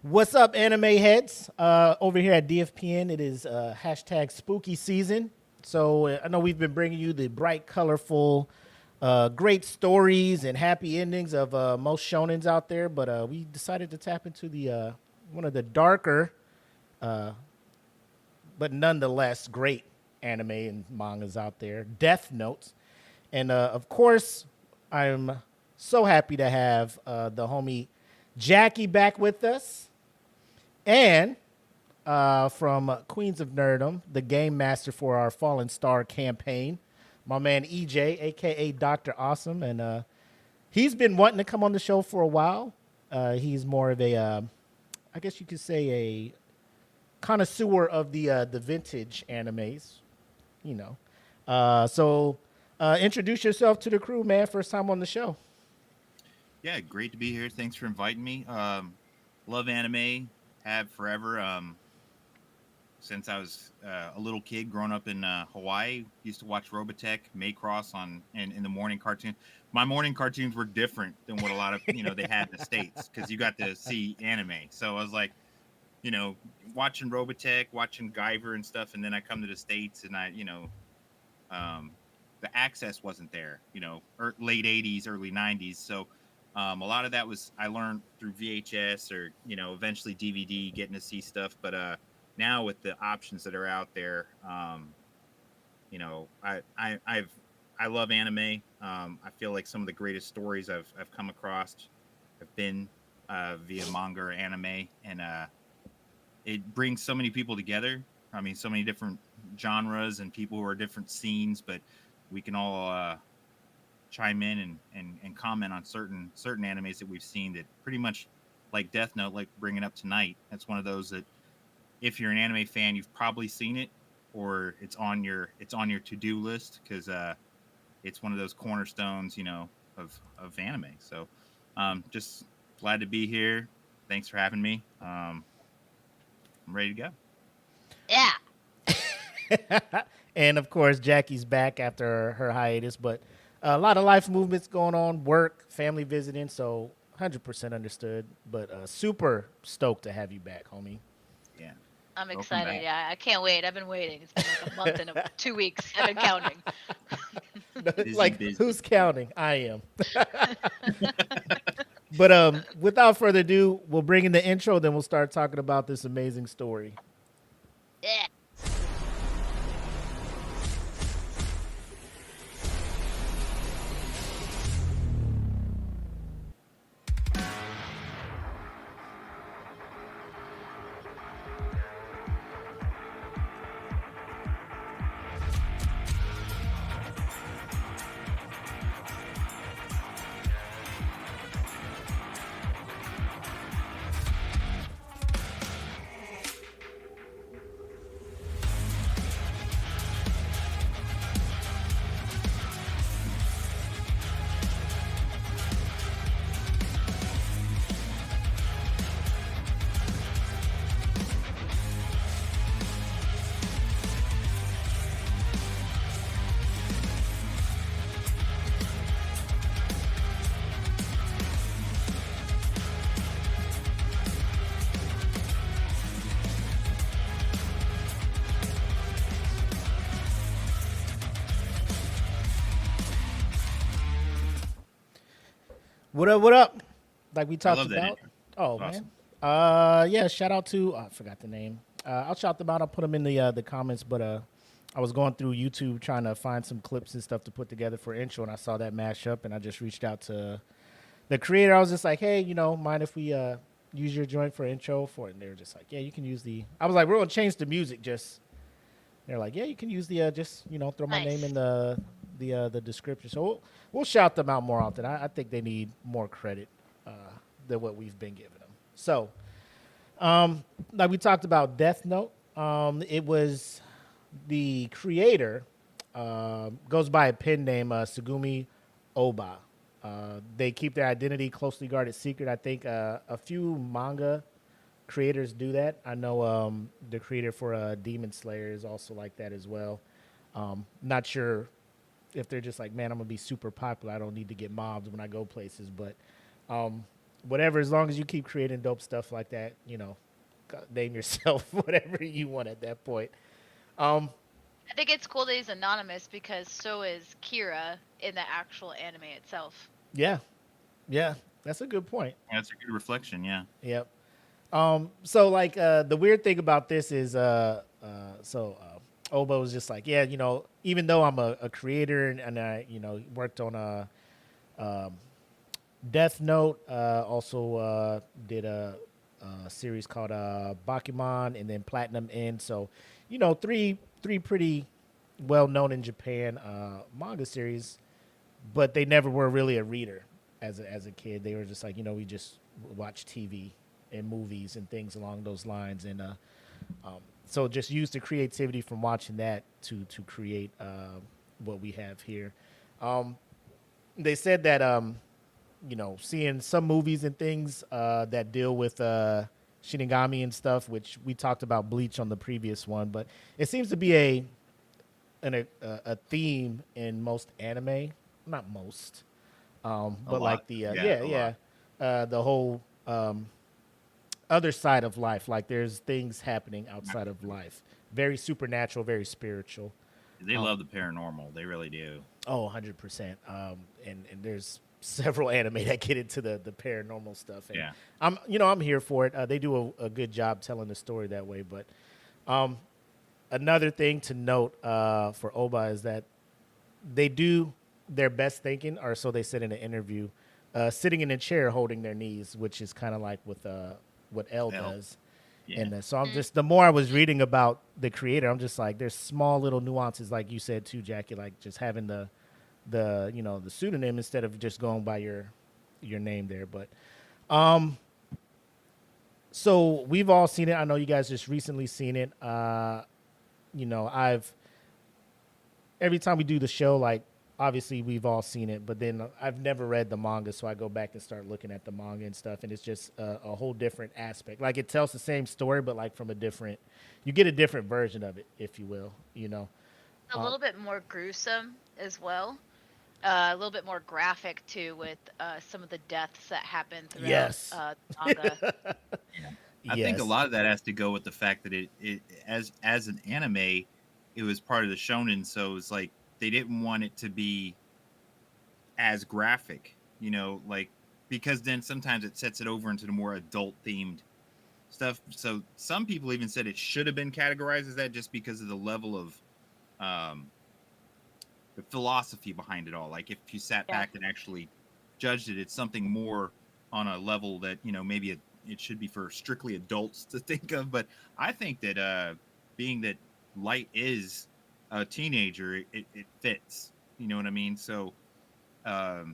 What's up, anime heads? Over here at DFPN, it is hashtag spooky season. So I know we've been bringing you the bright, colorful, great stories and happy endings of most shonens out there. But we decided to tap into the one of the darker, but nonetheless great anime and mangas out there, Death Notes. And of course, I'm so happy to have the homie Jackie back with us. And from Queens of Nerdom, the game master for our Fallen Star campaign, my man EJ, a.k.a. Dr. Awesome. And he's been wanting to come on the show for a while. He's more of a, I guess you could say, a connoisseur of the vintage animes, you know. So introduce yourself to the crew, man. First time on the show. Yeah, great to be here. Thanks for inviting me. Love anime, have forever. Since I was a little kid growing up in Hawaii, used to watch Robotech, Macross on in the morning cartoon. My morning cartoons were different than what a lot of they had in the States because you got to see anime. So I was like, watching Robotech, watching Guyver and stuff, and then I come to the States and the access wasn't there. Late '80s, early '90s. So a lot of that was I learned through VHS or eventually DVD, getting to see stuff. But now with the options that are out there, I love anime. I feel like some of the greatest stories I've come across have been via manga or anime, and it brings so many people together. I mean, so many different genres and people who are different scenes, but we can all chime in and comment on certain animes that we've seen that pretty much like Death Note, like bringing up tonight. That's one of those that if you're an anime fan, you've probably seen it or it's on your to-do list because it's one of those cornerstones, of anime. So just glad to be here. Thanks for having me. I'm ready to go. Yeah. And of course, Jackie's back after her hiatus, but a lot of life movements going on, work, family visiting, so 100% understood. But super stoked to have you back, homie. Yeah. I'm Welcome excited. back. Yeah, I can't wait. I've been waiting. It's been like a month and 2 weeks. I've been counting. Like, Busy. who's counting? I am. But without further ado, we'll bring in the intro, then we'll start talking about this amazing story. Yeah. What up? What up? Like we I talked love that about. intro. Oh Awesome. man. Yeah. Shout out to I forgot the name. I'll shout them out. I'll put them in the comments. But I was going through YouTube trying to find some clips and stuff to put together for intro, and I saw that mashup, and I just reached out to the creator. I was just like, hey, mind if we use your joint for intro for it? And they were just like, yeah, you can use the. I was like, we're gonna change the music. Just they're like, yeah, you can use the just throw my name in Nice. the description. So we'll shout them out more often. I think they need more credit than what we've been giving them. So, like we talked about Death Note, it was the creator goes by a pen name Sugumi Oba. They keep their identity closely guarded secret. I think a few manga creators do that. I know the creator for Demon Slayer is also like that as well. Not sure if they're just like, man, I'm gonna be super popular. I don't need to get mobbed when I go places. But whatever, as long as you keep creating dope stuff like that, name yourself whatever you want at that point. Um, I think it's cool that he's anonymous because so is Kira in the actual anime itself. yeah, yeah, that's a good point. That's a good reflection. Yeah. Yep. So like the weird thing about this is Oba was just like, yeah, even though I'm a creator and I, worked on a Death Note, also did a series called Bakuman and then Platinum End. So, three pretty well known in Japan manga series, but they never were really a reader as a kid. They were just like, we just watch TV and movies and things along those lines, and so just use the creativity from watching that to create what we have here. They said that seeing some movies and things that deal with Shinigami and stuff, which we talked about Bleach on the previous one, but it seems to be a theme in most anime, not most, but like the the whole other side of life. Like there's things happening outside of life, very supernatural, very spiritual. They love the paranormal. They really do. Oh, 100%. And there's several anime that get into the paranormal stuff. And Yeah. I'm here for it. They do a good job telling the story that way. But another thing to note for Oba is that they do their best thinking, or so they said in an interview, sitting in a chair holding their knees, which is kind of like with what L does. Yeah. And so I'm just, the more I was reading about the creator, I'm just like, there's small little nuances, like you said too, Jackie, like just having the pseudonym instead of just going by your name there. But so we've all seen it. I know you guys just recently seen it. Every time we do the show, like obviously we've all seen it, but then I've never read the manga, so I go back and start looking at the manga and stuff, and it's just a whole different aspect. Like it tells the same story, but like from you get a different version of it, if you will. A little bit more gruesome as well. A little bit more graphic too, with some of the deaths that happen throughout the manga. I think a lot of that has to go with the fact that it as an anime, it was part of the shonen, so it's like they didn't want it to be as graphic, like because then sometimes it sets it over into the more adult themed stuff. So some people even said it should have been categorized as that just because of the level of the philosophy behind it all. Like if you sat back and actually judged it, it's something more on a level that maybe it should be for strictly adults to think of. But I think that being that Light is a teenager, it fits. You know what I mean? So I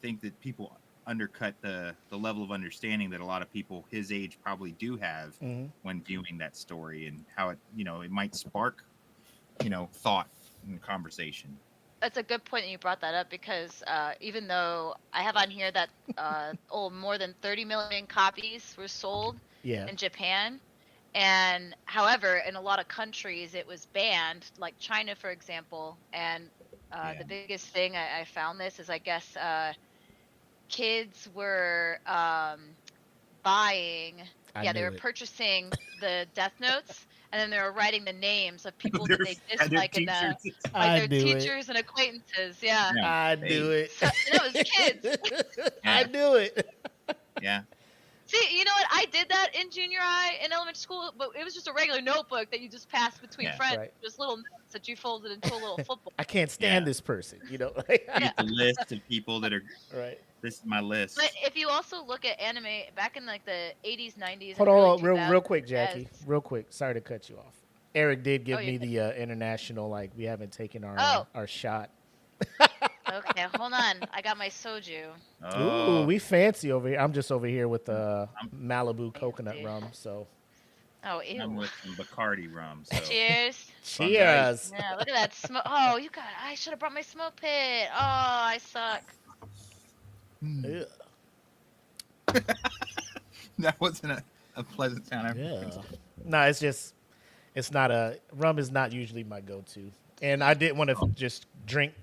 think that people undercut the level of understanding that a lot of people his age probably do have when viewing that story, and how it it might spark thought and conversation. That's a good point that you brought that up, because even though I have on here that more than 30 million copies were sold in Japan, and however in a lot of countries it was banned, like China for example, and the biggest thing I found this is, I guess kids were buying they were purchasing the Death Notes, and then they were writing the names of people that they dislike in the, like their teachers and acquaintances. Yeah. I do it. So, and it was kids. I do it. Yeah. See, you know what? I did that in junior high in elementary school, but it was just a regular notebook that you just passed between friends. Right. Just little notes that you folded into a little football. I can't stand this person, Get the list of people that are right. This is my list. But if you also look at anime back in like the 80s, 90s. Hold on, real quick, Jackie. Real quick. Sorry to cut you off. Eric did give me the international, like we haven't taken our shot. Okay, hold on. I got my soju. Ooh, we fancy over here. I'm just over here with Malibu coconut rum. So. Oh, ew. I'm with some Bacardi rum. So. Cheers. Cheers. Yeah, look at that smoke. Oh, I should have brought my smoke pit. Oh, I suck. That wasn't a pleasant sound. Yeah. No, it's not rum is not usually my go-to. And I didn't want to just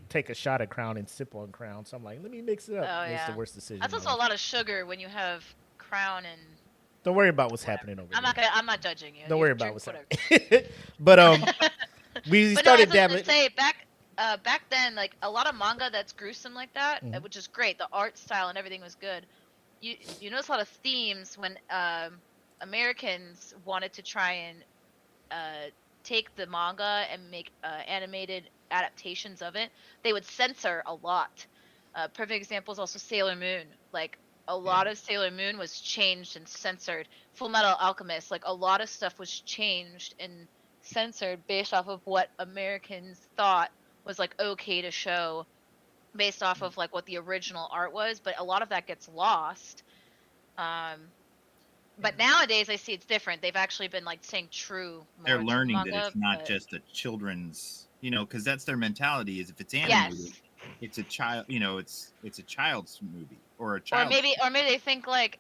take a shot of Crown and sip on Crown. So I'm like, let me mix it up. Oh, It's the worst decision. That's also a lot of sugar when you have Crown and. Don't worry about what's Whatever. happening over I'm not judging you. Don't You worry about drink what's whatever. happening. But we But started no, I was dabbling. gonna say back then, like a lot of manga that's gruesome like that, Mhm. which is great. The art style and everything was good. You notice a lot of themes when Americans wanted to try and take the manga and make animated adaptations of it. They would censor a lot. Perfect example is also Sailor Moon. Like a lot of Sailor Moon was changed and censored. Full Metal Alchemist, like a lot of stuff was changed and censored based off of what Americans thought was like okay to show based off of like what the original art was, but a lot of that gets lost. But nowadays I see it's different. They've actually been like staying true They're more to the learning that manga, it's not but just a children's, because that's their mentality. Is if it's animated, yes. it's a child. It's a child's movie or a Or child's. maybe they think like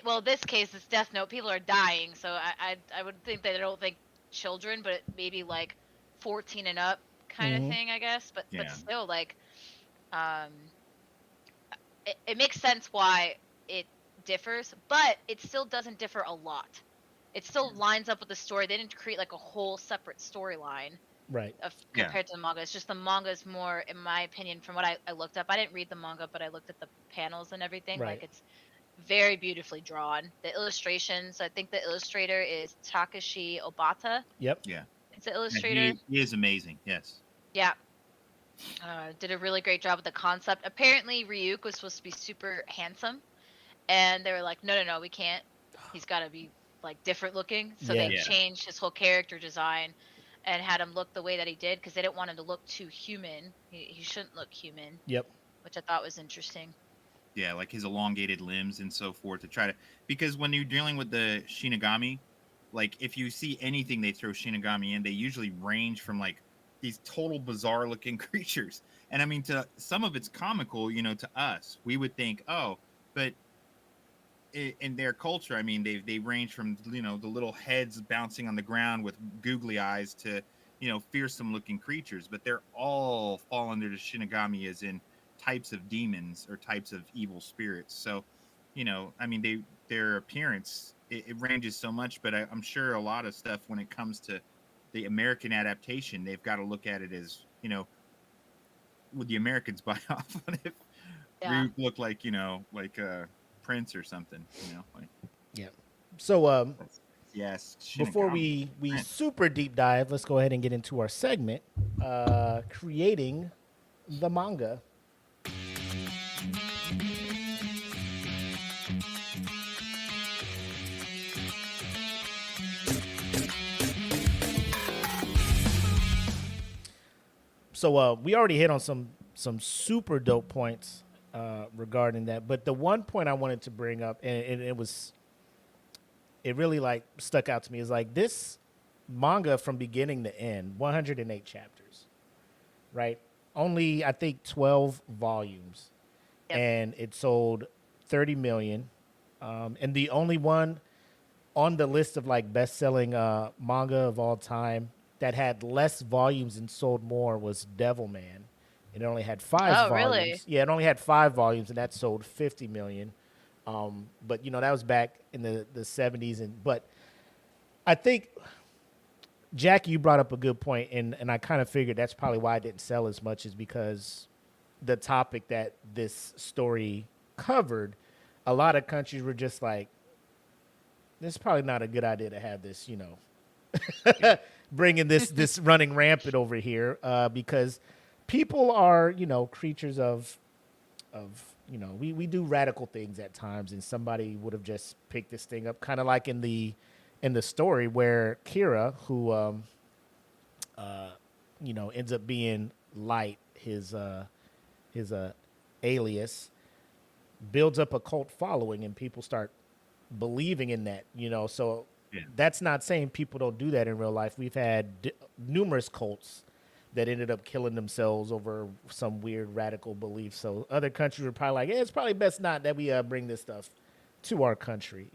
well, this case is Death Note. People are dying, so I would think they don't think children, but maybe like 14 and up kind of Mhm. thing, I guess. But Yeah. still, like, um, it makes sense why it differs, but it still doesn't differ a lot. It still lines up with the story. They didn't create like a whole separate storyline Right. compared to the manga. It's just the manga is more, in my opinion, from what I looked up. I didn't read the manga, but I looked at the panels and everything. Right. Like it's very beautifully drawn. The illustrations, I think the illustrator is Takashi Obata. Yep. Yeah. It's the And illustrator. he is amazing. Yes. Yeah. Did a really great job with the concept. Apparently, Ryuk was supposed to be super handsome, and they were like, no, we can't. He's got to be like different looking. So Yeah. they changed his whole character design and had him look the way that he did because they didn't want him to look too human. He shouldn't look human. Yep. Which I thought was interesting. Yeah, like his elongated limbs and so forth to try to, because when you're dealing with the Shinigami, like if you see anything they throw Shinigami in, they usually range from like these total bizarre looking creatures. And I mean, to some of it's comical, to us, we would think, oh, but in their culture, I mean, they range from, the little heads bouncing on the ground with googly eyes to, fearsome looking creatures, but they're all fall under the Shinigami as in types of demons or types of evil spirits. So, I mean, their appearance, it ranges so much, but I'm sure a lot of stuff when it comes to the American adaptation, they've got to look at it as, would the Americans buy off on it? Ryuk look like, like a prince or something, like. Yeah. So Yes. before we super deep dive, let's go ahead and get into our segment, creating the manga. So we already hit on some super dope points regarding that, but the one point I wanted to bring up, and it really like stuck out to me, is like this manga from beginning to end, 108 chapters, right? Only I think 12 volumes, and it sold 30 million, and the only one on the list of like best-selling manga of all time that had less volumes and sold more was Devilman. It only had 5 volumes. Really? Yeah, it only had 5 volumes, and that sold 50 million. But that was back in the 70s, but I think Jackie, you brought up a good point, and I kind of figured that's probably why it didn't sell as much, is because the topic that this story covered, a lot of countries were just like, this is probably not a good idea to have this, bringing this running rampant over here, because people are, creatures of we do radical things at times, and somebody would have just picked this thing up, kind of like in the story where Kira, who ends up being Light, his alias, builds up a cult following, and people start believing in that, so that's not saying people don't do that in real life. We've had numerous cults that ended up killing themselves over some weird radical belief. So other countries were probably like, it's probably best not that we bring this stuff to our country,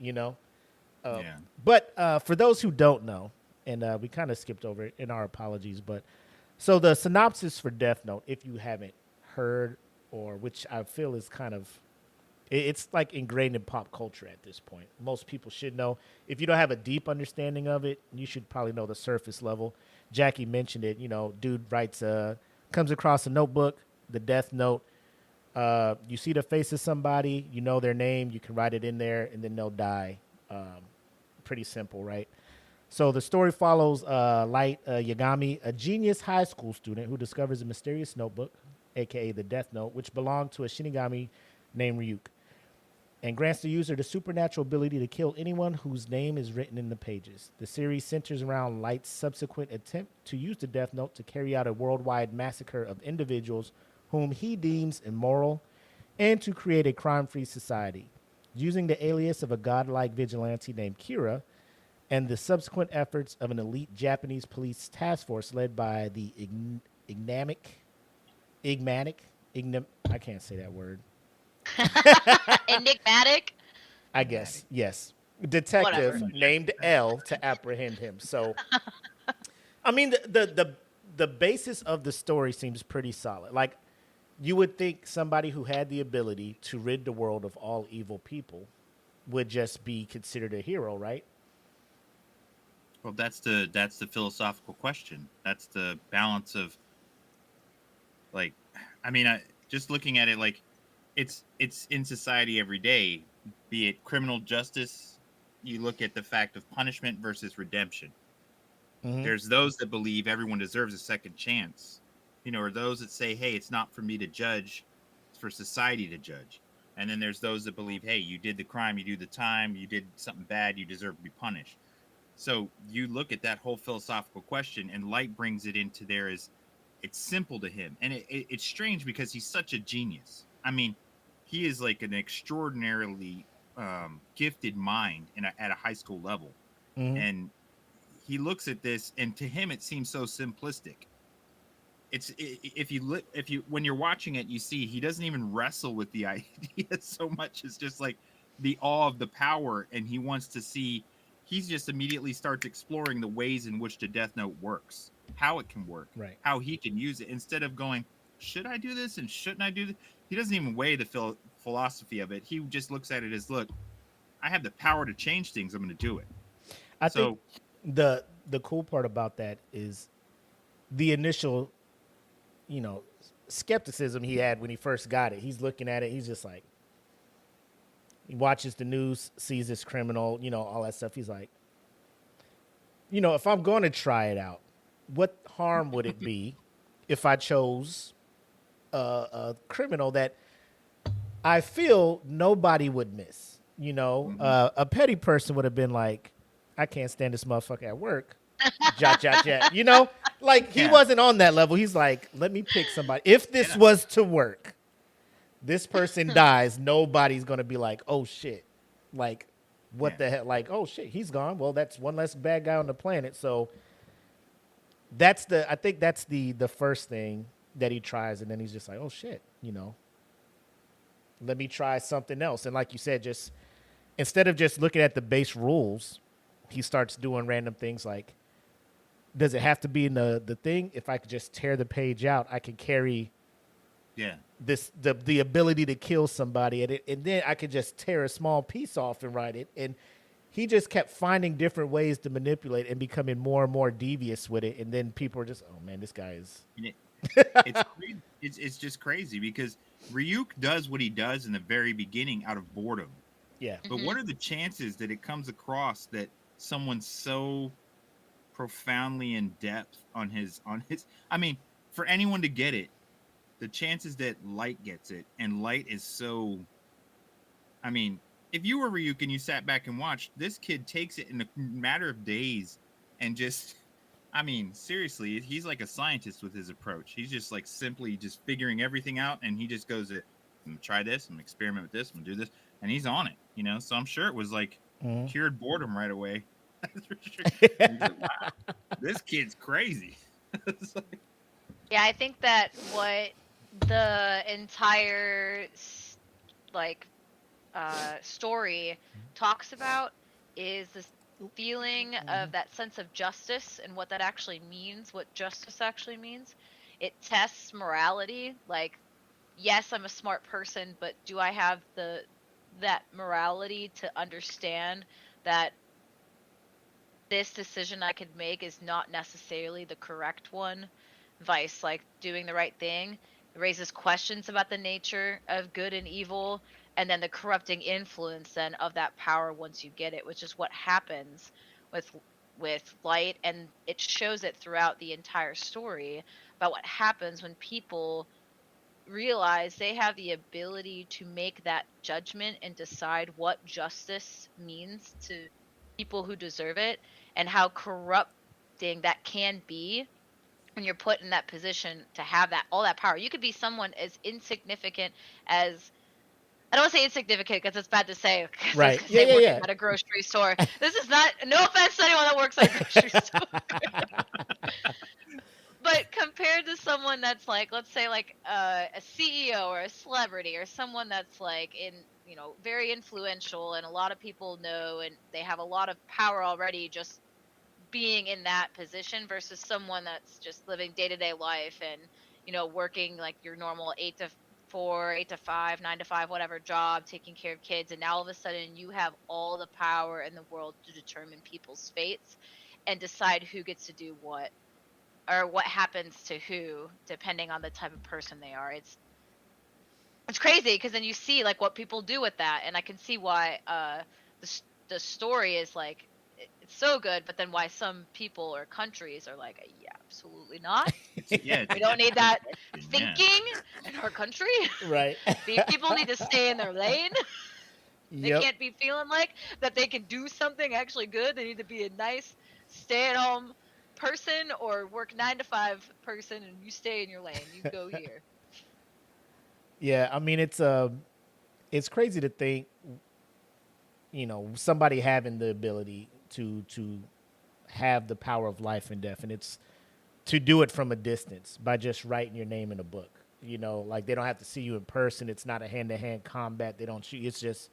But for those who don't know, and we kind of skipped over it, in our apologies, but so the synopsis for Death Note, if you haven't heard, or which I feel is kind of It's like ingrained in pop culture at this point. Most people should know. If you don't have a deep understanding of it, you should probably know the surface level. Jackie mentioned it. Dude writes comes across a notebook, the death note. You see the face of somebody, you know their name, you can write it in there, and then they'll die. Pretty simple, right? So the story follows Light Yagami, a genius high school student who discovers a mysterious notebook, aka the Death Note, which belonged to a Shinigami named Ryuk, and grants the user the supernatural ability to kill anyone whose name is written in the pages. The series centers around Light's subsequent attempt to use the Death Note to carry out a worldwide massacre of individuals whom he deems immoral, and to create a crime-free society. Using the alias of a godlike vigilante named Kira, and the subsequent efforts of an elite Japanese police task force led by the I can't say that word. Enigmatic. I guess, yes. Detective Whatever. named L to apprehend him. So, I mean, the basis of the story seems pretty solid. Like, you would think somebody who had the ability to rid the world of all evil people would just be considered a hero, right? Well, that's the philosophical question. That's the balance of, like, I mean, just looking at it, like, it's in society every day, be it criminal justice. You look at the fact of punishment versus redemption. Mm-hmm. There's those that believe everyone deserves a second chance, or those that say, hey, it's not for me to judge, it's for society to judge. And then there's those that believe, hey, you did the crime, you do the time, you did something bad, you deserve to be punished. So you look at that whole philosophical question, and Light brings it into there as it's simple to him. And it's strange because he's such a genius. I mean, he is like an extraordinarily gifted mind at a high school level. Mm-hmm. And he looks at this, and to him, it seems so simplistic. If you when you're watching it, you see he doesn't even wrestle with the idea so much as just like the awe of the power, and he wants to see. He just immediately starts exploring the ways in which the Death Note works, how it can work, right, how he can use it, instead of going, should I do this and shouldn't I do this? He doesn't even weigh the philosophy of it. He just looks at it as, look, I have the power to change things. I'm going to do it. I think the cool part about that is the initial, skepticism he had when he first got it. He's looking at it. He's just like, he watches the news, sees this criminal, all that stuff. He's like, if I'm going to try it out, what harm would it be if I chose a criminal that I feel nobody would miss? A petty person would have been like, I can't stand this motherfucker at work. Jot, jot, jot. Like, he wasn't on that level. He's like, let me pick somebody. If this was to work, this person dies, nobody's going to be like, oh, shit. Like, what the hell? Like, oh, shit, he's gone. Well, that's one less bad guy on the planet. So I think that's the first thing that he tries. And then he's just like, oh, shit, let me try something else. And like you said, just instead of just looking at the base rules, he starts doing random things like, does it have to be in the thing? If I could just tear the page out, I could carry the ability to kill somebody, and then I could just tear a small piece off and write it. And he just kept finding different ways to manipulate and becoming more and more devious with it. And then people are just, oh man, this guy is. It's just crazy because Ryuk does what he does in the very beginning out of boredom. Yeah. But what are the chances that it comes across that someone's so profoundly in depth on his? I mean, for anyone to get it, the chances that Light gets it, and Light is so. I mean, if you were Ryuk and you sat back and watched, this kid takes it in a matter of days and just. I mean, seriously, he's like a scientist with his approach. He's just like simply just figuring everything out, and he just goes, I'm gonna try this, I'm gonna experiment with this, I'm gonna do this, and he's on it, So I'm sure it was like cured boredom right away. That's for sure. Like, wow, this kid's crazy. Like... Yeah, I think that what the entire story talks about is this feeling of that sense of justice and what that actually means, what justice actually means. It tests morality. Like, yes, I'm a smart person, but do I have the that morality to understand that this decision I could make is not necessarily the correct one. Vice, like doing the right thing, it raises questions about the nature of good and evil, and then the corrupting influence then of that power once you get it, which is what happens with light, and it shows it throughout the entire story about what happens when people realize they have the ability to make that judgment and decide what justice means to people who deserve it, and how corrupting that can be when you're put in that position to have that all that power. You could be someone as insignificant as, I don't want to say insignificant because it's bad to say. Right. Say Yeah. working at a grocery store. This is not, no offense to anyone that works at a grocery store. But compared to someone that's like, let's say like a CEO or a celebrity or someone that's like in, very influential and a lot of people know and they have a lot of power already just being in that position versus someone that's just living day-to-day life and, working like your normal 8 to 4, 8 to 5, 9 to 5, whatever job, taking care of kids. And now all of a sudden you have all the power in the world to determine people's fates and decide who gets to do what, or what happens to who, depending on the type of person they are. It's crazy because then you see like what people do with that, and I can see why the story is like it's so good, but then why some people or countries are like, yeah, absolutely not. Yeah, We don't need that thinking in our country. Right. These people need to stay in their lane. They Yep. can't be feeling like that they can do something actually good. They need to be a nice stay-at-home person or work 9 to 5 person, and you stay in your lane. You go here. Yeah, I mean it's crazy to think, somebody having the ability to have the power of life and death, and it's to do it from a distance by just writing your name in a book. Like they don't have to see you in person. It's not a hand-to-hand combat. They don't shoot. It's just,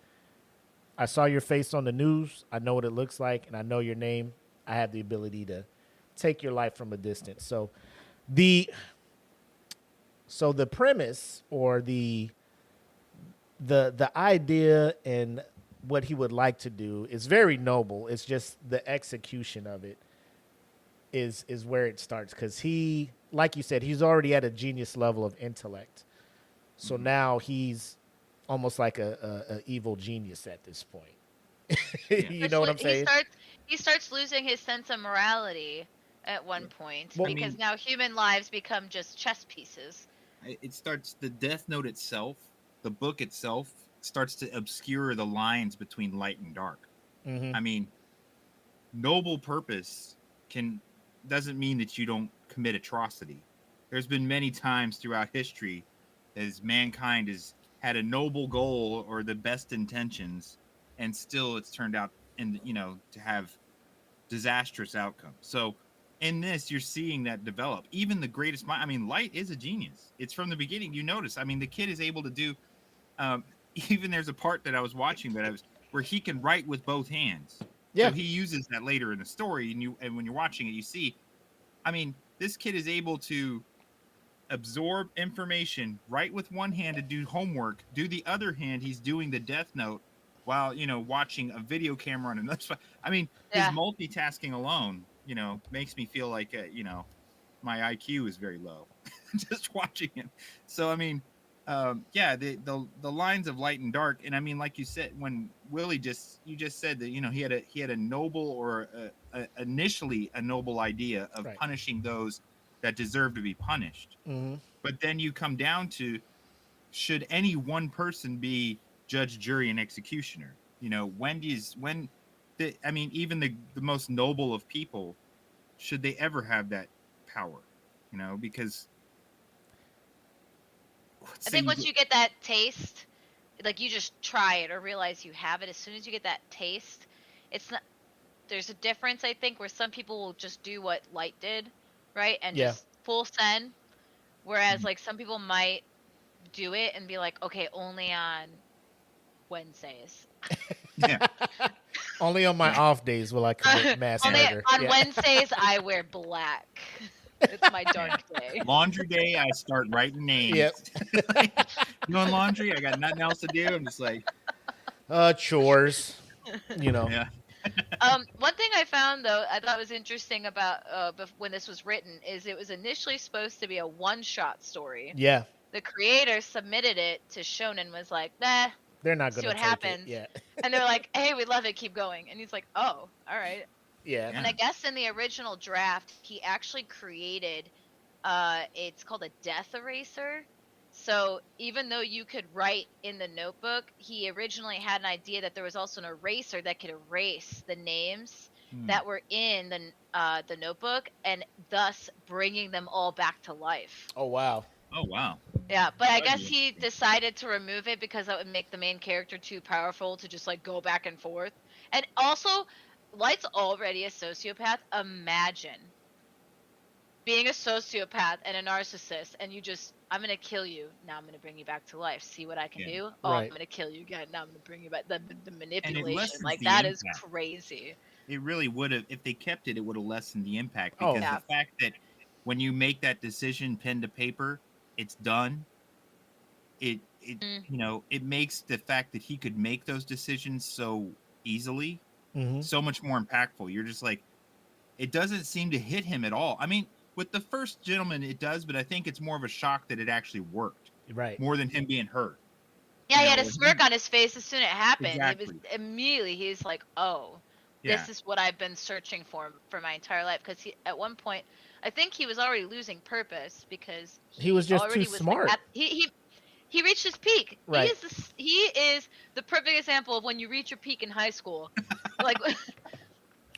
I saw your face on the news. I know what it looks like, and I know your name. I have the ability to take your life from a distance. So the premise or the idea and what he would like to do is very noble. It's just the execution of it is where it starts, because he, like you said, he's already at a genius level of intellect. So now he's almost like a evil genius at this point. You know what I'm saying? He starts losing his sense of morality at one point, because now human lives become just chess pieces. It starts, the Death Note itself, the book itself, starts to obscure the lines between light and dark. Mm-hmm. I mean, noble purpose doesn't mean that you don't commit atrocity. There's been many times throughout history as mankind has had a noble goal or the best intentions, and still it's turned out to have disastrous outcomes. So in this, you're seeing that develop. Even the greatest mind, I mean, Light is a genius. It's from the beginning. You notice, I mean, the kid is able to do, even there's a part that I was watching where he can write with both hands. Yeah. So he uses that later in the story, and when you're watching it, you see, I mean, this kid is able to absorb information, write with one hand to do homework, do the other hand, he's doing the Death Note while, watching a video camera on another. I mean, his multitasking alone, makes me feel like, my IQ is very low just watching him. So, I mean, the lines of light and dark. And I mean, like you said, when Willie you just said that, he had a noble or initially a noble idea of punishing those that deserve to be punished. Mm-hmm. But then you come down to, should any one person be judge, jury, and executioner? Even the most noble of people, should they ever have that power? Because I think once you get that taste, like you just try it or realize you have it, as soon as you get that taste, it's not, there's a difference, I think, where some people will just do what Light did, right? And just full send. Whereas like some people might do it and be like, okay, only on Wednesdays. Yeah. Only on my off days will I commit mass murder. On Wednesdays, I wear black. It's my dark day. Laundry day, I start writing names. Yep. Doing laundry, I got nothing else to do. I'm just like, Chores, Yeah. One thing I found though I thought was interesting about when this was written is it was initially supposed to be a one-shot story. Yeah. The creator submitted it to Shonen, was like, nah, They're not see gonna what take happens. it. Yeah. And they're like, hey, we love it, keep going. And he's like, oh, all right. Yeah. And I guess in the original draft, he actually created, it's called a death eraser. So even though you could write in the notebook, he originally had an idea that there was also an eraser that could erase the names that were in the notebook, and thus bringing them all back to life. Oh wow. Oh wow. Yeah, but I That'd guess be he interesting. decided to remove it because that would make the main character too powerful to just like go back and forth. And also, Light's already a sociopath. Imagine being a sociopath and a narcissist, and you just, I'm gonna kill you. Now I'm gonna bring you back to life. See what I can do? Oh, Right. I'm gonna kill you again. Now I'm gonna bring you back. The lessens manipulation, like the that is impact. crazy. It really would have, if they kept it, it would have lessened the impact, Oh. because Yeah. the fact that when you make that decision pen to paper, it's done. It it makes the fact that he could make those decisions so easily so much more impactful. You're just like, it doesn't seem to hit him at all. I mean, with the first gentleman, it does, but I think it's more of a shock that it actually worked, Right. more than him being hurt. Yeah, You he had know, a smirk on his face as soon as it happened. It was Exactly. immediately, he's like, oh, Yeah. this is what I've been searching for my entire life. Because he, at one point, I think he was already losing purpose because He was just already too was smart. Like he reached his peak. Right. He is the perfect example of when you reach your peak in high school. Like,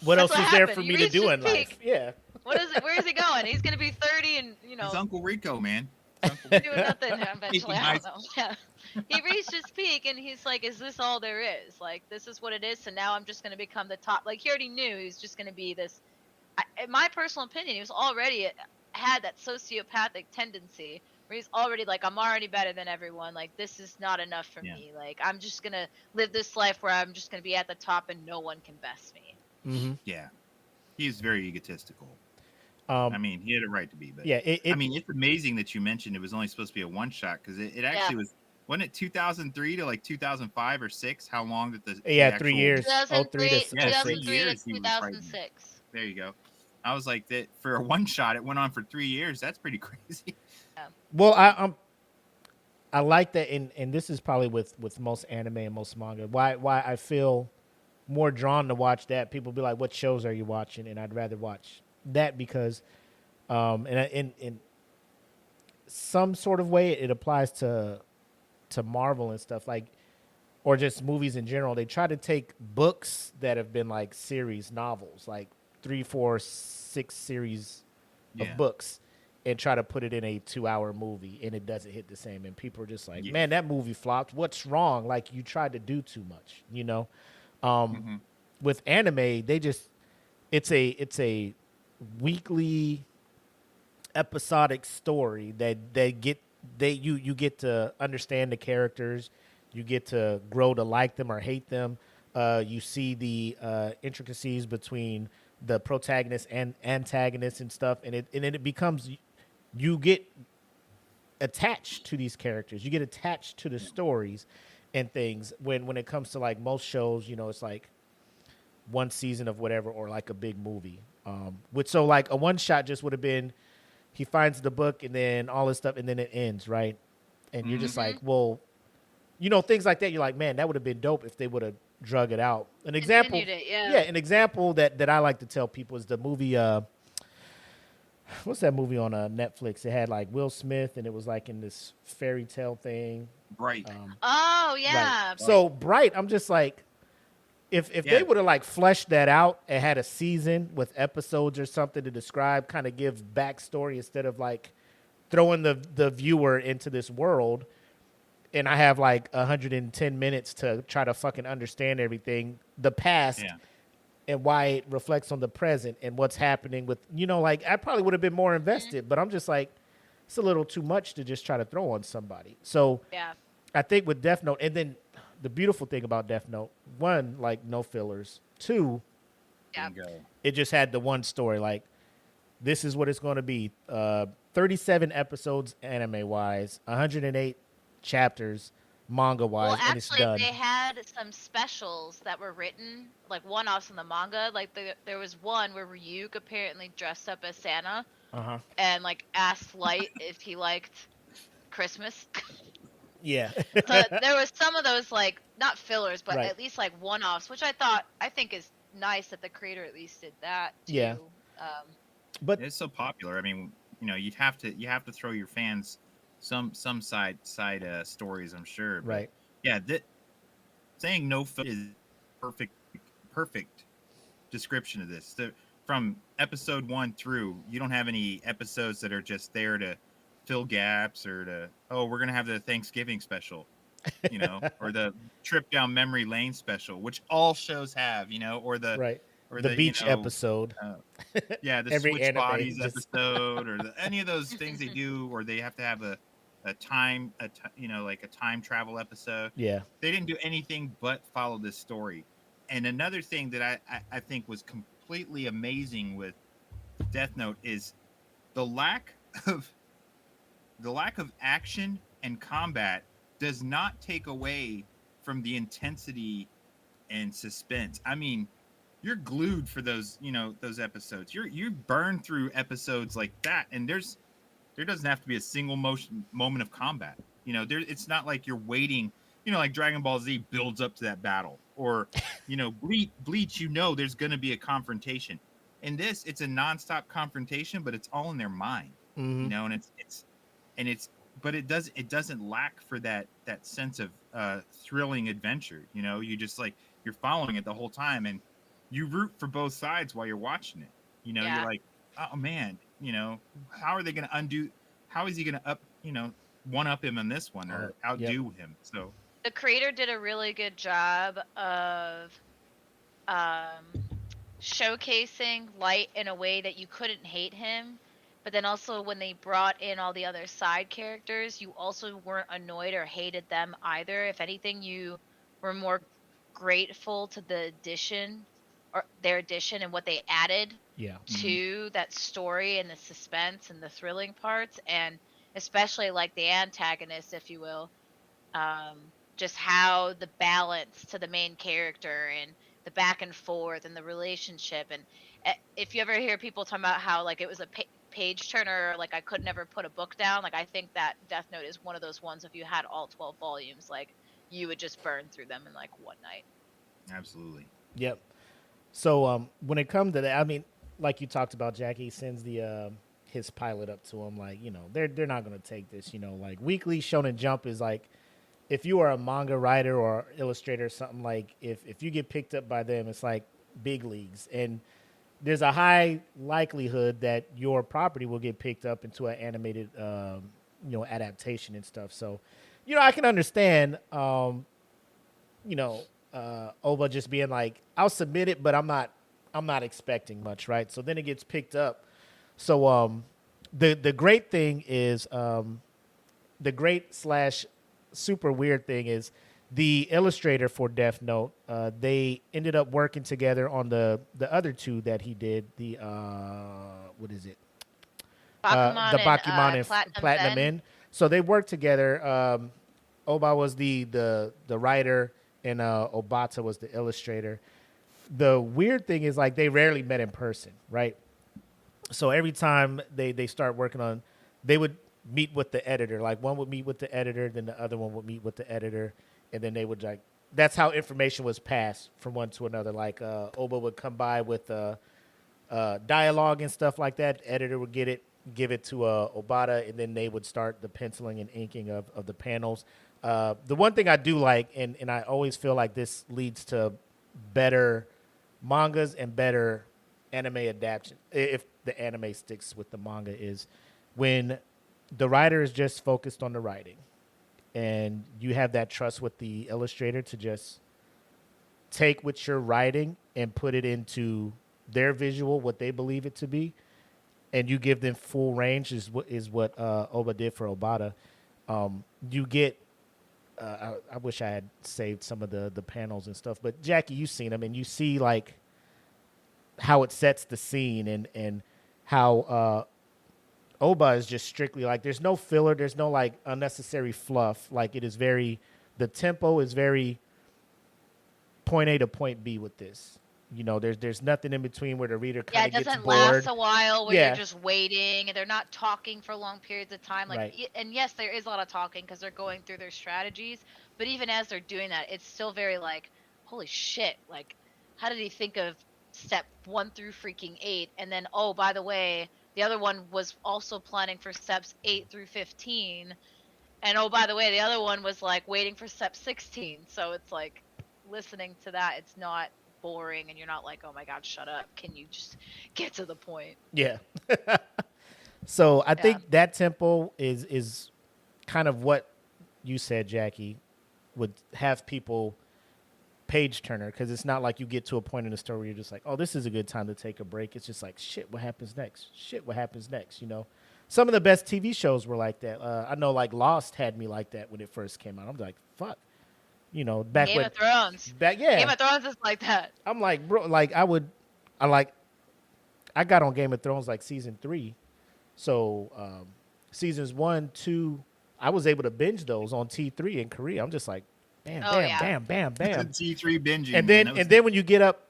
What else that's is there happened. for He me to reached do his in life? peak. Yeah. What is it? Where is he going? He's gonna be 30, and It's Uncle Rico, man. doing nothing eventually. I Nice. don't know. Yeah. He reached his peak, and he's like, "Is this all there is? Like, this is what it is." So now I'm just gonna become the top. Like, he already knew he was just gonna be this. In my personal opinion, he was already had that sociopathic tendency where he's already like, I'm already better than everyone. Like, this is not enough for me. Like, I'm just gonna live this life where I'm just gonna be at the top and no one can best me. Mm-hmm. Yeah, he's very egotistical. I mean, he had a right to be, but yeah. I mean, it's amazing that you mentioned it was only supposed to be a one shot, because it actually was. Wasn't it 2003 to like 2005 or 6? How long did the 3 years. 2003, 03 to 2003 years to he was writing. 2006. There you go. I was like, that for a one shot, it went on for 3 years. That's pretty crazy. Well, I like that, and this is probably with most anime and most manga. Why I feel more drawn to watch that. People be like, "What shows are you watching?" And I'd rather watch that because, in some sort of way, it applies to Marvel and stuff, like, or just movies in general. They try to take books that have been like series novels, like 3, 4, 6 series of books, and try to put it in a 2-hour movie, and it doesn't hit the same. And people are just like, man, that movie flopped. What's wrong? Like, you tried to do too much, you know? With anime, they just, it's a weekly episodic story that you get to understand the characters, you get to grow to like them or hate them. You see the intricacies between the protagonist and antagonist and stuff, and it becomes, you get attached to these characters, you get attached to the stories and things. When it comes to like most shows, you know, it's like one season of whatever, or like a big movie. So like a one shot just would have been, he finds the book and then all this stuff and then it ends, right? And you're just like, well, you know, things like that. You're like, man, that would have been dope if they would have drug it out. An example, an example that I like to tell people is the movie. What's that movie on Netflix? It had like Will Smith, and it was like in this fairy tale thing. Bright. Oh yeah. Right. So Bright, I'm just like, if they would have like fleshed that out and had a season with episodes or something to describe, kind of give backstory instead of like throwing the viewer into this world, and I have like 110 minutes to try to fucking understand everything, the past, and why it reflects on the present and what's happening with, you know, like I probably would have been more invested, but I'm just like, it's a little too much to just try to throw on somebody. So I think with Death Note, and then the beautiful thing about Death Note, one, like no fillers. Two, it just had the one story. Like, this is what it's going to be. 37 episodes anime wise, 108 chapters, manga Well, wise, and it's actually, done. they had some specials that were written, like one-offs in the manga. Like there was one where Ryuk apparently dressed up as Santa Uh-huh. and like asked Light if he liked Christmas. Yeah. So there was some of those like not fillers, but Right. at least like one-offs, which I think is nice that the creator at least did that Yeah. too. Um, But It's so popular. I mean, you have to throw your fans some side stories, I'm sure. But right. yeah, saying no is perfect perfect description of this. From episode 1 through, you don't have any episodes that are just there to fill gaps or we're gonna have the Thanksgiving special, or the trip down memory lane special, which all shows have, or the Right. or The the beach episode. uh, yeah, the Every switch anime bodies just episode, or any of those things they do, or they have to have like a time travel episode. yeah. They didn't do anything but follow this story. And another thing that I think was completely amazing with Death Note is the lack of action and combat does not take away from the intensity and suspense. I mean, you're glued for those episodes. You burn through episodes like that, and there doesn't have to be a single moment of combat. It's not like you're waiting. Like Dragon Ball Z builds up to that battle, or Bleach. There's going to be a confrontation. In this, it's a nonstop confrontation, but it's all in their mind. Mm-hmm. But it doesn't lack for that sense of thrilling adventure. You just you're following it the whole time, and you root for both sides while you're watching it. Yeah. You're like, oh man, how are they going to undo? How is he going to one up him on this one or outdo him? So the creator did a really good job of showcasing Light in a way that you couldn't hate him, but then also when they brought in all the other side characters, you also weren't annoyed or hated them either. If anything, you were more grateful to the addition or their addition and what they added to that story and the suspense and the thrilling parts, and especially like the antagonist, if you will, just how the balance to the main character and the back and forth and the relationship. And if you ever hear people talking about how like it was a page turner, like I could never put a book down, like I think that Death Note is one of those ones. If you had all 12 volumes, like you would just burn through them in like one night. Absolutely. Yep. So when it comes to that, I mean, like you talked about, Jackie sends the his pilot up to him, like, they're not gonna take this, like Weekly Shonen Jump is like, if you are a manga writer or illustrator or something, like if you get picked up by them, it's like big leagues, and there's a high likelihood that your property will get picked up into an animated adaptation and stuff. So I can understand Oba just being like, I'll submit it, but I'm not expecting much, right? So then it gets picked up. So the great thing is the great / super weird thing is the illustrator for Death Note. They ended up working together on the other two that he did. The what is it? Bakuman the Bakuman and Platinum End. So they worked together. Oba was the writer, and Obata was the illustrator. The weird thing is, like, they rarely met in person, right? So every time they start working on, they would meet with the editor. Like, one would meet with the editor, then the other one would meet with the editor, and then they would, like, that's how information was passed from one to another. Like, Oba would come by with dialogue and stuff like that. The editor would get it, give it to Obata, and then they would start the penciling and inking of the panels. The one thing I do like, and I always feel like this leads to better mangas and better anime adaptation, if the anime sticks with the manga, is when the writer is just focused on the writing and you have that trust with the illustrator to just take what you're writing and put it into their visual, what they believe it to be, and you give them full range, is what Oba did for Obata. You get I wish I had saved some of the panels and stuff, but Jackie, you've seen them, and you see like how it sets the scene, and how Oba is just strictly like, there's no filler, there's no like unnecessary fluff. Like, it is very the tempo is very point A to point B with this. You know, there's nothing in between where the reader Yeah, kind it of gets doesn't bored. last a while where Yeah. you're just waiting and they're not talking for long periods of time. Like, Right. and yes, there is a lot of talking because they're going through their strategies. But even as they're doing that, it's still very like, holy shit! Like, how did he think of step 1 through freaking 8? And then, oh, by the way, the other one was also planning for steps 8 through 15. And oh, by the way, the other one was like waiting for step 16. So it's like listening to that, it's not boring and you're not like, oh my god, shut up, can you just get to the point? Yeah. So I Yeah. think that tempo is kind of what you said, Jackie, would have people page turner, because it's not like you get to a point in the story where you're just like, oh, this is a good time to take a break. It's just like, shit, what happens next? Shit, what happens next? You know, some of the best TV shows were like that. I know, like Lost had me like that when it first came out. I'm like, fuck, you know, back Game when of Thrones. back yeah. Game of Thrones is like that. I'm like, bro, like I got on Game of Thrones like season 3, so seasons 1, 2, I was able to binge those on T3 in Korea. I'm just like, bam, Oh, bam, yeah. bam, bam, bam. T3 binging. And then when you get up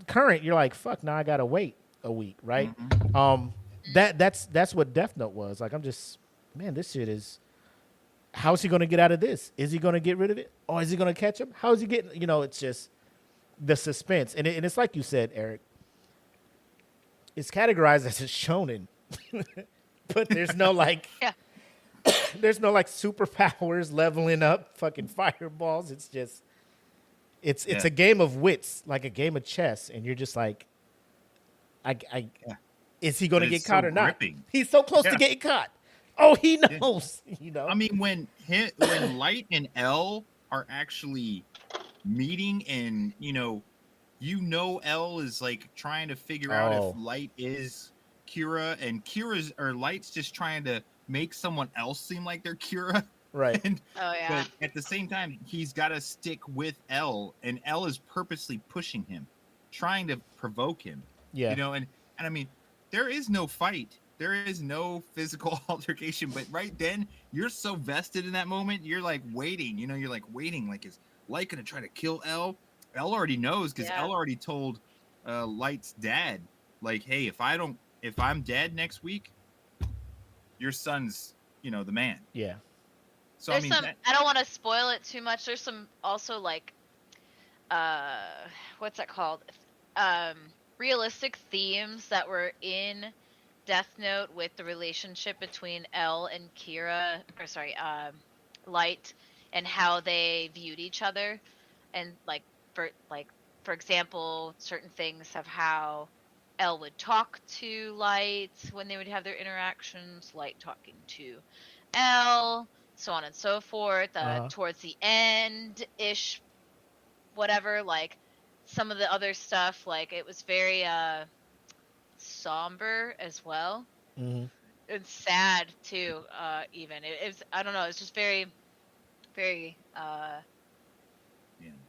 current, you're like, fuck, now I gotta wait a week, right? That's what Death Note was. Like, I'm just, man, this shit is, how's he gonna get out of this? Is he gonna get rid of it? Or is he gonna catch him? How is he getting, you know, it's just the suspense. And it's like you said, Eric, it's categorized as a shonen. But there's no like Yeah. there's no like superpowers, leveling up, fucking fireballs. It's just it's a game of wits, like a game of chess, and you're just like, is he going to get caught or not? Gripping. He's so close to getting caught. Oh, he knows. You know. I mean, when Light and L are actually meeting, and you know, L is like trying to figure out if Light is Kira, and Kira's or Light's just trying to make someone else seem like they're Kira. Right. And, Oh yeah. But at the same time, he's got to stick with L, and L is purposely pushing him, trying to provoke him. Yeah. You know, and I mean, there is no fight. There is no physical altercation, but right then you're so vested in that moment. You're like waiting, you're like waiting. Like, is Light going to try to kill L? L already knows, because L already told Light's dad, like, hey, if I'm dead next week, your son's, the man. Yeah. So there's I don't want to spoil it too much. There's some also like, what's that called? Realistic themes that were in Death Note with the relationship between L and Kira, or sorry, Light, and how they viewed each other, and for example, certain things of how L would talk to Light when they would have their interactions, Light talking to L, so on and so forth. Towards the end-ish, whatever, like some of the other stuff, like it was very somber as well. Mm-hmm. And sad too. Even it was, I don't know, it's just very, very.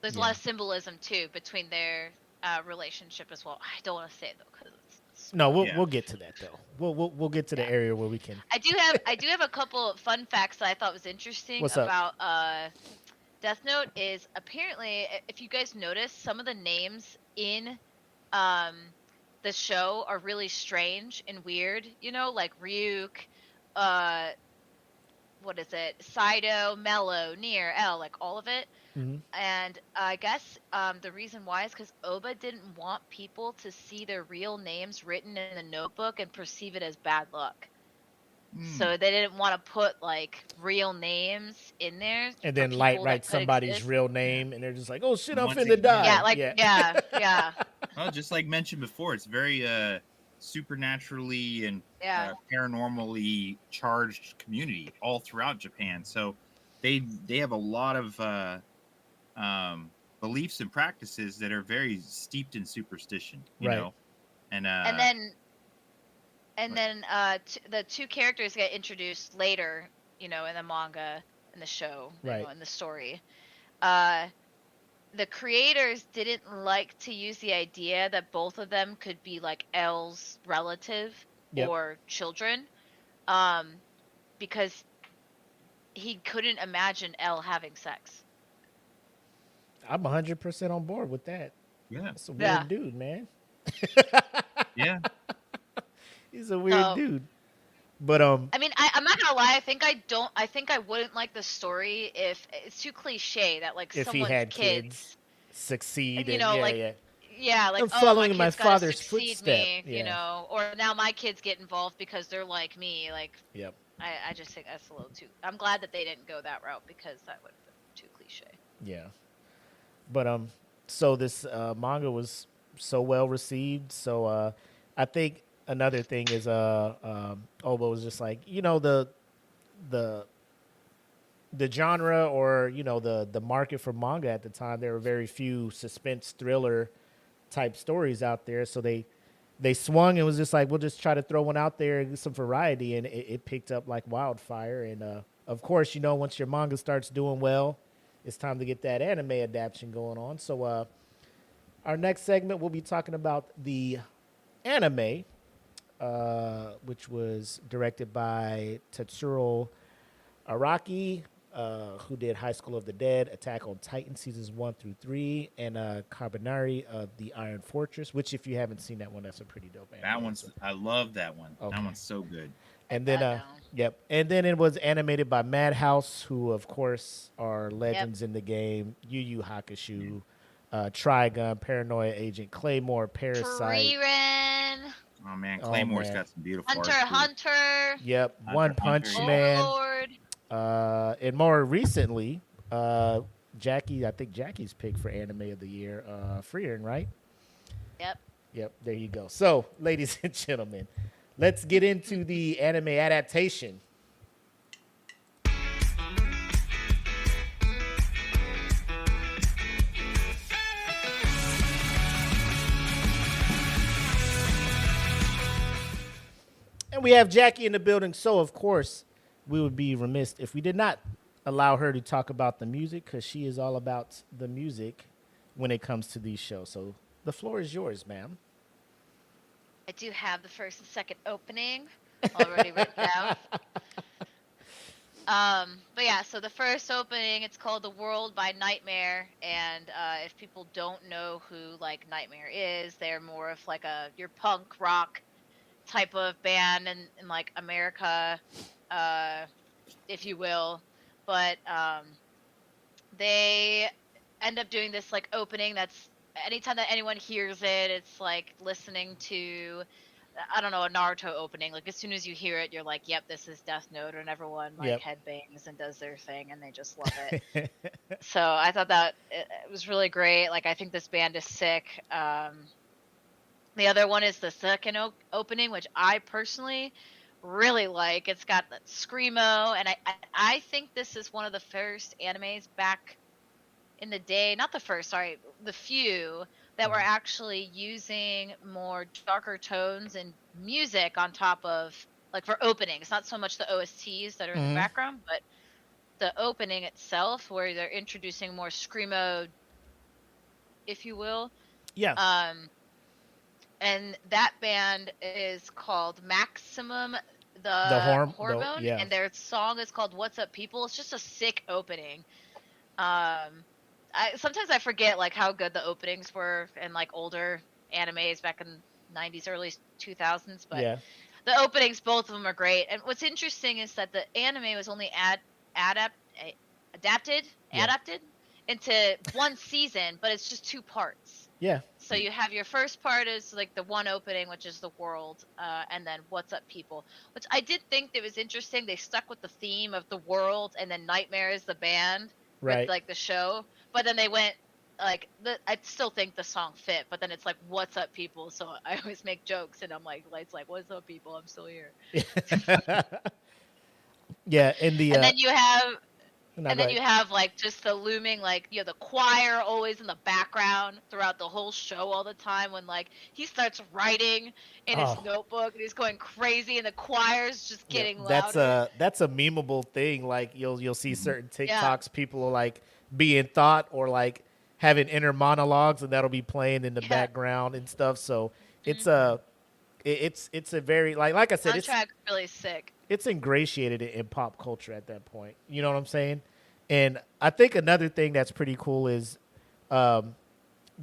There's a lot of symbolism too between their relationship as well. I don't want to say it though, because no, we'll get to that though. We'll get to the area where we can. I do have a couple of fun facts that I thought was interesting. What's about Death Note is apparently, if you guys notice, some of the names in the show are really strange and weird. Like Ryuk, what is it? Saito, Mello, Nier, L, like all of it. Mm-hmm. And I guess the reason why is because Oba didn't want people to see their real names written in the notebook and perceive it as bad luck. So they didn't want to put like real names in there. And then Light writes somebody's real name, and they're just like, "Oh shit, I'm finna die." Yeah. Well, just like mentioned before, it's very supernaturally and paranormally charged community all throughout Japan. So they have a lot of beliefs and practices that are very steeped in superstition. You know, and then the two characters get introduced later, in the manga, in the show, in the story. The creators didn't like to use the idea that both of them could be like L's relative or children, because he couldn't imagine L having sex. I'm 100% on board with that. Yeah. That's a weird dude, man. Yeah. He's a weird dude. But I mean, I'm not gonna lie. I think I wouldn't like the story if it's too cliche that like if someone's he had kids succeed, you know, yeah, like, I'm oh, following my my kid's gotta father's succeed footstep. me, Yeah. you know, or now my kids get involved because they're like me. Like, yep. I just think that's a little too. I'm glad that they didn't go that route because that would have been too cliche. Yeah. But so this manga was so well received. So I think another thing is Obo was just like, you know, the genre, or you know, the market for manga at the time, there were very few suspense thriller type stories out there, so they swung and was just like, we'll just try to throw one out there and get some variety, and it picked up like wildfire. And of course, you know, once your manga starts doing well, it's time to get that anime adaptation going on. So our next segment, we'll be talking about the anime, which was directed by Tetsuro Araki, who did High School of the Dead, Attack on Titan seasons 1 through 3, and Carbonari of the Iron Fortress. Which, if you haven't seen that one, that's a pretty dope anime. That one's, I love that one. Okay. That one's so good. And then, yep. And then it was animated by Madhouse, who of course are legends in the game. Yu Yu Hakusho, Trigun, Paranoia Agent, Claymore, Parasite. Frieren. Oh man, Claymore's got some beautiful Hunter. Yep, One Punch Man. Lord. And more recently, Jackie, I think Jackie's pick for anime of the year, Frieren, right? Yep, there you go. So, ladies and gentlemen, let's get into the anime adaptation. And we have Jackie in the building, so of course, we would be remiss if we did not allow her to talk about the music, because she is all about the music when it comes to these shows. So the floor is yours, ma'am. I do have the first and second opening already written down. But yeah, so the first opening, it's called The World by Nightmare, and if people don't know who like Nightmare is, they're more of like your punk rock type of band in like America, if you will. But they end up doing this like opening that's, anytime that anyone hears it, it's like listening to, I don't know, a Naruto opening. Like as soon as you hear it, you're like, yep, this is Death Note, and everyone like headbangs and does their thing, and they just love it. So I thought that it was really great. Like I think this band is sick. The other one is the second opening, which I personally really like. It's got that screamo, and I think this is one of the first animes back in the day, not the first, sorry, the few that were actually using more darker tones and music on top of, like for openings, not so much the OSTs that are in the background, but the opening itself where they're introducing more screamo, if you will. Yeah. And that band is called Maximum the Hormone, and their song is called What's Up People. It's just a sick opening. Sometimes I forget like how good the openings were in like older animes back in the 90s, early 2000s, but the openings, both of them are great. And what's interesting is that the anime was only adapted into one season, but it's just 2 parts. Yeah. So you have your first part is like the one opening, which is the world, and then What's Up People, which I did think that was interesting. They stuck with the theme of the world, and then Nightmare is the band, with like the show. But then they went like, I still think the song fit, but then it's like What's Up People. So I always make jokes, and I'm like, it's like What's Up People? I'm still here. Yeah, and then you have. And then you have like just the looming, like, you know, the choir always in the background throughout the whole show all the time, when like he starts writing in his notebook and he's going crazy and the choir's just getting louder. That's a memeable thing. Like you'll see certain TikToks, people are like being thought or like having inner monologues, and that'll be playing in the background and stuff. So it's a very like I said, soundtrack really sick. it's ingratiated in pop culture at that point. You know what I'm saying? And I think another thing that's pretty cool is um,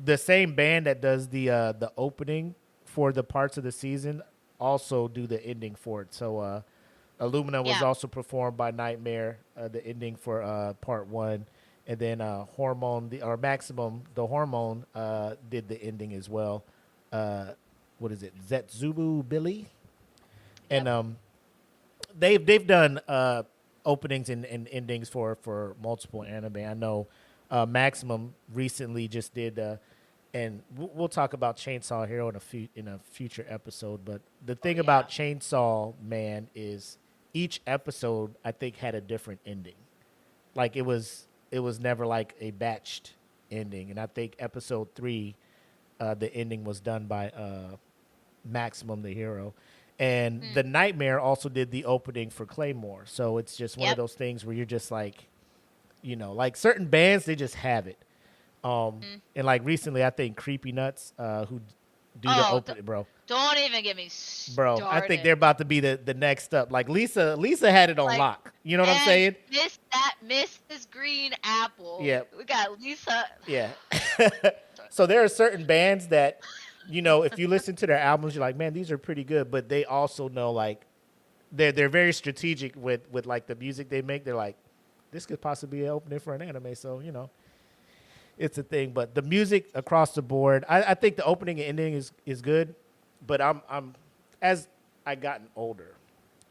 the same band that does the opening for the parts of the season also do the ending for it. So Illumina was Yeah. also performed by Nightmare, the ending for part one, and then Maximum, the Hormone, did the ending as well. What is it? Zetsubu Billy, Yep. and they've done openings and endings for multiple anime. I know Maximum recently just did, and we'll talk about Chainsaw Hero in a future episode. But the thing about Chainsaw Man is each episode I think had a different ending. Like it was never like a batched ending, and I think episode 3, the ending was done by Maximum the hero. And the Nightmare also did the opening for Claymore. So it's just one of those things where you're just like, like certain bands, they just have it. And like recently, I think Creepy Nuts, who do the opening, bro. Don't even get me started. Bro, I think they're about to be the next up. Like Lisa had it on lock. You know what I'm saying? Mrs. Green Apple. Yeah. We got Lisa. Yeah. So there are certain bands that, if you listen to their albums, you're like, man, these are pretty good. But they also know, like, they're very strategic with like the music they make. They're like, this could possibly be an opening for an anime. So, it's a thing. But the music across the board, I think the opening and ending is good. But I'm as I gotten older,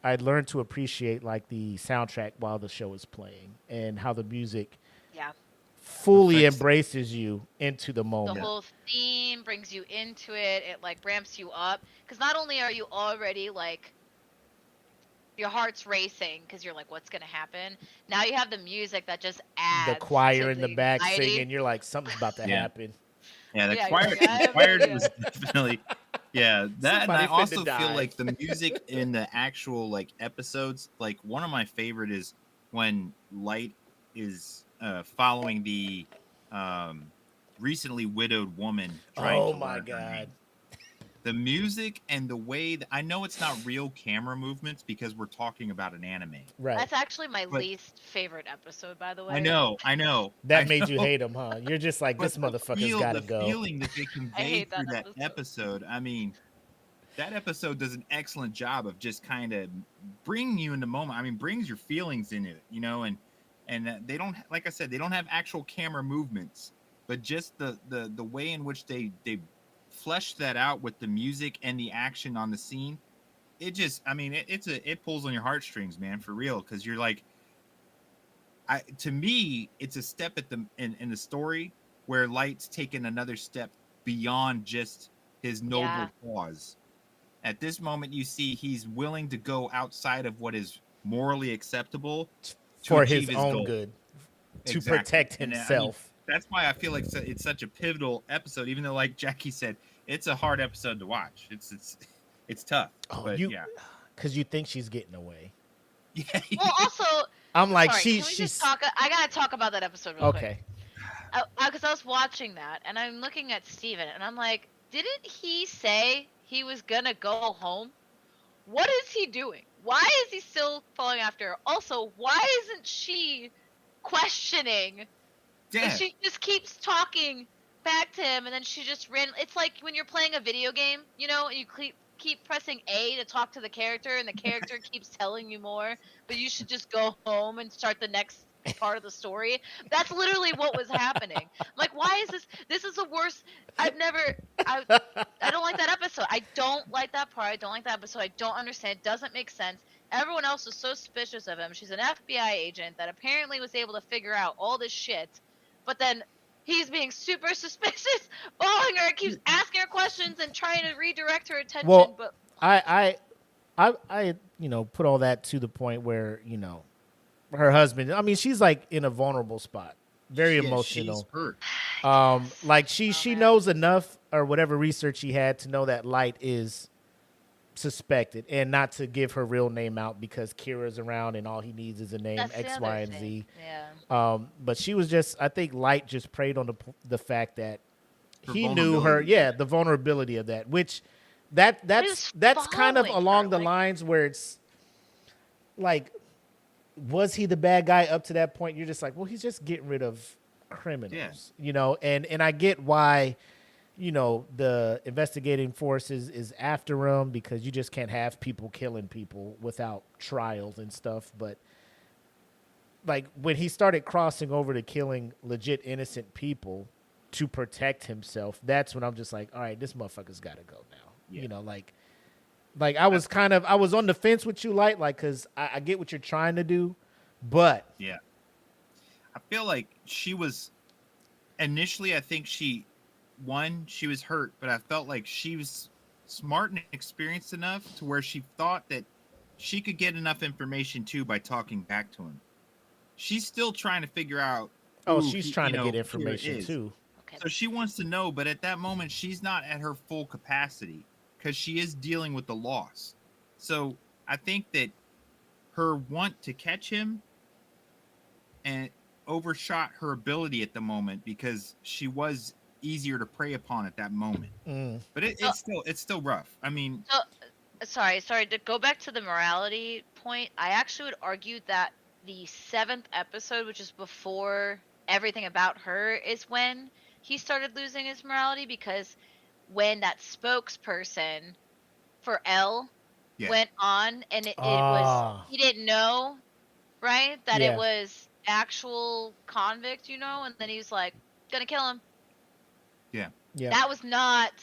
I learned to appreciate like the soundtrack while the show is playing and how the music fully embraces you into the moment. The whole theme brings you into it. It like ramps you up because not only are you already like your heart's racing because you're like, what's gonna happen? Now you have the music that just adds. The choir to in the back anxiety. singing. You're like, something's about to happen. Yeah, the Yeah, choir was definitely. Yeah, that and Somebody I finna also die. feel like the music in the actual like episodes, like one of my favorite is when Light is following the recently widowed woman. Oh my god! The music and the way that, I know it's not real camera movements because we're talking about an anime. Right. That's actually my least favorite episode, by the way. I know. That made you hate him, huh? You're just like, this motherfucker's got to go. The feeling that they conveyed through that episode. I mean, that episode does an excellent job of just kind of bringing you in the moment. I mean, brings your feelings in it, and they don't, like I said, they don't have actual camera movements, but just the way in which they flesh that out with the music and the action on the scene. It just, I mean, it pulls on your heartstrings, man, for real. Cause you're like, to me, it's a step in the story where Light's taken another step beyond just his noble cause. At this moment, you see he's willing to go outside of what is morally acceptable for his own goal. Good, to protect himself. That's why I feel like it's such a pivotal episode, even though, like Jackie said, it's a hard episode to watch. It's tough. Oh, but because you think she's getting away. Yeah. Well, also, I'm like, sorry, she's. I gotta talk about that episode real quick. Okay. Because I was watching that, and I'm looking at Steven, and I'm like, didn't he say he was gonna go home? What is he doing? Why is he still following after her? Also, why isn't she questioning? Yeah. She just keeps talking back to him, and then she just ran. It's like when you're playing a video game, and you keep pressing A to talk to the character, and the character keeps telling you more, but you should just go home and start the next part of the story. That's literally what was happening. Like, why is this? This is the worst. I don't like that episode. I don't like that part. I don't like that episode. I don't understand. It doesn't make sense. Everyone else was so suspicious of him. She's an FBI agent that apparently was able to figure out all this shit. But then he's being super suspicious, following her, keeps asking her questions and trying to redirect her attention. Well, but I put all that to the point where, her husband, I mean, she's like in a vulnerable spot, very emotional. She's hurt. Like she knows enough or whatever research she had to know that Light is suspected and not to give her real name out because Kira's around and all he needs is a name. That's X, Y, and Z. Yeah. But she was just, I think Light just preyed on the fact that he knew her, the vulnerability of that, which that's kind of along the lines where it's, like, was he the bad guy up to that point? You're just like, well, he's just getting rid of criminals, you know, and I get why, you know, the investigating force is after him because you just can't have people killing people without trials and stuff. But like when he started crossing over to killing legit innocent people to protect himself, that's when I'm just like, all right, this motherfucker's got to go now. Yeah. You know, like I was on the fence with you, like, cause I get what you're trying to do, but yeah, I feel like she was initially, I think she was hurt, but I felt like she was smart and experienced enough to where she thought that she could get enough information too by talking back to him. She's still trying to figure out. Oh, she's trying to get information too. Okay. So she wants to know, but at that moment, she's not at her full capacity because she is dealing with the loss. So I think that her want to catch him and overshot her ability at the moment because she was easier to prey upon at that moment. But it's still rough. I mean, sorry to go back to the morality point. I actually would argue that the 7th episode, which is before everything about her, is when he started losing his morality, because when that spokesperson for L went on and it was, he didn't know, right, that it was actual convict, you know, and then he was like, gonna kill him. Yeah. That was not.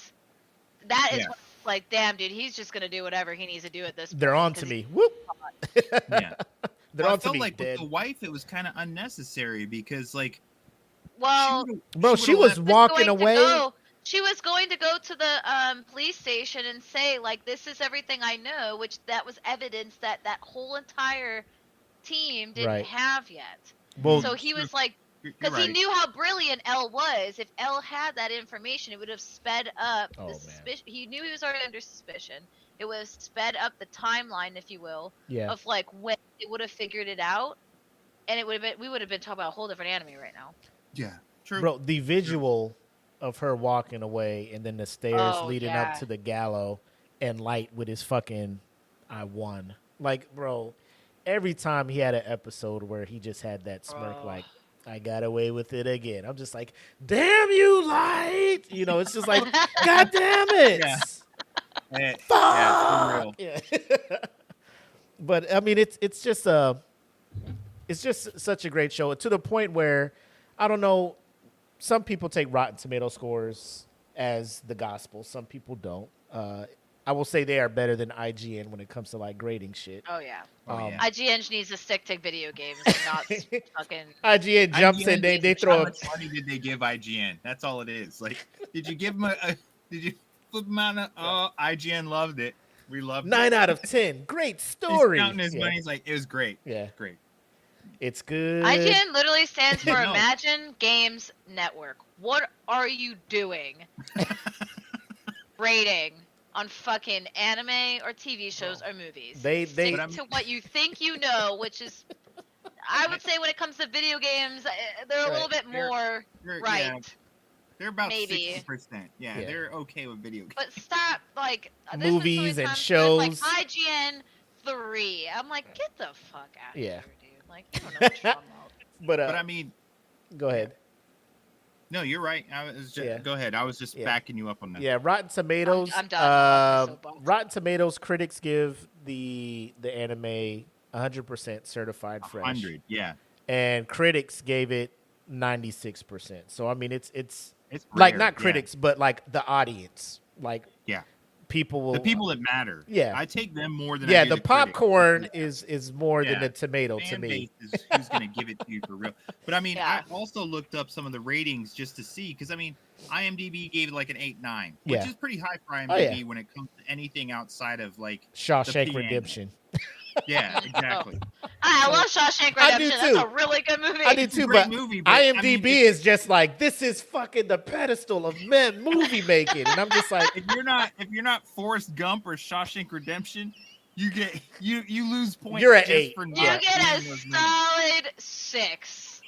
That is like, damn, dude, he's just gonna do whatever he needs to do at this point. They're on to me. Whoop. Yeah. They're on to me. Like with the wife, it was kind of unnecessary because, like, she was walking away. She was going to go to the police station and say, like, this is everything I know, which that was evidence that whole entire team didn't have yet. Well, so he was like, because he knew how brilliant L was. If L had that information, it would have sped up the suspicion. He knew he was already under suspicion. It would have sped up the timeline, if you will, of like when it would have figured it out, and it would have been, we would have been talking about a whole different anime right now. Yeah, true. Bro, the visual of her walking away and then the stairs leading up to the gallows and Light with his fucking I won. Like, bro, every time he had an episode where he just had that smirk, like, I got away with it again. I'm just like, damn you, Light. You know, it's just like, God damn it. Fuck. Yeah. But I mean, it's just such a great show, to the point where, I don't know, some people take Rotten Tomato scores as the gospel. Some people don't. I will say they are better than IGN when it comes to like grading shit. Oh yeah. IGN needs to stick to video games and not fucking. IGN jumps in. They throw. How much money did they give IGN? That's all it is. Like, did you give them did you flip them out? IGN loved it. We loved 9 out of 10. Great story. He's counting his money. He's like, it was great. Yeah, great. It's good. IGN literally stands for Imagine Games Network. What are you doing? Rating on fucking anime or TV shows or movies. Stick to what you think you know, which is, I would say when it comes to video games, they're a little bit more right. Yeah. They're about 60%. Yeah, they're okay with video games. But stop, like, movies and shows. Like IGN 3. I'm like, get the fuck out of here, dude. Like, you don't know what you're talking about. But I mean, go ahead. No, you're right. I was just go ahead. I was just backing you up on that. Yeah, Rotten Tomatoes. I'm done. Rotten Tomatoes critics give the anime 100% certified fresh. 100, yeah. And critics gave it 96%. So I mean, it's like not critics, but like the audience, like people the people that matter. Yeah, I take them more than I do the popcorn is more than the tomato to me. Is who's gonna give it to you for real? But I mean, I also looked up some of the ratings just to see, because I mean, IMDb gave it like an 8.9, which is pretty high for IMDb when it comes to anything outside of like Shawshank Redemption. Yeah, exactly. I love Shawshank Redemption. That's a really good movie. I do too, but IMDb is just like, this is fucking the pedestal of movie making, and I'm just like, if you're not Forrest Gump or Shawshank Redemption, you lose points. You're at 8. You get a solid 6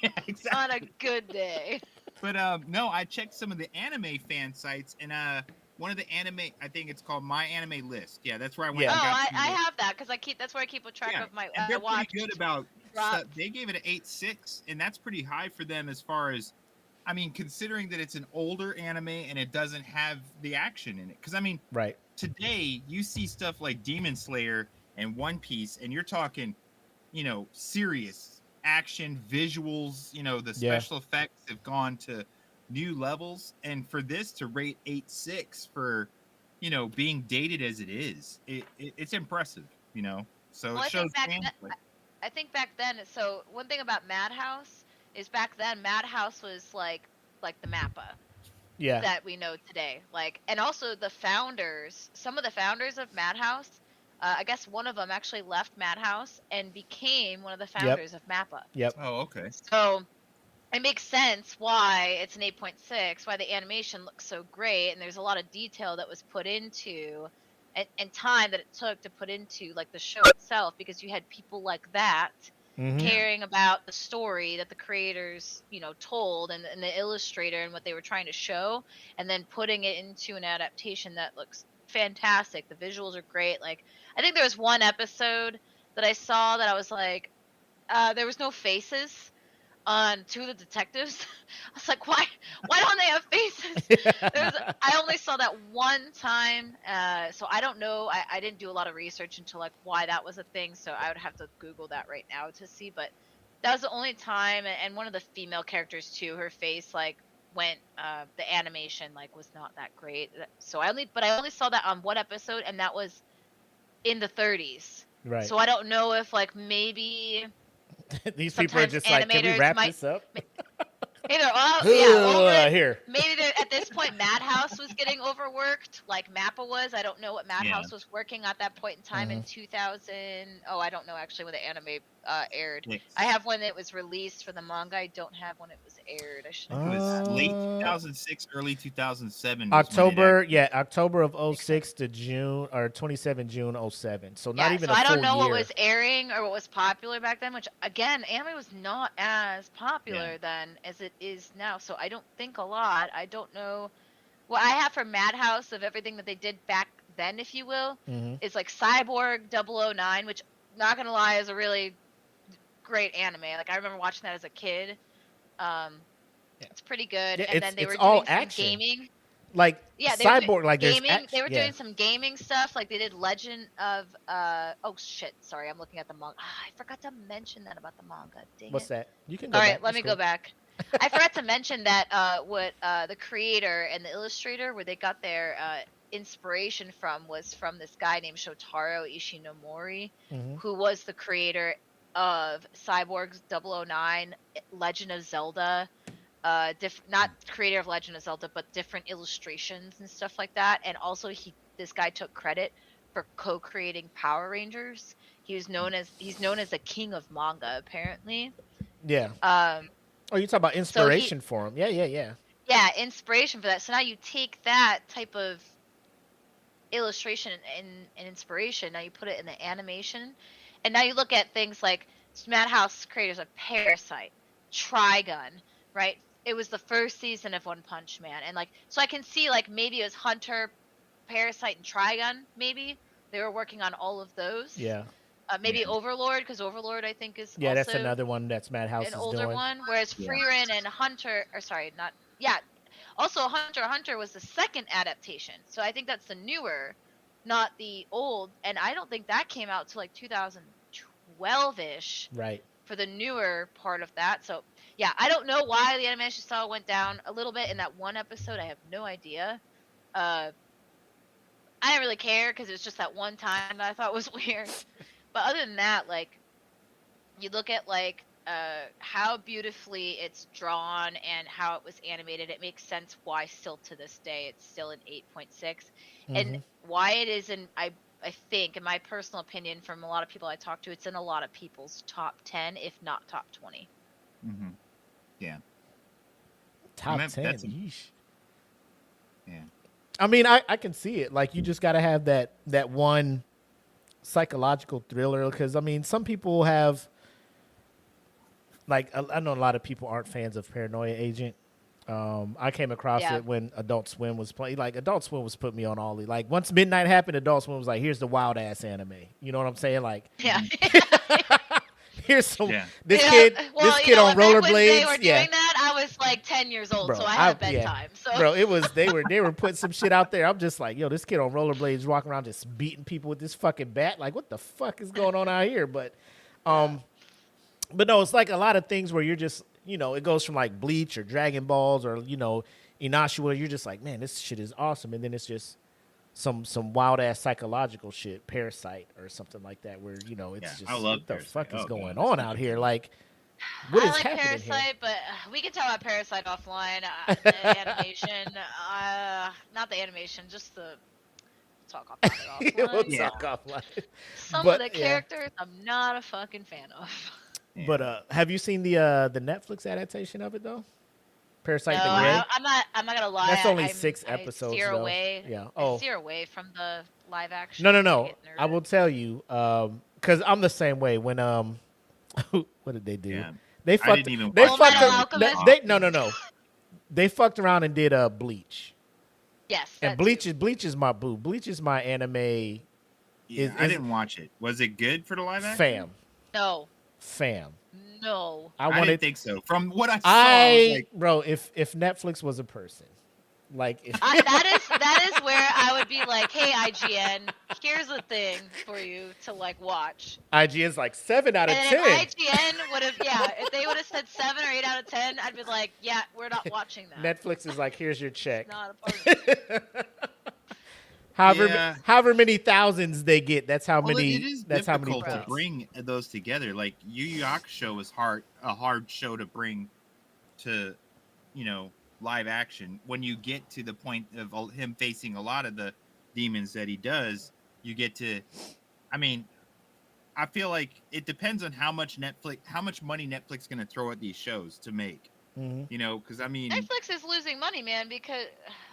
on a good day. But no, I checked some of the anime fan sites, and one of the anime. I think it's called My Anime List. Yeah, that's where I went. Yeah. And got I have that because that's where I keep a track of my. And they're pretty good about. They gave it an 8.6, and that's pretty high for them as far as, I mean, considering that it's an older anime and it doesn't have the action in it. Because I mean, right today you see stuff like Demon Slayer and One Piece, and you're talking, serious action visuals. The special effects have gone to new levels, and for this to rate 8.6 for, being dated as it is, it's impressive. So it shows. I think back then. So one thing about Madhouse is back then Madhouse was like the Mappa. Yeah. That we know today. And also some of the founders of Madhouse, I guess one of them actually left Madhouse and became one of the founders of Mappa. Yep. Oh, okay. So it makes sense why it's an 8.6, why the animation looks so great, and there's a lot of detail that was put into and time that it took to put into the show itself, because you had people like that caring about the story that the creators told, and the illustrator and what they were trying to show, and then putting it into an adaptation that looks fantastic. The visuals are great. I think there was one episode that I saw that I was like, there was no faces on two of the detectives. I was like, why don't they have faces? I only saw that one time, so I don't know. I didn't do a lot of research into why that was a thing, so I would have to Google that right now to see. But that was the only time, and one of the female characters too, her face went, the animation was not that great. So I only saw that on one episode, and that was in the 30s. Right. So I don't know if maybe these people are just can we wrap this up? Here. Maybe at this point, Madhouse was getting overworked, like Mappa was. I don't know what Madhouse was working at that point in time in 2000. Oh, I don't know actually when the anime aired. Yes. I have when it was released for the manga. I don't have when it was aired. I should. It was late 2006, early 2007. October of 06 to June, or 27 June 07. So not even. So I don't know what was airing or what was popular back then. Which again, anime was not as popular then as it is now. So I don't think a lot. I don't know. What I have for Madhouse of everything that they did back then, if you will, is Cyborg 009, which, not gonna lie, is a really great anime. I remember watching that as a kid. It's pretty good. And then they were doing some gaming. Cyborg, there's gaming. They were doing some gaming stuff. They did Legend of oh shit, sorry, I'm looking at the manga. I forgot to mention that about the manga. Dang What's it. that? You can go All back. right, let me go back. I forgot to mention that what the creator and the illustrator, where they got their inspiration from, was from this guy named Shotaro Ishinomori, who was the creator of Cyborg 009, Legend of Zelda, not creator of Legend of Zelda, but different illustrations and stuff like that. And also this guy took credit for co-creating Power Rangers. He's known as the king of manga, apparently. Yeah. Oh, you talk about inspiration for him. Yeah. Yeah, inspiration for that. So now you take that type of illustration and inspiration, now you put it in the animation, and now you look at things like Madhouse creators of Parasite, Trigun, right? It was the first season of One Punch Man, and so I can see maybe it was Hunter, Parasite, and Trigun. Maybe they were working on all of those. Yeah. Maybe Overlord, because Overlord I think is also that's another one that's Madhouse is doing. An older one, whereas Frieren and Hunter, also Hunter was the second adaptation, so I think that's the newer, not the old, and I don't think that came out till 2012-ish. Right. For the newer part of that, so yeah, I don't know why the animation style went down a little bit in that one episode. I have no idea. I didn't really care because it was just that one time that I thought was weird. But other than that, you look at how beautifully it's drawn and how it was animated, it makes sense why still to this day it's still an 8.6, and why it is I think, in my personal opinion, from a lot of people I talk to, it's in a lot of people's top 10, if not top 20. Yeah. Top 10. Yeesh. Yeah. I mean, I can see it. You just got to have that one psychological thriller, because I mean, some people have, I know a lot of people aren't fans of Paranoia Agent, I came across it when Adult Swim was playing. Like Adult Swim was putting me on all the like. Once midnight happened, Adult Swim was like, "Here's the wild ass anime." You know what I'm saying? Like, here's some this kid on rollerblades. They were doing that. I was like 10 years old, so I had bedtime. So bro, it was they were putting some shit out there. I'm just like, yo, this kid on rollerblades walking around just beating people with this fucking bat. Like, what the fuck is going on out here? But no, it's like a lot of things where you're just. It goes from like Bleach or Dragon Balls or, Inuyasha. You're just like, man, this shit is awesome. And then it's just some wild ass psychological shit, Parasite or something like that, where, it's just, I love what the Parasite. fuck is going on out here? Like, what is happening Parasite, here? but we can talk about Parasite offline. The animation, not the animation, just the talk offline. We'll talk offline. Some of the characters I'm not a fucking fan of. Yeah. But have you seen the Netflix adaptation of it though? Parasite no, the Gray? I'm not gonna lie. That's only 6 episodes. I steer though. away. Yeah. I steer away from the live action. No. I will tell you, because I'm the same way. When what did they do? Yeah. They fucked. No. They fucked around and did Bleach. Yes. And Bleach is my boo. Bleach is my anime. Yeah, I didn't watch it. Was it good for the live action? Fam. No. I didn't think so. From what I saw, bro, if Netflix was a person, like that is where I would be like, hey IGN, here's a thing for you to like watch. IGN's like 7 out of 10. If IGN would have, if they would have said 7 or 8 out of 10, I'd be like, yeah, we're not watching that. Netflix is like, here's your check. It's not a part of it. However many thousands they get, that's how many. It is that's how difficult many to bring those together. Like Yu Yu Hakusho is a hard show to bring to, live action. When you get to the point of him facing a lot of the demons that he does, you get to. I mean, I feel like it depends on how much money Netflix going to throw at these shows to make. Mm-hmm. Because I mean, Netflix is losing money, man. Because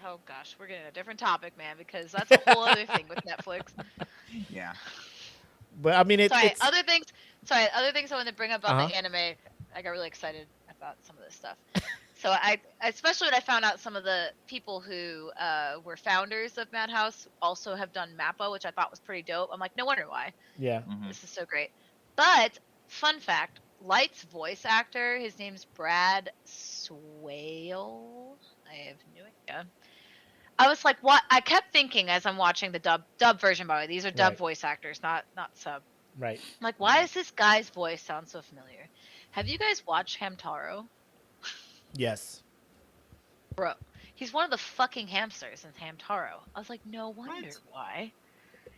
oh gosh, we're getting a different topic, man. Because that's a whole other thing with Netflix. Yeah. But I mean, it's other things. Sorry, other things I wanted to bring up about the anime. I got really excited about some of this stuff. So especially when I found out some of the people who were founders of Madhouse also have done Mappa, which I thought was pretty dope. I'm like, no wonder why. Yeah. Mm-hmm. This is so great. But fun fact. Light's voice actor, his name's Brad Swale. I have no idea. I was like, what? I kept thinking as I'm watching the dub version, by the way. These are dub voice actors, not sub. Right. I'm like, why does this guy's voice sound so familiar? Have you guys watched Hamtaro? Yes. Bro, he's one of the fucking hamsters in Hamtaro. I was like, no wonder why.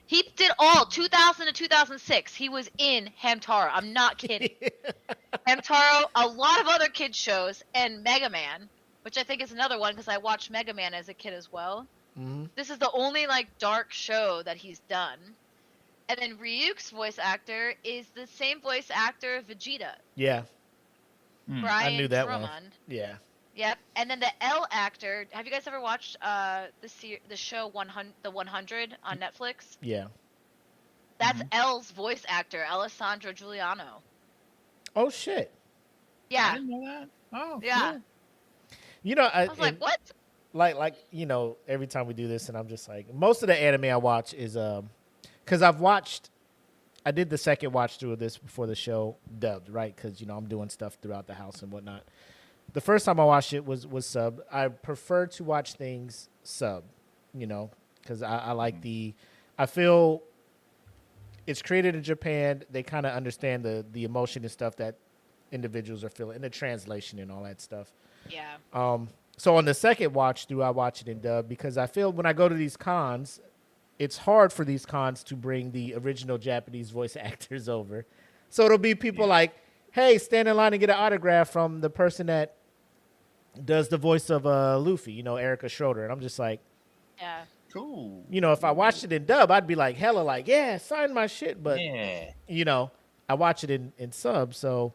He did all 2000 to 2006. He was in Hamtaro. I'm not kidding. Hamtaro, a lot of other kids shows, and Mega Man, which I think is another one because I watched Mega Man as a kid as well. Mm-hmm. This is the only like dark show that he's done. And then Ryuk's voice actor is the same voice actor of Vegeta. Yeah. Brian I knew that Drummond. one. Yeah. Yep. And then the L actor. Have you guys ever watched the show 100 on Netflix? Yeah. That's L's voice actor, Alessandro Giuliano. Oh shit. Yeah. I didn't know that. Oh. Yeah. Cool. I was like, what? Like every time we do this, and I'm just like, most of the anime I watch is because I did the second watch through of this before the show dubbed, right? Because I'm doing stuff throughout the house and whatnot. The first time I watched it was sub. I prefer to watch things sub, because I like I feel it's created in Japan. They kind of understand the emotion and stuff that individuals are feeling, and the translation and all that stuff. Yeah. So on the second watch through, I watch it in dub because I feel when I go to these cons, it's hard for these cons to bring the original Japanese voice actors over. So it'll be people like, hey, stand in line and get an autograph from the person that does the voice of Luffy, Erica Schroeder. And I'm just like, yeah, cool. If I watched it in dub, I'd be like, hella like, yeah, sign my shit. But, I watch it in sub. So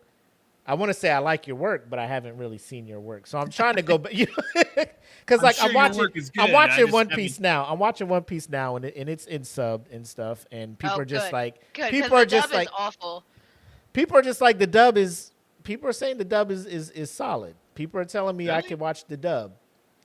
I want to say I like your work, but I haven't really seen your work. So I'm trying to go back, because like I'm watching One Piece now. I'm watching One Piece now, and it's in sub and stuff. And people are just like, people are just like, awful. People are just like the dub is. People are saying the dub is solid. People are telling me I Really? can watch the dub,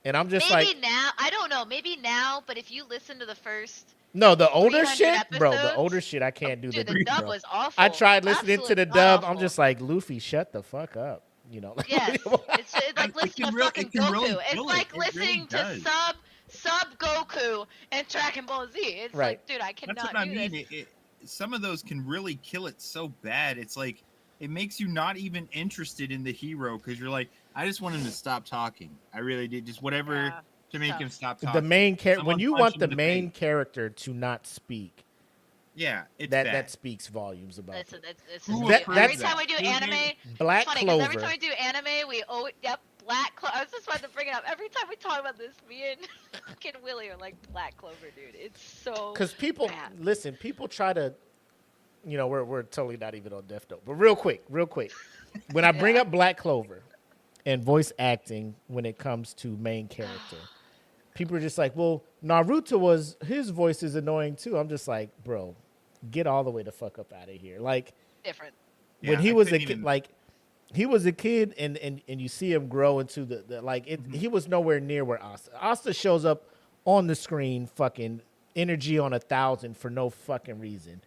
and I'm just Maybe like, now. I don't know. Maybe now. But if you listen to the first no, the older 300 shit, bro. The older episodes, shit, I can't do dude, the the dub bro. was I awful. tried listening to Absolutely the god dub. I'm awful. just like, Luffy, shut the fuck up. You know, Yes, it's like listening to fucking It can really Goku. It's kill it. like It really listening to does. sub Goku and Dragon Ball Z. It's right. like, dude, I That's what cannot I do mean. this. Some of those can really kill it so bad. It's like it makes you not even interested in the hero because you're like, I just want him to stop talking. I really did. Just whatever Yeah, to make tough. him stop talking. The main character, when Someone you punch want him the in main face. character to not speak, Yeah, it's that bad. speaks volumes about It's, it. it's Who just, every that's time we do Who anime, did- Black it's funny because every Clover. time we do anime, we always, yep, Black Clover. I was just about to bring it up. Every time we talk about this, me and fucking Willie are like Black Clover, dude. It's so Because people bad. listen, people try to, you know, we're totally not even on Death Note. But real quick, when I bring Yeah. up Black Clover and voice acting when it comes to main character, people are just like, well, Naruto his voice is annoying too. I'm just like, bro, get all the way the fuck up out of here. Like Different. when Yeah, he I was a couldn't kid, even- like he was a kid, and you see him grow into the like it. Mm-hmm. He was nowhere near where Asta shows up on the screen, fucking energy on 1,000 for no fucking reason,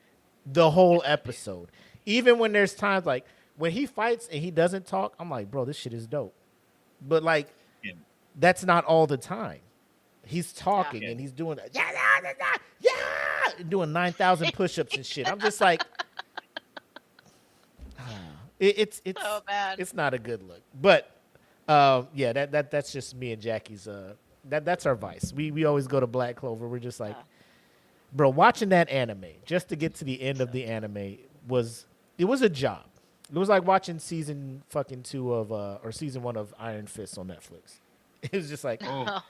the whole episode. Even when there's times like when he fights and he doesn't talk, I'm like, bro, this shit is dope. But like, Yeah. that's not all the time. He's talking Yeah. and he's doing doing 9,000 push-ups and shit. I'm just like, it's So bad. it's not a good look. But yeah, that's just me and Jackie's. That's our vice. We always go to Black Clover. We're just like, bro, watching that anime just to get to the end of the anime was a job. It was like watching season fucking 2 of or season 1 of Iron Fist on Netflix. It was just like, Oh,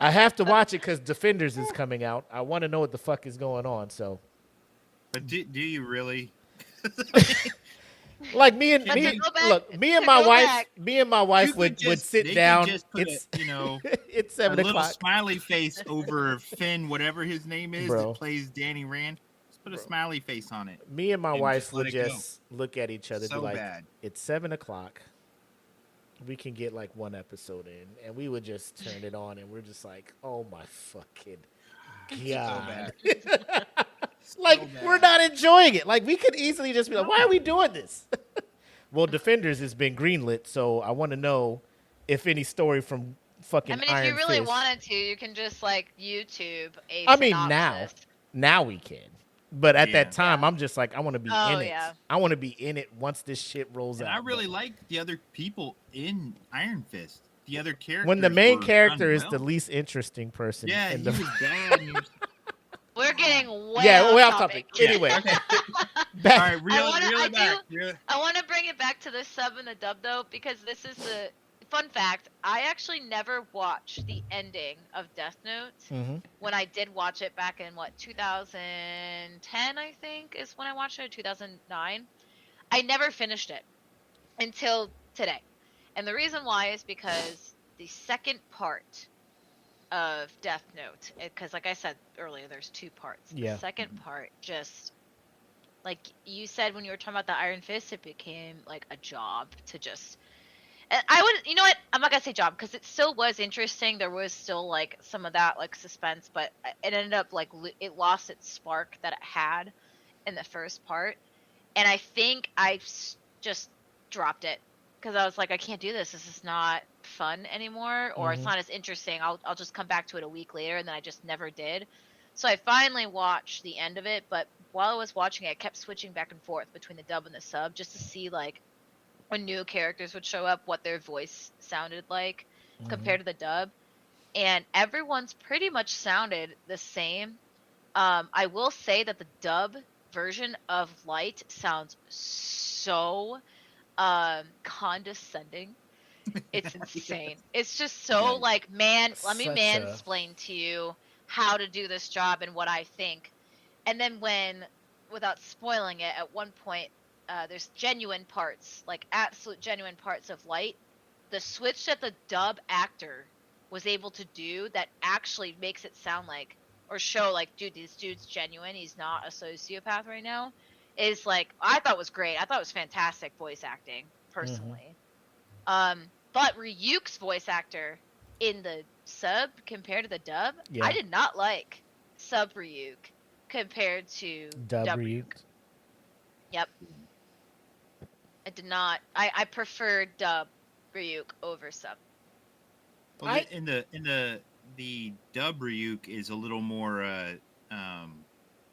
I have to watch it because Defenders is coming out. I want to know what the fuck is going on. So, but do you really? like me and But me, to go back- look, me and to my go wife, back- me and my wife would sit they down. Could just put It's a, it's a 7 little o'clock, smiley face over Finn, whatever his name is, Bro. that plays Danny Rand. Just put a smiley face on it. Me and my and wife just let would it go. just look at each other, and So be like, bad. "It's 7 o'clock. We can get like one episode in," and we would just turn it on, and we're just like, "Oh my fucking god!" bad. Like So bad. we're not enjoying it. Like we could easily just be like, "Why are we doing this?" Well, Defenders has been greenlit, so I want to know if any story from fucking I mean, if Iron you really Fist. wanted to, you can just like YouTube a I mean, synopsis. now we can. But at Yeah. that time, I'm just like, I want to be Oh, in it. yeah. I want to be in it once this shit rolls And out. I really But like the other people in Iron Fist. The other characters. when the main were character done is well. the least interesting person. Yeah, in he the was bad. and he was- We're getting way yeah, way off off topic. Yeah, Anyway, okay. back. All right, reel I it back. I want to bring it back to the sub and the dub though, because this is the fun fact. I actually never watched the ending of Death Note. Mhm. When I did watch it back in 2010, I think is when I watched it, 2009. I never finished it until today. And the reason why is because the second part of Death Note, because like I said earlier, there's 2 parts. Yeah. The second part just, like you said when you were talking about the Iron Fist, it became like a job to just. And I would, you know what? I'm not gonna say job because it still was interesting. There was still like some of that like suspense, but it ended up like it lost its spark that it had in the first part. And I think I just dropped it because I was like, I can't do this. This is not fun anymore, or it's Mhm. not as interesting. I'll just come back to it a week later, and then I just never did. So I finally watched the end of it, but while I was watching it, I kept switching back and forth between the dub and the sub just to see like when new characters would show up, what their voice sounded like compared to the dub. And everyone's pretty much sounded the same. I will say that the dub version of Light sounds so condescending. It's insane. It's just so Yeah. like, man, let me Such a- mansplain to you how to do this job and what I think. And then when, without spoiling it, at one point, there's genuine parts, like absolute genuine parts of Light. The switch that the dub actor was able to do that actually makes it sound like, or show like, dude, this dude's genuine. He's not a sociopath right now. Is like, I thought was great. I thought it was fantastic voice acting, personally. But Ryuk's voice actor in the sub compared to the dub, Yeah. I did not like sub Ryuk compared to Dub dub Ryuk. Ryuk. Yep. I did not. I prefer dub Ryuk over sub. Well, in the dub Ryuk is a little more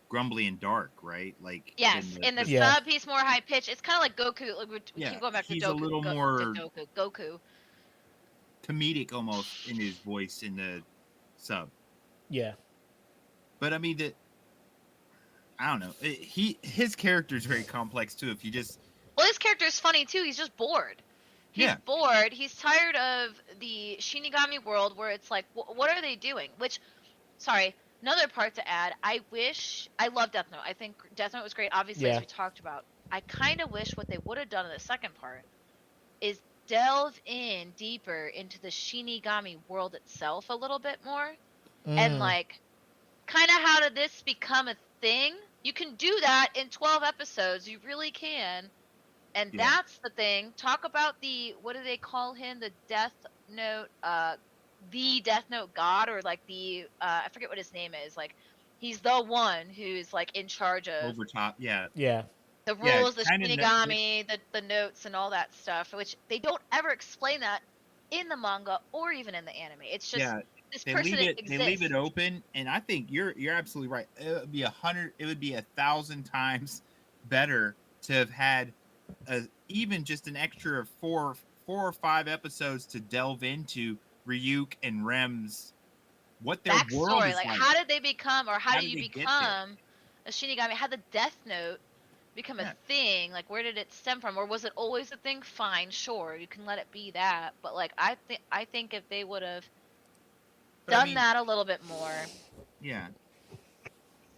grumbly and dark, right? Like yes, in the Yeah. sub he's more high pitched. It's kind of like Goku. Like we keep going back to he's Goku. a little more Goku. comedic almost in his voice in the sub. Yeah. But I mean I don't know. His character is very complex too. If you just Well, his character is funny too. He's just bored. He's bored. He's tired of the Shinigami world where it's like, what are they doing? Which, sorry, another part to add. I love Death Note. I think Death Note was great. Obviously, as we talked about. I kind of wish what they would have done in the second part is delve in deeper into the Shinigami world itself a little bit more, and like, kind of how did this become a thing? You can do that in 12 episodes. You really can. And that's the thing. Talk about what do they call him? The Death Note, the Death Note God, or like I forget what his name is. Like, he's the one who's like in charge of overtop. Yeah. The rules, the Shinigami, the notes, and all that stuff. Which they don't ever explain that in the manga or even in the anime. It's just this person exists. They leave it open, and I think you're absolutely right. It would be 1,000 times better to have had even just an extra 4 or 5 episodes to delve into Ryuk and Rem's what their world is like. How did they become, or how do you become a Shinigami? How did Death Note become a thing? Like, where did it stem from, or was it always a thing? Fine, sure, you can let it be that, but like I think if they would have done that a little bit more. Yeah.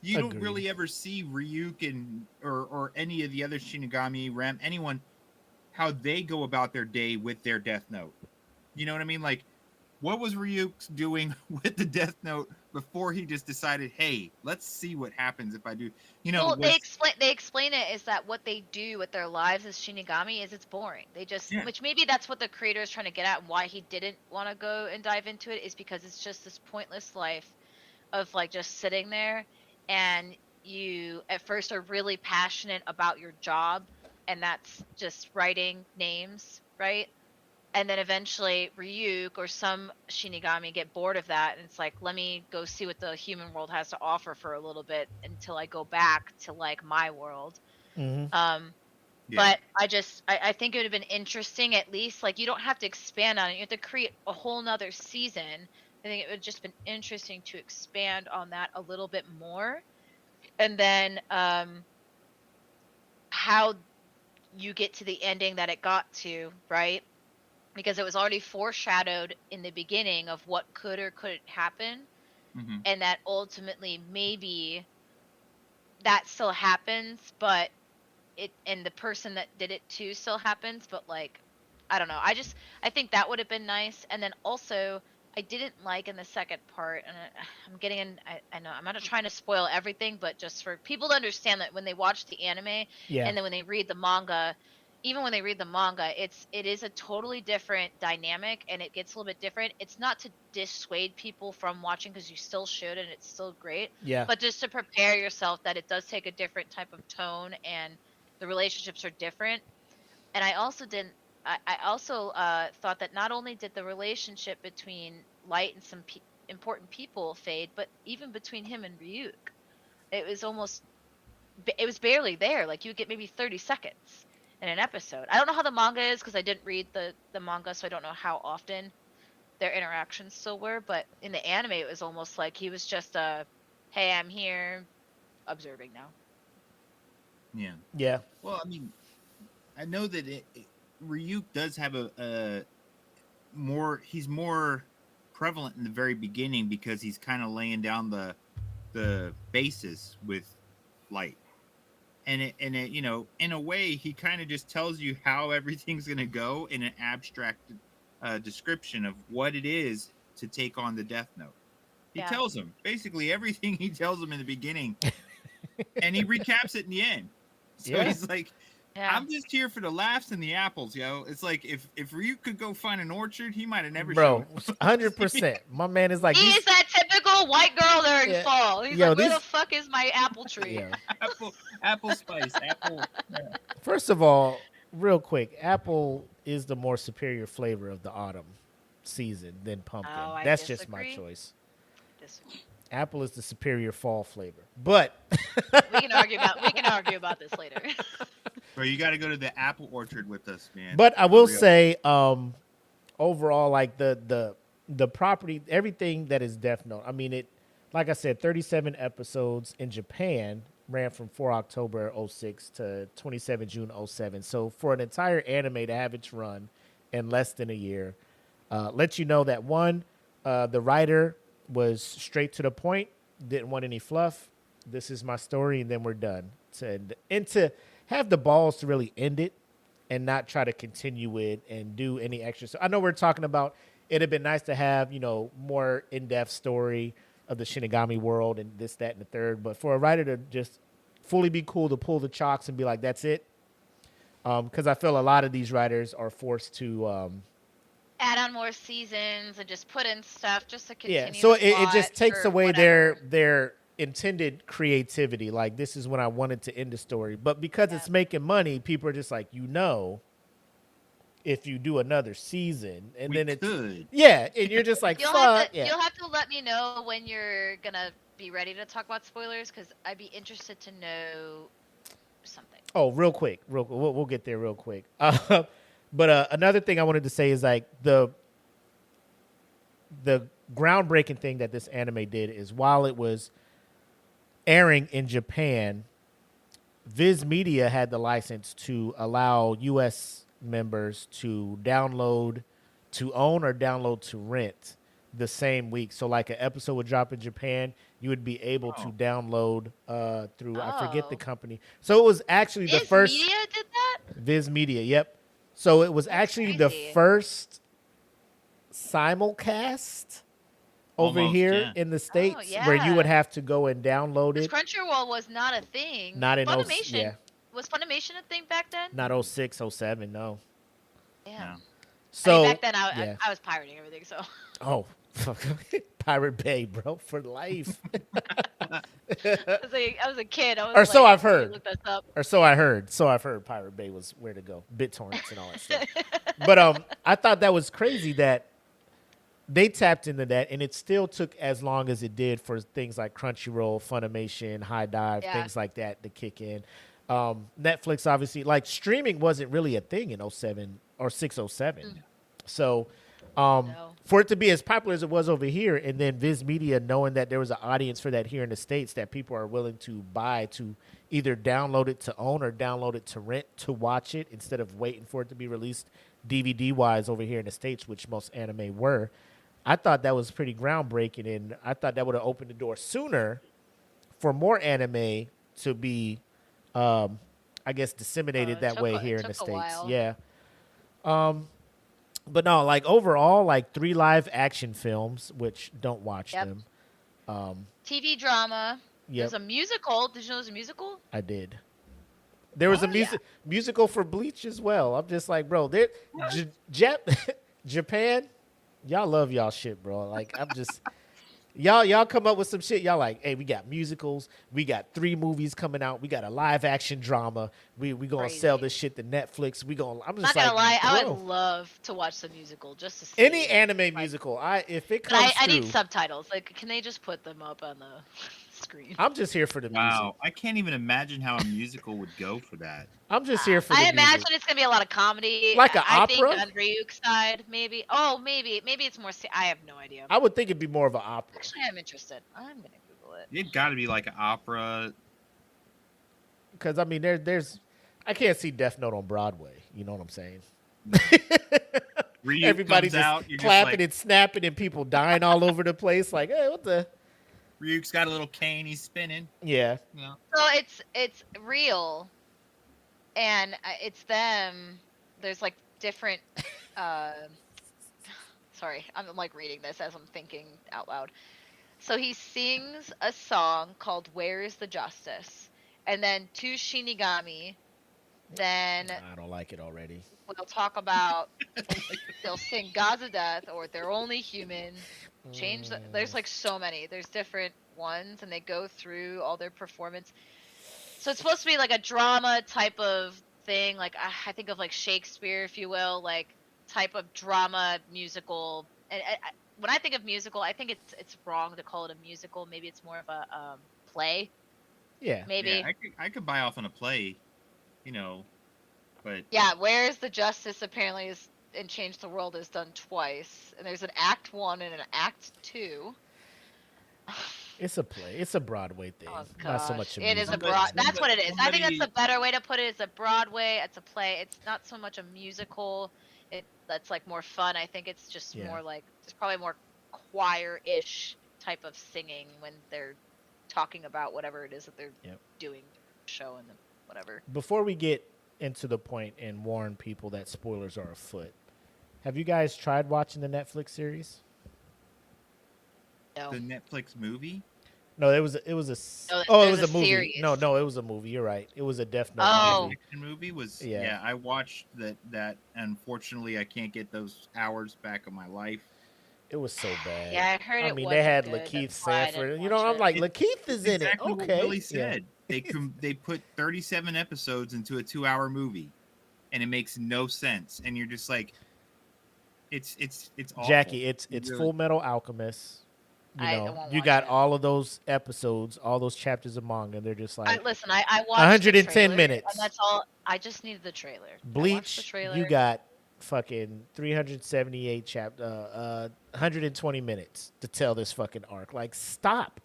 You don't really ever see Ryuk and or any of the other Shinigami, Rem, anyone, how they go about their day with their Death Note. You know what I mean? Like, what was Ryuk doing with the Death Note before he just decided, hey, let's see what happens if I do? You know, well, they explain it is that what they do with their lives as Shinigami is it's boring. They just, which maybe that's what the creator is trying to get at, and why he didn't want to go and dive into it is because it's just this pointless life of like just sitting there. And you at first are really passionate about your job, and that's just writing names, right? And then eventually Ryuk or some Shinigami get bored of that, and it's like, let me go see what the human world has to offer for a little bit until I go back to like my world. But I think it would have been interesting, at least, like, you don't have to expand on it. You have to create a whole nother season. I think it would have just been interesting to expand on that a little bit more. And then how you get to the ending that it got to, right? Because it was already foreshadowed in the beginning of what could or couldn't happen. And that ultimately maybe that still happens, but and the person that did it too still happens, but like, I don't know. I think that would have been nice. And then also, I didn't like in the second part, and I'm getting in. I know I'm not trying to spoil everything, but just for people to understand that when they watch the anime, and then when they read the manga, even when they read the manga, it is a totally different dynamic, and it gets a little bit different. It's not to dissuade people from watching, because you still should, and it's still great. But just to prepare yourself that it does take a different type of tone, and the relationships are different. And I also didn't. I also thought that not only did the relationship between Light and some important people fade, but even between him and Ryuk, it was barely there. Like, you would get maybe 30 seconds in an episode. I don't know how the manga is, because I didn't read the manga, so I don't know how often their interactions still were. But in the anime, it was almost like he was just hey, I'm here, observing now. Yeah. Well, I mean, I know that Ryuk does have he's more prevalent in the very beginning, because he's kind of laying down the basis with Light, and it you know, in a way, he kind of just tells you how everything's going to go in an abstract description of what it is to take on the Death Note. He tells him basically everything he tells him in the beginning, and he recaps it in the end. So he's like, Yeah. I'm just here for the laughs and the apples, yo. It's like if Ryuk could go find an orchard, he might have never Bro, shown. 100%. My man is like He these. is that typical white girl during Yeah. fall. He's Yo, like, where these- the fuck is my apple tree? Yo. apple spice, apple. Yeah. First of all, real quick, apple is the more superior flavor of the autumn season than pumpkin. Oh, I That's just my disagree. choice. This one. Apple is the superior fall flavor. But We can argue about this later. Bro, you got to go to the apple orchard with us, man. But I will For real. say, overall, like the property, everything that is Death Note. I mean, it, like I said, 37 episodes in Japan, ran from 4 October 06 to 27 June 07. So for an entire anime to have its run in less than a year, lets you know that one, the writer was straight to the point, didn't want any fluff. This is my story, and then we're done. And to have the balls to really end it and not try to continue it and do any extra. So I know we're talking about it'd have been nice to have, more in-depth story of the Shinigami world and this, that, and the third. But for a writer to just fully be cool to pull the chalks and be like, that's it. Because I feel a lot of these writers are forced to Add on more seasons and just put in stuff just to continue. yeah. So the it plot just takes or away whatever. their intended creativity. Like, this is when I wanted to end the story. But because it's making money, people are just like, if you do another season and then it's could. yeah, and you're just like, You'll fuck. you'll have to let me know when you're gonna be ready to talk about spoilers, because I'd be interested to know something. Oh, real quick. We'll get there real quick. But another thing I wanted to say is like the groundbreaking thing that this anime did is while it was airing in Japan, Viz Media had the license to allow U.S. members to download, to own or download to rent the same week. So like an episode would drop in Japan, you would be able to download through, I forget the company. So it was actually the first. Viz Media did that? Viz Media, yep. So it was actually the crazy. first simulcast over Almost, here yeah. in the States yeah. where you would have to go and download Because it. Crunchyroll was not a thing. Not in Funimation. yeah. Was Funimation a thing back then? Not 06, 07, no. Yeah. Yeah. So back then yeah. I was pirating everything, so. Oh, fuck. Pirate Bay, bro, for life. I was a kid. I was Or so like, I've heard. Look this up. Or so I heard. So I've heard Pirate Bay was where to go. BitTorrents and all that stuff. But I thought that was crazy that they tapped into that, and it still took as long as it did for things like Crunchyroll, Funimation, High Dive, things like that to kick in. Netflix, obviously, like streaming wasn't really a thing in 07 or 607. So for it to be as popular as it was over here, and then Viz Media knowing that there was an audience for that here in the States, that people are willing to buy to either download it to own or download it to rent to watch it instead of waiting for it to be released DVD-wise over here in the States, which most anime were. I thought that was pretty groundbreaking, and I thought that would have opened the door sooner for more anime to be, I guess, disseminated that way here in the States. While. Yeah. But no, like overall, like 3 live action films, which don't watch them. TV drama. Yep. There's a musical. Did you know there's a musical? I did. There was a musical for Bleach as well. I'm just like, bro, Japan, y'all love y'all shit, bro. Like, I'm just, y'all come up with some shit. Y'all like, hey, we got musicals. We got 3 movies coming out. We got a live action drama. We gonna sell this shit to Netflix. I'm just not gonna lie, bro, I would love to watch the musical just to see any anime musical. If it comes I through, need subtitles. Like, can they just put them up on the screen? I'm just here for the music. Wow, I can't even imagine how a musical would go for that. I'm just here for the I imagine music. it's gonna be a lot of comedy, Like an I opera? think on Ryuk's side, maybe. Oh, maybe it's more. I have no idea. I would think it'd be more of an opera. Actually, I'm interested. I'm gonna Google it. It got to be like an opera. Because I mean, there's, I can't see Death Note on Broadway. You know what I'm saying? Ryuk Everybody's comes just out, you're clapping just like, and snapping, and people dying all over the place. Like, hey, what the? Ryuk's got a little cane, he's spinning. Yeah. You know? So it's real, and it's them. There's like different. Sorry, I'm like reading this as I'm thinking out loud. So he sings a song called "Where Is the Justice," and then 2 Shinigami then I don't like it already. we'll talk about they'll sing Gods of Death or They're Only Human. There's like so many. There's different ones, and they go through all their performance. So it's supposed to be like a drama type of thing. Like I think of like Shakespeare, if you will, like type of drama musical. And when I think of musical, I think it's wrong to call it a musical. Maybe it's more of a play. Yeah. Maybe. Yeah, I could buy off on a play, but yeah. Where's the Justice apparently is in Change the World is done twice, and there's an Act 1 and an Act 2. It's a play. It's a Broadway thing. Oh, not so much a it is a musical. broad. That's what it is. I think that's somebody- the better way to put it. It's a Broadway. It's a play. It's not so much a musical. That's like more fun. I think it's just more like there's probably more choir-ish type of singing when they're talking about whatever it is that they're doing, show and whatever. Before we get into the point and warn people that spoilers are afoot, have you guys tried watching the Netflix series? No. The Netflix movie? No, it was a No, it was there's a a movie. series. No, it was a movie. You're right. It was a Death Note Oh. movie. The movie was Yeah. I watched that. Unfortunately, I can't get those hours back of my life. It was so bad. Yeah, I heard I it mean, wasn't they had good. Lakeith That's why I didn't Sanford. watch I'm it. like, Lakeith is in exactly it. what Okay. Billy said. They put 37 episodes into a 2-hour movie, and it makes no sense. And you're just like, it's awful. Jackie, it's Really. Full Metal Alchemist. I won't You watch got it. all of those episodes, all those chapters of manga. They're just like Listen, I watched 110 the trailer, minutes. and that's all. I just needed the trailer. I watched the Bleach. trailer. You got fucking 378 chapter, 120 minutes to tell this fucking arc. Like, stop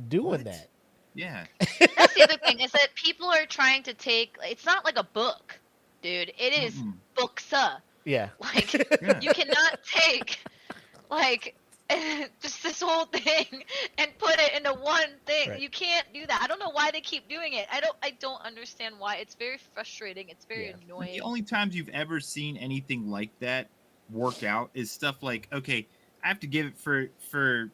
doing What? that. Yeah. That's the other thing is that people are trying to take. It's not like a book, dude. It is Mm-mm. booksa. Yeah. Like Yeah. you cannot take like just this whole thing and put it into one thing. Right. You can't do that. I don't know why they keep doing it. I don't understand why. It's very frustrating. It's very annoying. The only times you've ever seen anything like that work out is stuff like, okay, I have to give it for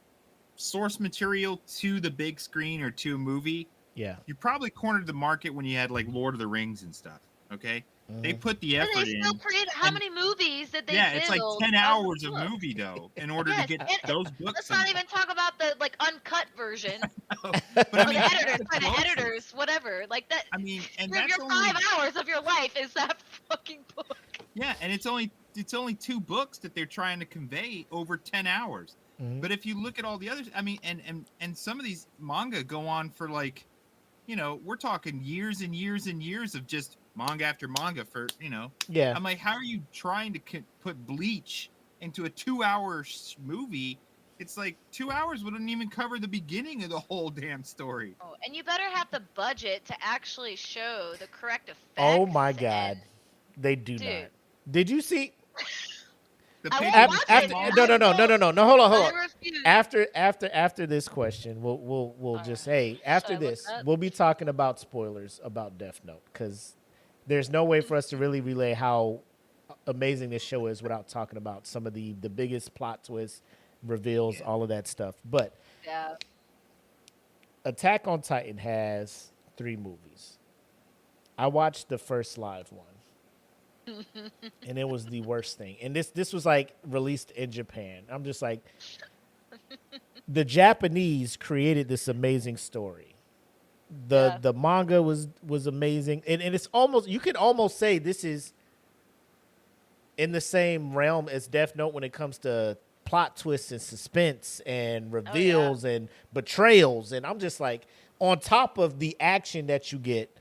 source material to the big screen or to a movie. Yeah. You probably cornered the market when you had like Lord of the Rings and stuff. Okay, they put the And effort they in. still created how many movies did they Yeah, it's like build 10 of hours the of book? movie though, in order Yes, to get and those books. Let's not even talk about the like uncut version. But Or the editors, or the editors, whatever. Like that. I mean, and your that's 5 hours of your life is that fucking book. Yeah, and it's only 2 books that they're trying to convey over 10 hours. Mhm. But if you look at all the others, I mean, and some of these manga go on for like, we're talking years and years and years of just manga after manga for, Yeah. I'm like, how are you trying to put Bleach into a 2-hour movie? It's like 2 hours wouldn't even cover the beginning of the whole damn story. Oh, and you better have the budget to actually show the correct effects. Oh my and- God. They do Dude. not. Did you see? The I pictures won't of watch the it. manga- No. Hold on. I refuse. After this question, we'll just right. after Should I look this up? we'll be talking about spoilers about Death Note because there's no way for us to really relay how amazing this show is without talking about some of the biggest plot twists, reveals, all of that stuff. But Yeah. Attack on Titan has 3 movies. I watched the first live one. And it was the worst thing. And this was like released in Japan. I'm just like, the Japanese created this amazing story. The manga was amazing. And it's almost, you could almost say this is in the same realm as Death Note when it comes to plot twists and suspense and reveals and betrayals. And I'm just like, on top of the action that you get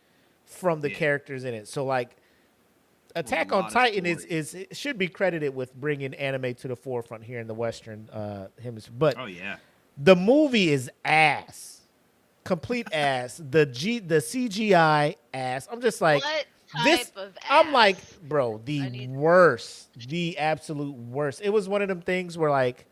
from the characters in it. So like, Attack on Titan is should be credited with bringing anime to the forefront here in the Western hemisphere. But the movie is ass, complete ass. The CGI ass. I'm just like What this. type of I'm ass? like, bro, the worst, the absolute worst. It was one of them things where like,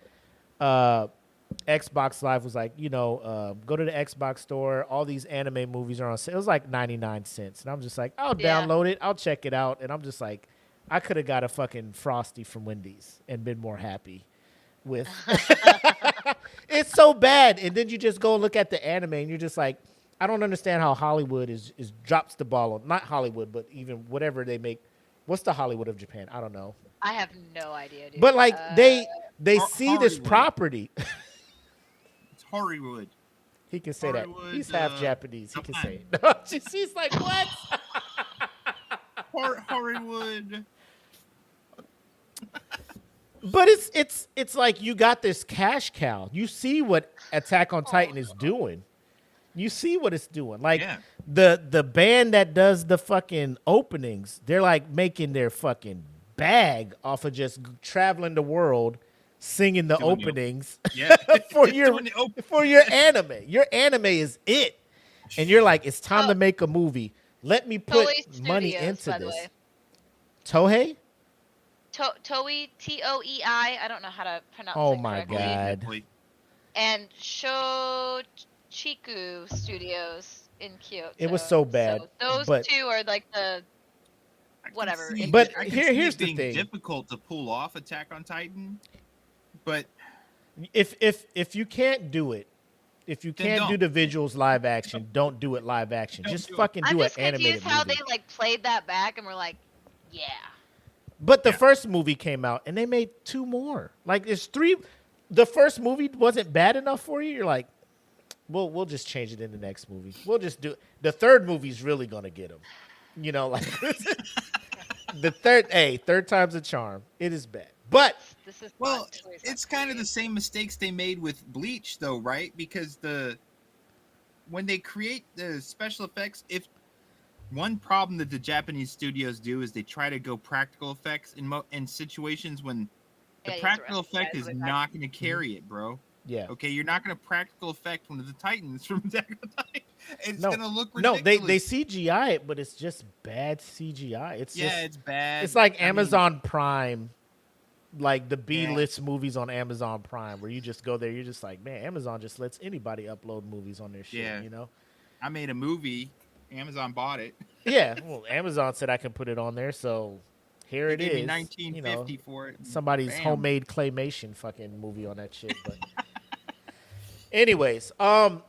Xbox Live was like, go to the Xbox store. All these anime movies are on sale. It was like 99 cents. And I'm just like, I'll download it. I'll check it out. And I'm just like, I could have got a fucking Frosty from Wendy's and been more happy with. It's so bad. And then you just go and look at the anime and you're just like, I don't understand how Hollywood is drops the ball on, not Hollywood, but even whatever they make. What's the Hollywood of Japan? I don't know. I have no idea, dude. But like they see this Hollywood. property. It's Hollywood. He can say that. Hollywood, He's half Japanese. He can Japan. say it. She's like, what? Hollywood. But it's like you got this cash cow. You see what Attack on Titan is doing. You see what it's doing. Like the band that does the fucking openings, they're like making their fucking bag off of just traveling the world singing the openings for your anime. Your anime is it. And you're like, it's time to make a movie. Let me put money into this. Toei? Toei, Toei. I don't know how to pronounce it. Oh my correctly. God. And Shochiku Studios in Kyoto. It was so bad. So those two are like the whatever. But here's the thing. Difficult to pull off Attack on Titan, but if you can't do it, if you can't do the visuals live action, don't do it live action. Just fucking do it animated. I'm just confused how they like played that back and were like, yeah. But the first movie came out and they made 2 more. Like there's 3. The first movie wasn't bad enough for you. You're like, we'll just change it in the next movie. We'll just do it. The third movie's really gonna get them. You know, like the third time's a charm. It is bad, but it's kind of the same mistakes they made with Bleach, though, right? Because when they create the special effects, if one problem that the Japanese studios do is they try to go practical effects in situations when the practical effect is not going to carry it, bro. Yeah. Okay, you're not going to practical effect one of the Titans from Attack on Titan. It's going to look ridiculous. No, they CGI it, but it's just bad CGI. It's bad. It's like Amazon Prime, like the B-list movies on Amazon Prime, where you just go there, you're just like, man, Amazon just lets anybody upload movies on their shit, you know? I made a movie. Amazon bought it. Yeah, well, Amazon said I can put it on there, so here it is. $19.50 for it. Somebody's homemade claymation fucking movie on that shit, but... Anyways,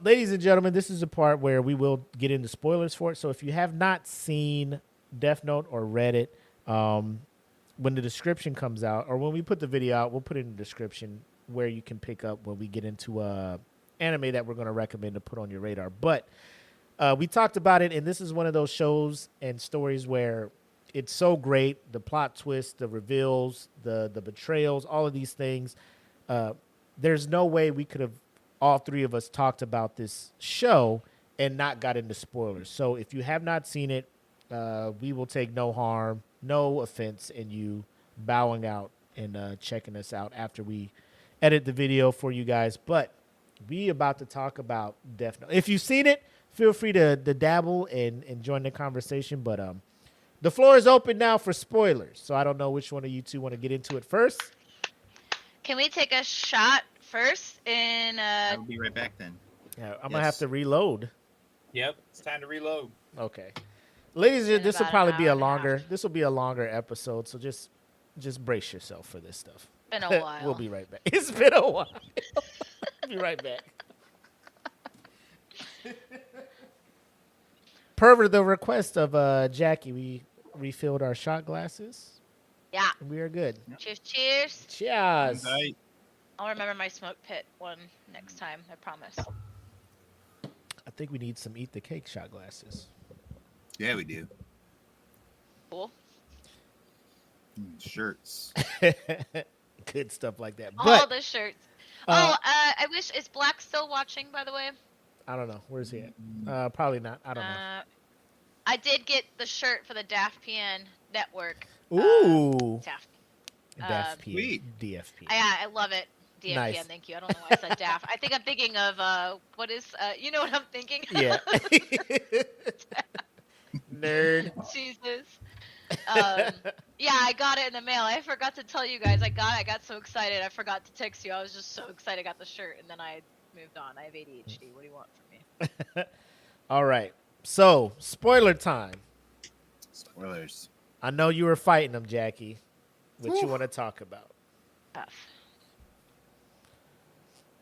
ladies and gentlemen, this is a part where we will get into spoilers for it. So if you have not seen Death Note or read it, when the description comes out, or when we put the video out, we'll put it in the description where you can pick up when we get into anime that we're going to recommend to put on your radar. But we talked about it, and this is one of those shows and stories where it's so great. The plot twists, the reveals, the betrayals, all of these things. There's no way we could have all 3 of us talked about this show and not got into spoilers. So if you have not seen it, we will take no harm, no offense in you bowing out and checking us out after we edit the video for you guys. But we about to talk about Death Note. If you've seen it, feel free to dabble and join the conversation. But the floor is open now for spoilers. So I don't know which one of you 2 want to get into it first. Can we take a shot first? I'll be right back then. Yeah, I'm gonna have to reload. Yep, it's time to reload. Okay, ladies, this will probably be a longer. This will be a longer episode, so just brace yourself for this stuff. Been a while. We'll be right back. It's been a while. Be right back. Per the request of Jackie, we refilled our shot glasses. Yeah. We are good. Cheers, cheers. Cheers. I'll remember my smoke pit one next time, I promise. I think we need some Eat the Cake shot glasses. Yeah, we do. Cool. Shirts. Good stuff like that. All the shirts. I wish, is Black still watching, by the way? I don't know. Where's he at? Probably not. I don't know. I did get the shirt for the DFPN network. Ooh. DFPN. DFPN. I love it. DFPN, nice. Thank you. I don't know why I said DAF. I think I'm thinking of, what is, you know what I'm thinking? Yeah. Nerd. Jesus. Yeah, I got it in the mail. I forgot to tell you guys. I got so excited. I forgot to text you. I was just so excited I got the shirt, and then I moved on. I have ADHD. What do you want from me? All right. So, spoiler time. Spoilers. I know you were fighting them, Jackie. What you want to talk about? Tough.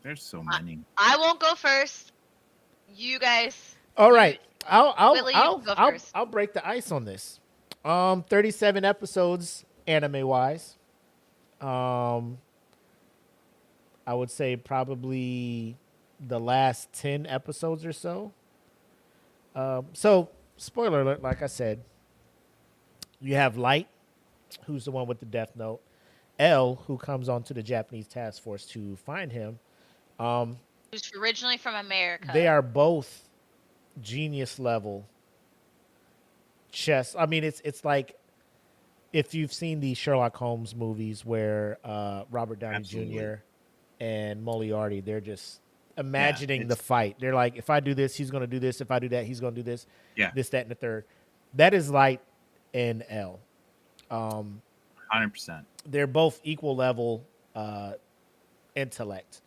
There's so many. I won't go first. You guys. All right. I'll Whitley, you I'll go I'll, first. I'll break the ice on this. 37 episodes anime wise. I would say probably the last 10 episodes or so. So spoiler alert, like I said, you have Light, who's the one with the Death Note, L, who comes onto the Japanese task force to find him. Who's originally from America. They are both genius level chess. I mean, it's like if you've seen the Sherlock Holmes movies where Robert Downey Absolutely. Jr. and Moriarty, they're just imagining the it's- fight. They're like, if I do this, he's going to do this. If I do that, he's going to do this. Yeah. This, that, and the third. That is Light and L. 100%. They're both equal level intellect.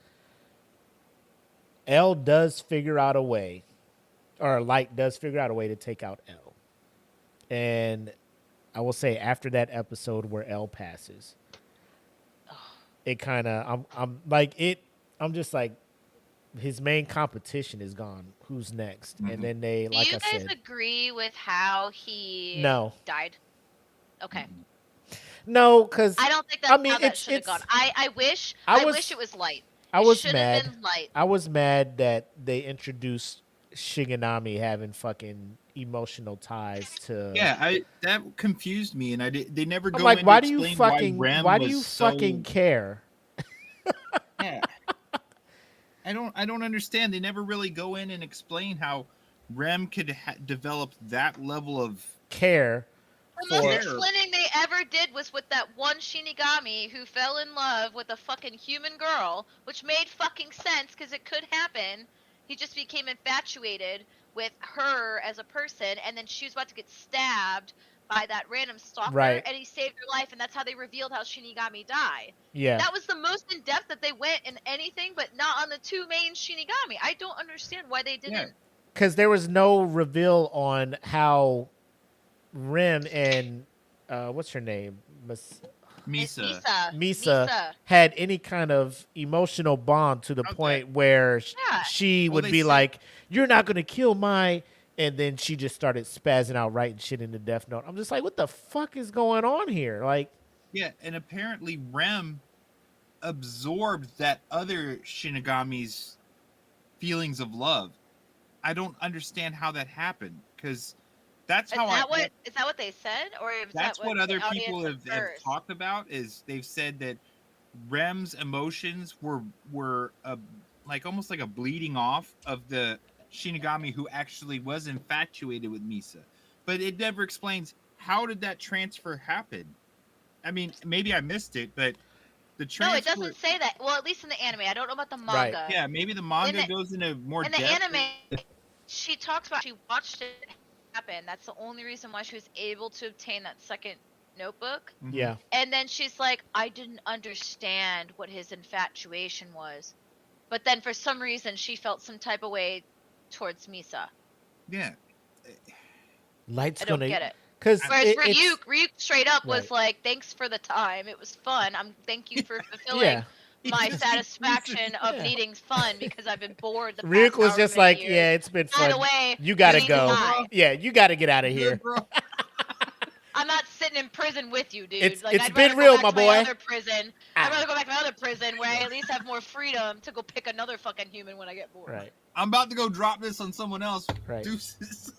L does figure out a way, or Light does figure out a way to take out L. And I will say after that episode where L passes, it kind of, I'm just like, his main competition is gone. Who's next? Mm-hmm. And then they, Do like you I guys said, agree with how he No. died? Okay. no, because I don't think that's how that it's- should have gone. I wish I I was- wish it was Light. I It was should mad. have been Light. I was mad that they introduced Shigenami having fucking emotional ties to. Yeah, that confused me, and they never go I'm like, in why to do you explain fucking Rem why do was you so- fucking care? Yeah. I don't understand. They never really go in and explain how Rem could develop that level of Care. The most For- explaining they ever did was with that one Shinigami who fell in love with a fucking human girl, which made fucking sense because it could happen. He just became infatuated with her as a person, and then she was about to get stabbed by that random stalker, Right. and he saved her life, and that's how they revealed how Shinigami died. Yeah. That was the most in depth that they went in anything, but not on the two main Shinigami. I don't understand why they didn't. Yeah. Because there was no reveal on how Rim and what's her name? It's Misa. Misa had any kind of emotional bond to the Okay. point where Yeah. she Well, would they be said- like, "You're not gonna kill my," and then she just started spazzing out, writing shit in the Death Note. I'm just like, what the fuck is going on here? Like, Yeah, and apparently Rem absorbed that other Shinigami's feelings of love. I don't understand how that happened, because that's Is how that what they said, or is that's that what the other audience people have infers? talked about. Is they've said that Rem's emotions were like almost like a bleeding off of the Shinigami who actually was infatuated with Misa, but it never explains how did that transfer happen. I mean, maybe I missed it, but the transfer. No, it doesn't say that. Well, at least in the anime. I don't know about the Right. manga. Yeah, maybe the manga the- goes into more In the depth. anime, she talks about she watched it happen. That's the only reason why she was able to obtain that second notebook. Mhm. yeah, And then she's like, I didn't understand what his infatuation was. But then for some reason, she felt some type of way towards Misa. Yeah. Light's I don't gonna get it. because Whereas Ryuk straight up was Right. like, thanks for the time. It was fun. Thank you for fulfilling yeah. my satisfaction of Yeah. needing fun because I've been bored the past Ryuk was however just many like, years. yeah, it's been By fun. the way, You gotta you need to go. die. Yeah, you gotta get out of Yeah, here. bro. I'm not sitting in prison with you, dude. It's I'd been rather go real, back my to boy. Other prison. Ah. I'd rather go back to my other prison where I at least have more freedom to go pick another fucking human when I get bored. Right. I'm about to go drop this on someone else. Right. Deuces.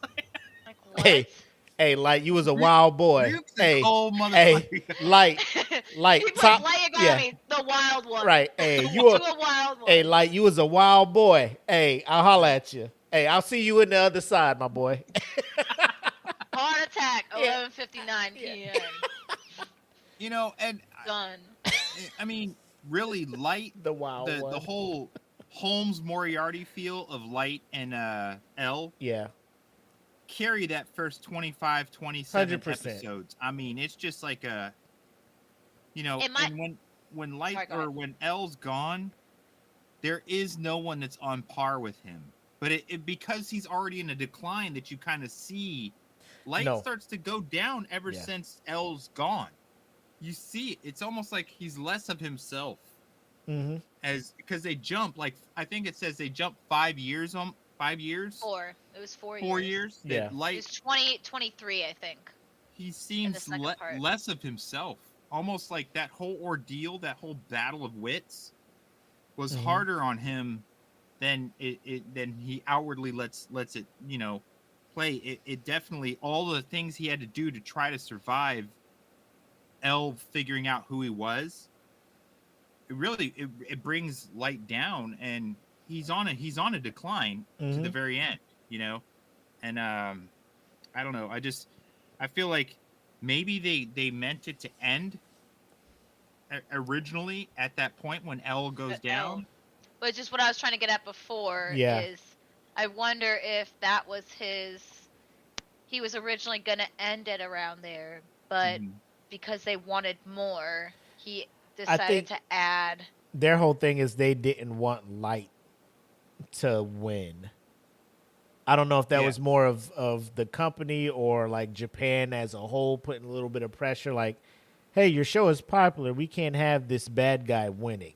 Like, what? Hey, Light, you was a wild boy. Ryuk's a Hey, cold hey, motherfucker. Light, Light, he top, plays Light Yagami, the wild one. right. Hey, To you a, a wild one. hey, Light, you was a wild boy. Hey, I'll holler at you. Hey, I'll see you in the other side, my boy. Heart attack, Yeah. 11:59 p.m. You know, and Done. I mean, really, Light, The wild one. the whole Holmes Moriarty feel of Light and L Yeah, carry that first 25, 27 100%. episodes. I mean, it's just like a, you know, It might- and when Light Sorry, go or ahead. when L's gone, there is no one that's on par with him. But it because he's already in a decline that you kind of see, Light No. starts to go down ever Yeah. since L's gone. You see, it's almost like he's less of himself mm-hmm. as because they jump like I think it says they jump 5 years 5 years? 4. It was 4 years. 4 years. Yeah. That Light. It was 2023, I think. He seems less of himself. Almost like that whole ordeal, that whole battle of wits, was harder on him than than he outwardly lets it play. It definitely, all the things he had to do to try to survive L figuring out who he was, it brings Light down, and he's on a decline to the very end, and I don't know, I feel like maybe they meant it to end originally at that point when L goes down. But just what I was trying to get at before is, I wonder if that was he was originally going to end it around there, but because they wanted more, he decided to add. Their whole thing is they didn't want Light to win. I don't know if that was more of the company or like Japan as a whole putting a little bit of pressure, like, hey, your show is popular, we can't have this bad guy winning.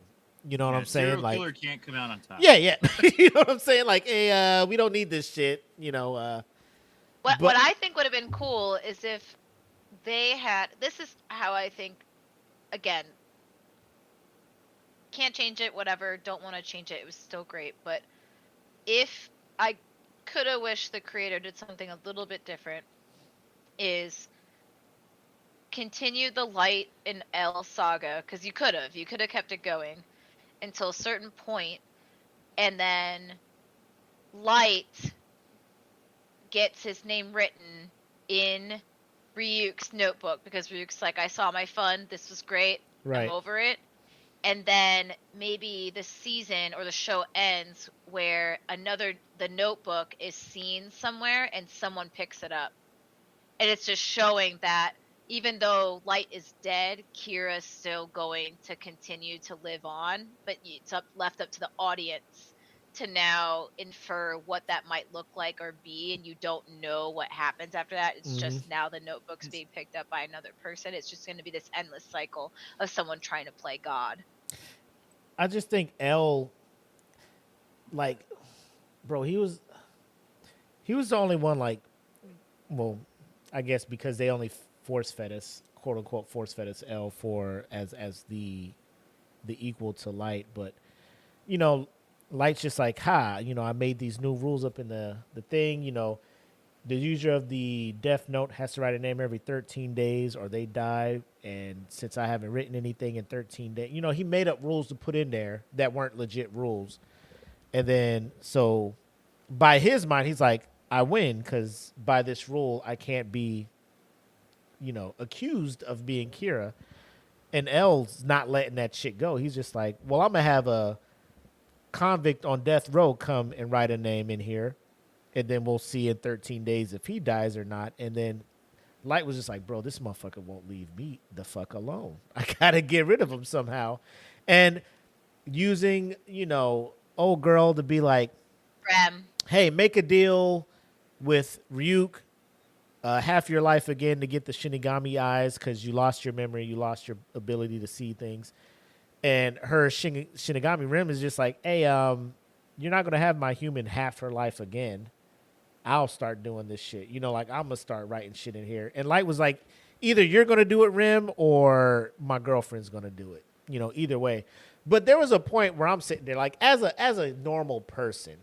You know what I'm saying? Serial killer can't come out on top. Yeah. You know what I'm saying? Like, hey, we don't need this shit. What I think would have been cool is if they had. This is how I think. Again, can't change it. Whatever. Don't want to change it. It was still great. But if I could have wished the creator did something a little bit different, is continue the Light and L saga, because you could have kept it going until a certain point, and then Light gets his name written in Ryuk's notebook, because Ryuk's like, I saw my fun, this was great, I'm over it. And then maybe the season or the show ends where the notebook is seen somewhere and someone picks it up. And it's just showing that even though Light is dead, Kira's still going to continue to live on, but it's left up to the audience to now infer what that might look like or be, and you don't know what happens after that. It's just now the notebook's being picked up by another person. It's just going to be this endless cycle of someone trying to play God. I just think L, like, bro, he was the only one, like, well, I guess because they only force fed us, quote unquote, force fed us L for as the equal to Light, but Light's just like, I made these new rules up in the thing, the user of the death note has to write a name every 13 days or they die, and since I haven't written anything in 13 days, he made up rules to put in there that weren't legit rules. And then, so by his mind, he's like, I win because by this rule, I can't be, accused of being Kira. And L's not letting that shit go. He's just like, well, I'm going to have a convict on death row come and write a name in here, and then we'll see in 13 days if he dies or not. And then Light was just like, bro, this motherfucker won't leave me the fuck alone. I gotta get rid of him somehow. And using, old girl to be like, hey, make a deal with Ryuk, half your life again to get the Shinigami eyes because you lost your memory, you lost your ability to see things. And her Shinigami Rim is just like, hey, you're not going to have my human half her life again. I'll start doing this shit. Like, I'm going to start writing shit in here. And Light was like, either you're going to do it, Rim, or my girlfriend's going to do it. Either way. But there was a point where I'm sitting there, like, as a normal person,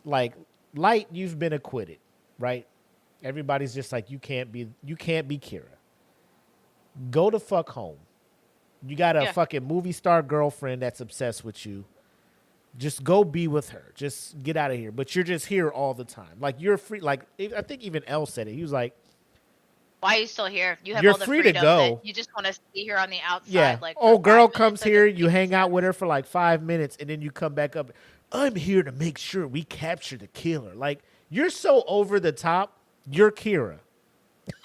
like, Light, you've been acquitted, right? Everybody's just like, you can't be Kira. Go to fuck home. You got a fucking movie star girlfriend that's obsessed with you. Just go be with her. Just get out of here. But you're just here all the time. Like, you're free. Like, I think even Elle said it. He was like, why are you still here? You have you're all the free to freedom go. You just want to stay here on the outside. Yeah. Like, old girl comes here. You hang out with her for like 5 minutes, and then you come back up. I'm here to make sure we capture the killer. Like, you're so over the top. You're Kira.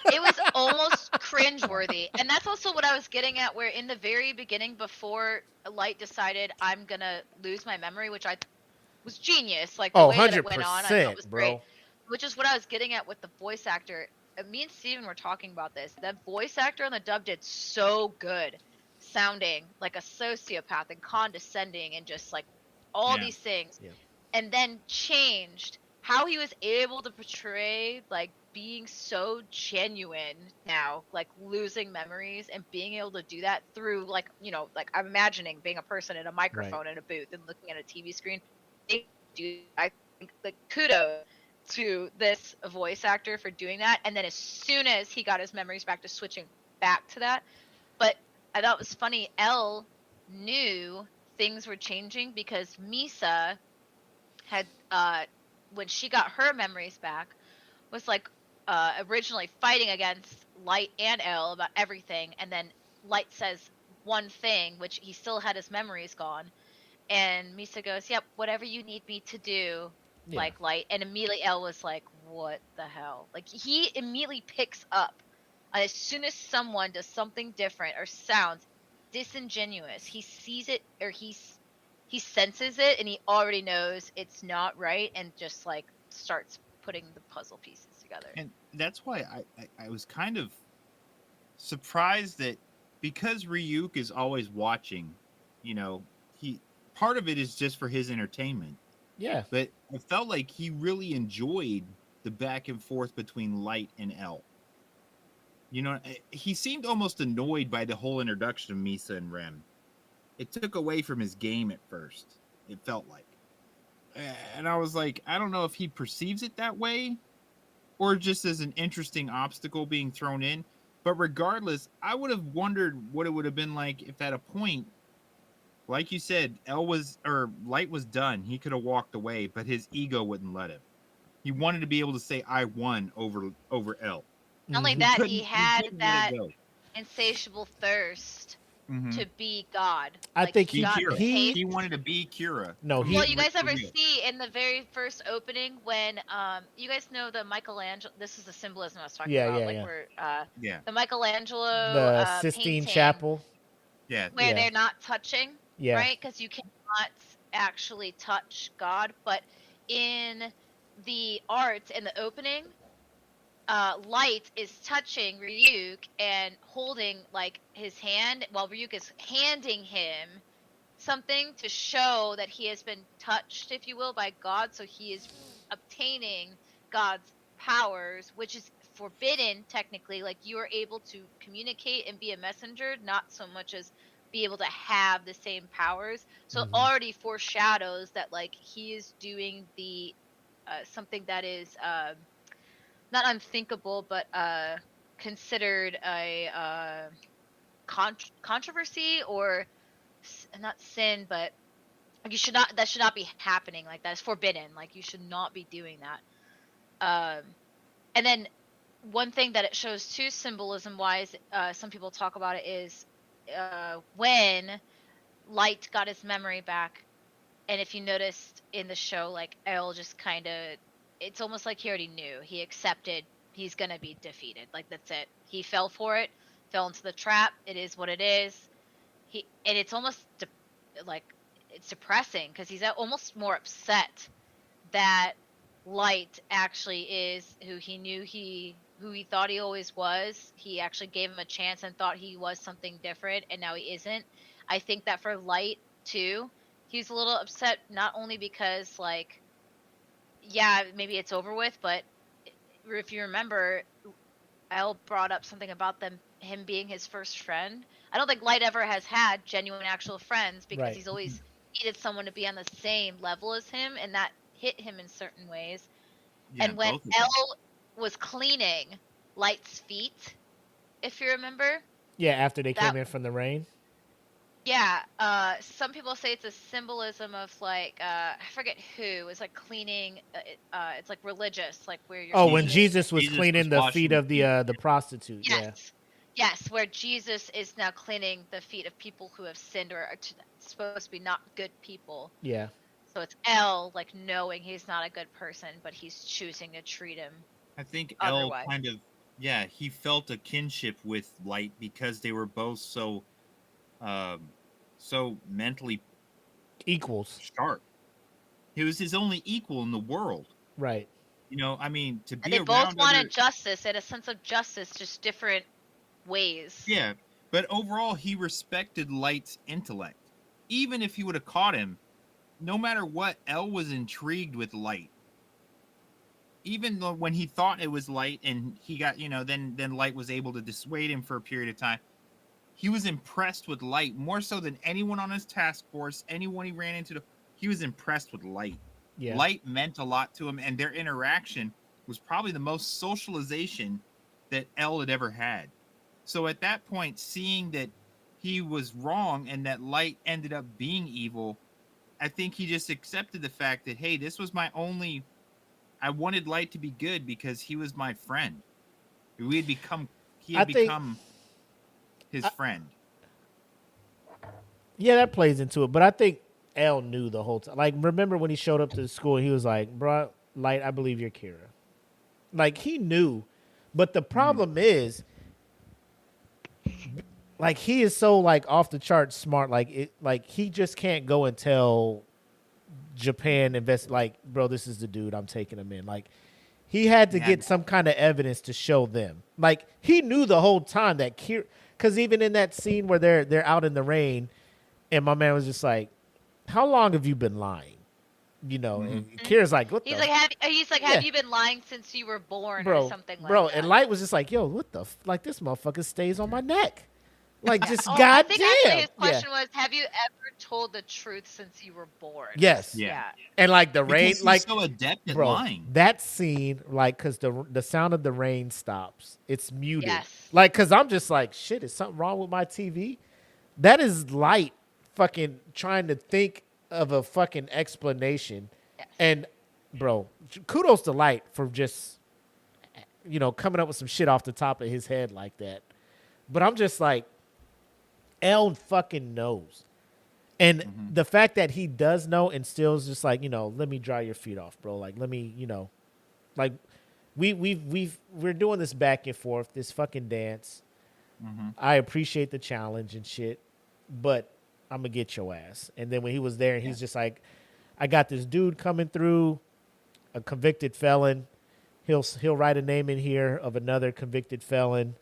It was almost cringeworthy. And that's also what I was getting at, where in the very beginning, before Light decided I'm going to lose my memory, which I was genius. Like, the way that it went on, I thought was great. Which is what I was getting at with the voice actor. Me and Steven were talking about this. That voice actor on the dub did so good, sounding like a sociopath and condescending and just like all these things. Yeah. and then changed how he was able to portray like being so genuine now, like losing memories and being able to do that through like, you know, like I'm imagining being a person in a microphone in a booth and looking at a TV screen. I think like kudos to this voice actor for doing that. And then as soon as he got his memories back, to switching back to that. But I thought it was funny, Elle knew things were changing because Misa had when she got her memories back was like originally fighting against Light and Elle about everything, and then Light says one thing, which he still had his memories gone, and Misa goes, "Yep, whatever you need me to do." Yeah. Like Light, and immediately Elle was like, "What the hell?" Like he immediately picks up as soon as someone does something different or sounds disingenuous. He sees it, or he senses it, and he already knows it's not right, and just like starts putting the puzzle pieces together. And that's why I was kind of surprised that, because Ryuk is always watching, you know, he part of it is just for his entertainment. Yeah. But I felt like he really enjoyed the back and forth between Light and Elle. You know, he seemed almost annoyed by the whole introduction of Misa and Rem. It took away from his game at first, it felt like. And I was like, I don't know if he perceives it that way or just as an interesting obstacle being thrown in. But regardless, I would have wondered what it would have been like if at a point, like you said, Light was done. He could have walked away, but his ego wouldn't let him. He wanted to be able to say, "I won over Elle." Not only Mhm. that, couldn't- he he had couldn't let it that go. insatiable thirst Mhm. to be God. I think he Be got Kira. the he- taste. He wanted to be Kira. No, From he- Well, you guys for ever real. see in the very first opening when you guys know the Michelangelo, this is the symbolism I was talking Yeah, about, yeah, like yeah. where Yeah, the Michelangelo the Sistine painting Chapel. yeah. where Yeah. they're not touching, Yeah. right? Because you cannot actually touch God, but in the art in the opening, Light is touching Ryuk and holding like his hand while Ryuk is handing him something to show that he has been touched, if you will, by God. So he is obtaining God's powers, which is forbidden technically. Like you are able to communicate and be a messenger, not so much as be able to have the same powers. So it Mhm. already foreshadows that like he is doing the something that is not unthinkable, but considered a controversy or not sin, but you should not. That should not be happening. Like that is forbidden. Like you should not be doing that. And then one thing that it shows too, symbolism wise, some people talk about it is when Light got his memory back, and if you noticed in the show, like Elle just kind of, it's almost like he already knew. He accepted he's gonna be defeated. Like that's it. He fell for it, fell into the trap. It is what it is. And it's almost like it's depressing because he's almost more upset that Light actually is who he thought he always was. He actually gave him a chance and thought he was something different, and now he isn't. I think that for Light too, he's a little upset, not only because like, yeah, maybe it's over with, but if you remember, Elle brought up something about him being his first friend. I don't think Light ever has had genuine actual friends because Right. he's always needed someone to be on the same level as him, and that hit him in certain ways. Yeah, And when both of them. Elle was cleaning Light's feet, if you remember, Yeah, after they that came in from the rain. yeah, some people say it's a symbolism of like I forget who. It's like cleaning. It's like religious, like where you're. Oh, when cleaning. Jesus was Jesus cleaning was the washing feet of the feet. the prostitute. Yeah. Yes, yes, where Jesus is now cleaning the feet of people who have sinned or are supposed to be not good people. Yeah. So it's Elle, like knowing he's not a good person, but he's choosing to treat him. I think Elle Otherwise. kind of, yeah, he felt a kinship with Light because they were both so mentally Equals. sharp. He was his only equal in the world. Right. You know, I mean, to be And they around both wanted other, justice and a sense of justice, just different ways. yeah, but overall he respected Light's intellect. Even if he would have caught him, no matter what, L was intrigued with Light. Even though when he thought it was Light and he got, then Light was able to dissuade him for a period of time. He was impressed with Light more so than anyone on his task force, anyone he ran into. He was impressed with Light. Yeah. Light meant a lot to him, and their interaction was probably the most socialization that L had ever had. So at that point, seeing that he was wrong and that Light ended up being evil, I think he just accepted the fact that, hey, this was my only... I wanted Light to be good because he was my friend. He had become his friend. Yeah, that plays into it. But I think L knew the whole time. Like, remember when he showed up to the school, he was like, bro, Light, I believe you're Kira. Like, he knew. But the problem is, like, he is so, like, off the charts smart. Like, he just can't go and tell Japan like, bro, this is the dude, I'm taking him in. Like, he had to get some kind of evidence to show them. Like, he knew the whole time that Kira, because even in that scene where they're out in the rain, and my man was just like, how long have you been lying? And Kira's like, what he's the? He's like, have you been lying since you were born, or something like that? And Light was just like, yo, what the? Like, this motherfucker stays on my neck. Like, just goddamn. I think actually his question was, have you ever told the truth since you were born? Yes. Yeah. And like the rain, he's like so adept at lying. That scene, like, because the sound of the rain stops, it's muted. Yes. Like, because I'm just like, shit, is something wrong with my TV? That is Light fucking trying to think of a fucking explanation. Yes. And bro, kudos to Light for just coming up with some shit off the top of his head like that. But I'm just like, L fucking knows. And the fact that he does know and still is just like, let me dry your feet off, bro. Like, let me, like we're doing this back and forth, this fucking dance. I appreciate the challenge and shit, but I'm gonna get your ass. And then when he was there, and he's just like, I got this dude coming through, a convicted felon. He'll write a name in here of another convicted felon.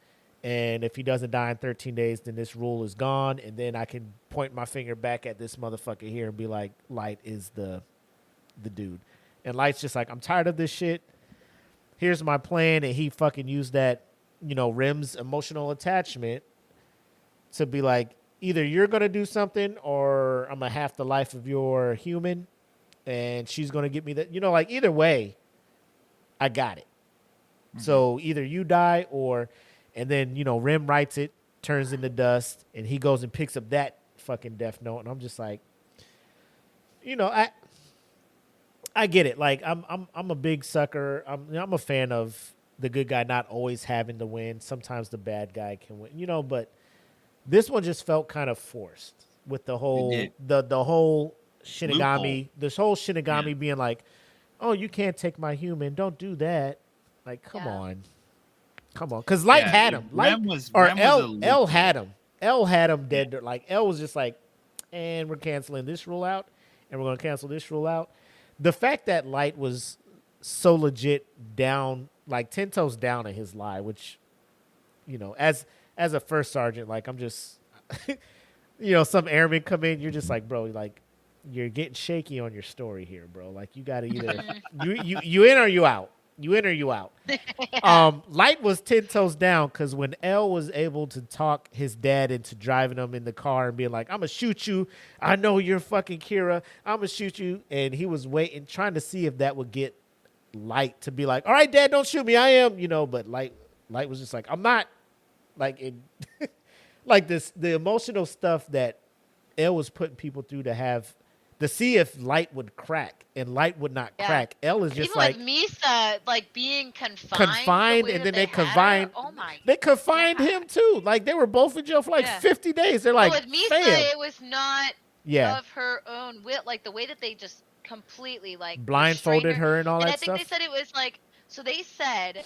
And if he doesn't die in 13 days, then this rule is gone. And then I can point my finger back at this motherfucker here and be like, Light is the dude. And Light's just like, I'm tired of this shit. Here's my plan. And he fucking used that, Rim's emotional attachment to be like, either you're going to do something or I'm going to half the life of your human. And she's going to get me that, like, either way, I got it. So either you die or... And then, Rim writes it, turns into dust, and he goes and picks up that fucking death note. And I'm just like, I get it. Like, I'm a big sucker. I'm a fan of the good guy not always having to win. Sometimes the bad guy can win, but this one just felt kind of forced with the whole the whole Shinigami, this whole Shinigami being like, oh, you can't take my human. Don't do that. Like, come on. Because Light had him. L had him. L had him dead. Like, L was just like, and we're canceling this rule out, and we're going to cancel this rule out. The fact that Light was so legit down, like 10 toes down in his lie, which, as a first sergeant, like, I'm just, some airmen come in, you're just like, bro, like, you're getting shaky on your story here, bro. Like, you got to either, you in or you out. You in or you out. Light was 10 toes down because when L was able to talk his dad into driving him in the car and being like, I'm going to shoot you. I know you're fucking Kira. I'm going to shoot you. And he was waiting, trying to see if that would get Light to be like, all right, Dad, don't shoot me. I am, but Light was just like, I'm not. Like, like this, the emotional stuff that L was putting people through to see if Light would crack, and Light would not crack. L is just even like with Misa, like being confined, and then they confined. They confined him too. Like, they were both in jail for like 50 days. They're like, with Misa, it was not of her own will. Like, the way that they just completely like blindfolded her and all that stuff. And I think they said it was like, so they said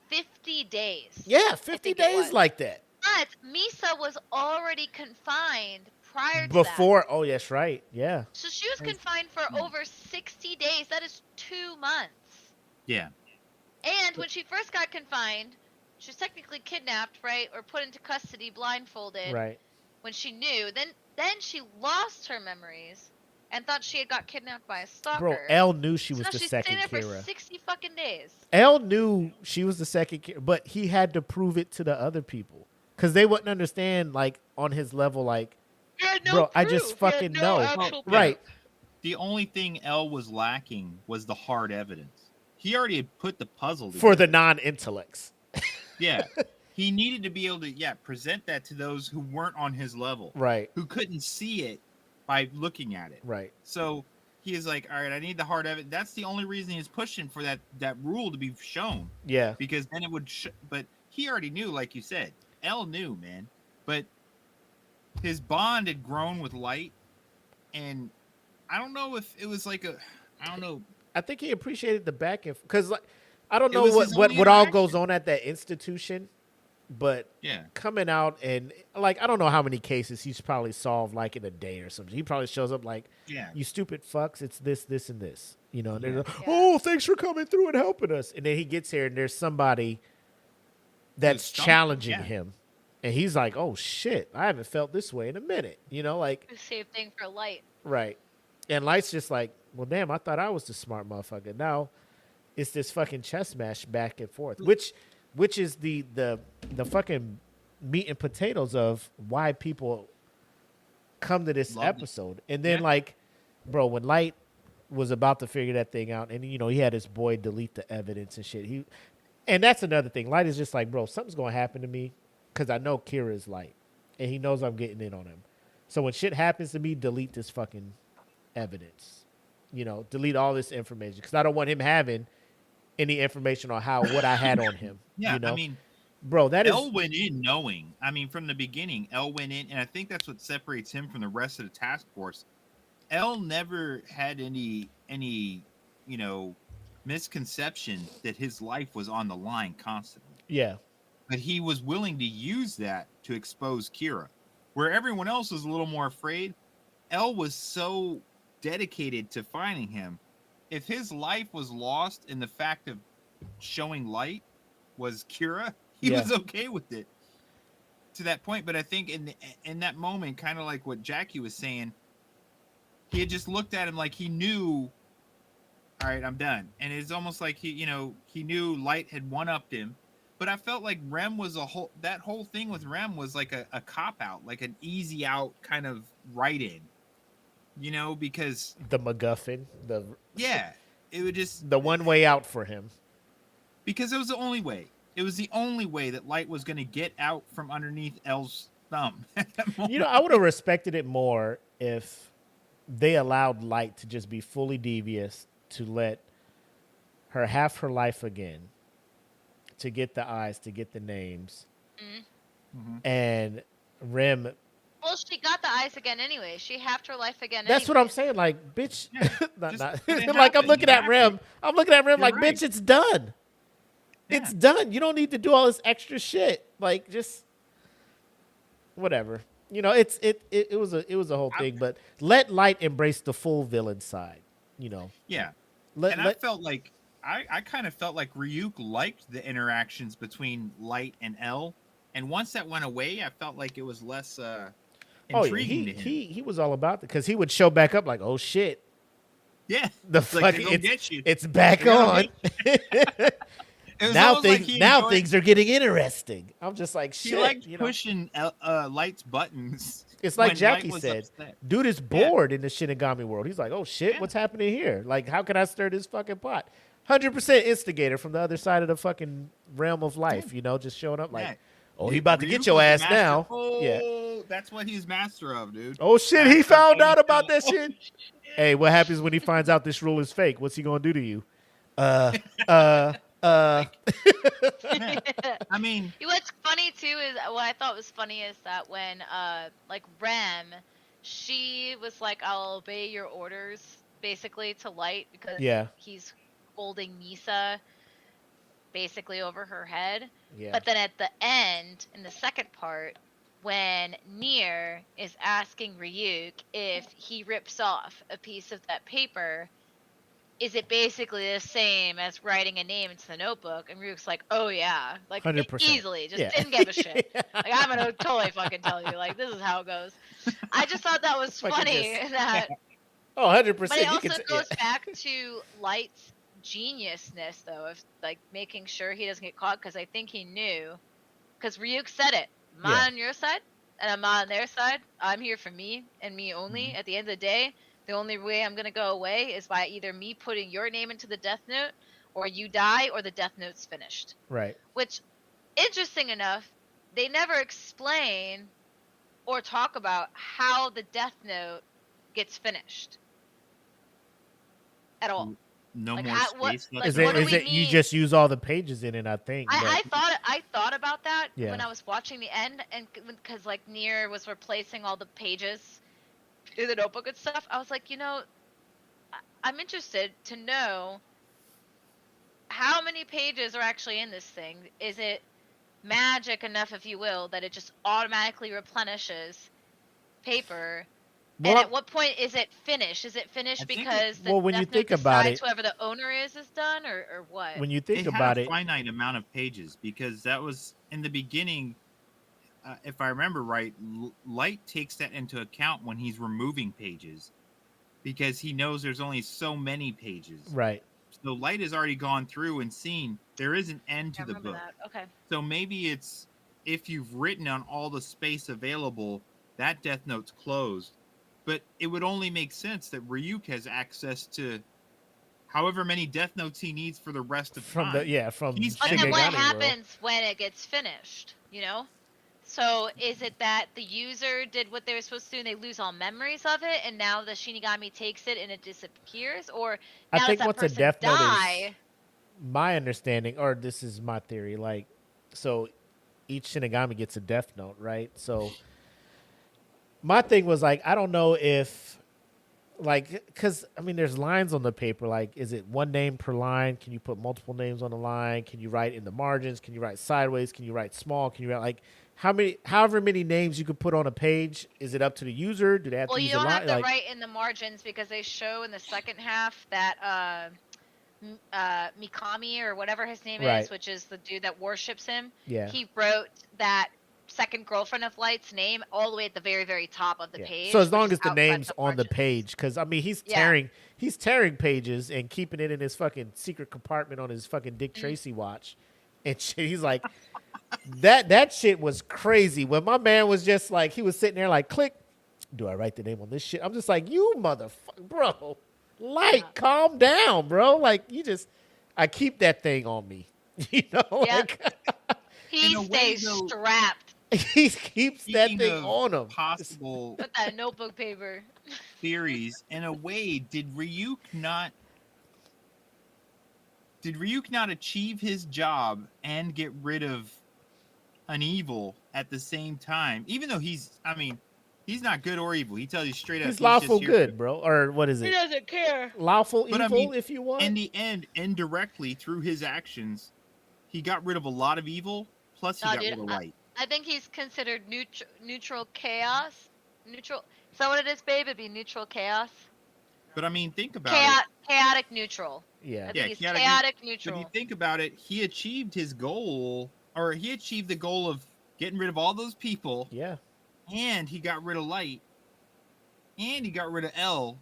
50 days. Yeah, 50 days like that. But Misa was already confined prior to before that. Oh, yes, right. Yeah. So she was confined for over 60 days. That is 2 months. Yeah. And when she first got confined, she was technically kidnapped, right? Or put into custody blindfolded. Right. When she knew. Then she lost her memories. and thought she had got kidnapped by a stalker. Bro, Elle knew she So was now the she's second staying there Kira. for 60 fucking days. Elle knew she was the second Kira, but he had to prove it to the other people because they wouldn't understand, like, on his level, like, He had no bro, proof. I just fucking He had no know. actual proof. Right. The only thing Elle was lacking was the hard evidence. He already had put the puzzle together. For the non-intellects. Yeah. He needed to be able to, present that to those who weren't on his level. Right. Who couldn't see it by looking at it. Right. So he is like, all right, I need the hard evidence. That's the only reason he's pushing for that rule to be shown. Yeah. Because then it would, but he already knew, like you said. Elle knew, man. But his bond had grown with Light. And I don't know if it was like I don't know. I think he appreciated the back end because, like, I don't It know was his only what all interaction. goes on at that institution, but Yeah. coming out and, like, I don't know how many cases he's probably solved, like, in a day or something. He probably shows up like, Yeah. you stupid fucks, it's this, this, and this. You know, and they're like, Yeah. oh, thanks for coming through and helping us. And then he gets here and there's somebody that's stumped him, challenging yeah. him. And he's like, oh, shit, I haven't felt this way in a minute. You know, like, The same thing for Light. right. And Light's just like, well, damn, I thought I was the smart motherfucker. Now it's this fucking chess match back and forth, which is the fucking meat and potatoes of why people come to this Love it. episode. And then, Yeah. like, bro, when Light was about to figure that thing out, and, you know, he had his boy delete the evidence and shit. And that's another thing. Light is just like, bro, something's going to happen to me because I know Kira is Light. And he knows I'm getting in on him. So when shit happens to me, delete this fucking evidence. You know, delete all this information because I don't want him having any information on what I had on him. Yeah, you know? I mean, bro, that Elle is went in knowing. I mean, from the beginning, Elle went in, and I think that's what separates him from the rest of the task force. Elle never had any misconception that his life was on the line constantly. yeah, But he was willing to use that to expose Kira. Where everyone else was a little more afraid, Elle was so dedicated to finding him. If his life was lost in the fact of showing Light was Kira, he Yeah. was okay with it to that point. But I think in that moment, kind of like what Jackie was saying, he had just looked at him like he knew, all right, I'm done. And it's almost like he knew Light had one-upped him. But I felt like Rem was that whole thing with Rem was like a cop-out, like an easy out kind of write-in. You know, because the MacGuffin, it would just the one way out for him. because it was the only way. It was the only way that Light was going to get out from underneath Elle's thumb. At that moment. You know, I would have respected it more if they allowed Light to just be fully devious, to let her have her life again, to get the eyes, to get the names, and Rem. Well, she got the eyes again anyway. She halved her life again. That's what anyway. I'm saying. Like, bitch, Just let it like I'm happen. looking You at have Rem. to. I'm looking at Rem You're like, right. bitch, it's done. Yeah. It's done. You don't need to do all this extra shit. Like, just whatever. You know, it was a whole thing. But let Light embrace the full villain side. You know. Yeah. Let, I felt like I kind of felt like Ryuk liked the interactions between Light and Elle, and once that went away, I felt like it was less intriguing to him. He was all about it because he would show back up like, oh shit, Yeah, the it's like, fucking they'll get you. it's back They're gonna on. It was now almost like things he now enjoyed- things are getting interesting. I'm just like He shit. liked You know? pushing Light's buttons. It's like when Jackie Light was said. upset. Dude is bored in the Shinigami world. He's like, oh shit, Yeah. what's happening here? Like, how can I stir this fucking pot? 100% instigator from the other side of the fucking realm of life. You know, just showing up like, Yeah. oh, he about to get Ryuk your was the ass master- now. Oh, Yeah. that's what he's master of, dude. Oh shit, he Master found of out about that ponytail. shit. Hey, what happens when he finds out this rule is fake? What's he gonna do to you? I mean, What's funny too is what I thought was funny is that when like Rem, she was like, "I'll obey your orders," basically to Light because Yeah. he's holding Misa basically over her head. Yeah. But then at the end, in the second part, when Nier is asking Ryuk if he rips off a piece of that paper, is it basically the same as writing a name into the notebook? And Ryuk's like, oh yeah, like 100%. easily, just Yeah. didn't give a shit. Like I'm gonna totally fucking tell you, like this is how it goes. I just thought that was Fucking funny just- that Oh, 100%. But it You can also yeah. goes back to Light's geniusness, though, of like making sure he doesn't get caught, because I think he knew. Because Ryuk said it, I'm Yeah. on your side, and I'm on their side. I'm here for me and me only. At the end of the day, the only way I'm gonna go away is by either me putting your name into the Death Note, or you die, or the Death Note's finished. Right. Which, interesting enough, they never explain or talk about how the Death Note gets finished at all. No Like, more how, what, space like, left. what do Is we it you need? just use all the pages in it? I think. I thought about that Yeah. when I was watching the end, and because like Nier was replacing all the pages in the notebook and stuff, I was like, I'm interested to know how many pages are actually in this thing. Is it magic enough, if you will, that it just automatically replenishes paper? Well, and at what point is it finished? Is it finished because the when you Death think Note about decides it, whoever the owner is done, or what? when you think It about had a it, finite amount of pages because that was in the beginning. If I remember right, Light takes that into account when he's removing pages because he knows there's only so many pages. right? So Light has already gone through and seen there is an end to I the remember book. that. Okay. So maybe it's if you've written on all the space available, that Death Note's closed. But it would only make sense that Ryuk has access to however many Death Notes he needs for the rest of From time. from He's But then what Shingegami World. happens when it gets finished? So is it that the user did what they were supposed to do and they lose all memories of it, and now the Shinigami takes it and it disappears? Or I now think does that once a person Death Note die? my understanding, or this is my theory, like, so each Shinigami gets a Death Note, right? So my thing was like, I don't know if, like, because I mean, there's lines on the paper. Like, is it one name per line? Can you put multiple names on the line? Can you write in the margins? Can you write sideways? Can you write small? Can you write like however many names you could put on a page? Is it up to the user? Do they have Well, to you use a don't have line? to Like, write in the margins, because they show in the second half that Mikami, or whatever his name Right. is, which is the dude that worships him, yeah. he wrote that second girlfriend of Light's name all the way at the very, very top of the Yeah. page. So as long which is as the outside name's on the margins. page, because I mean he's tearing pages and keeping it in his fucking secret compartment on his fucking Dick Tracy watch, and shit. He's like, that shit was crazy. When my man was just like, he was sitting there like, click, do I write the name on this shit? I'm just like, you motherfucker, bro, calm down, bro. Like I keep that thing on me, like. He stays strapped. He keeps that thing of on him. Possible with that notebook paper. theories. In a way, did Ryuk not achieve his job and get rid of an evil at the same time? Even though he's not good or evil. He tells you straight up. He's lawful good, bro. Or what is it? He doesn't care. Lawful But evil, if you want. In the end, indirectly through his actions, he got rid of a lot of evil. Plus, he got rid of light. I think he's considered neutral chaos. Neutral. Is that what it is, babe? It'd be neutral chaos. But I mean, think about it. Chaotic neutral. Yeah. I think he's chaotic neutral. But if you think about it, he achieved his goal, or he achieved the goal of getting rid of all those people. Yeah. And he got rid of light. And he got rid of L.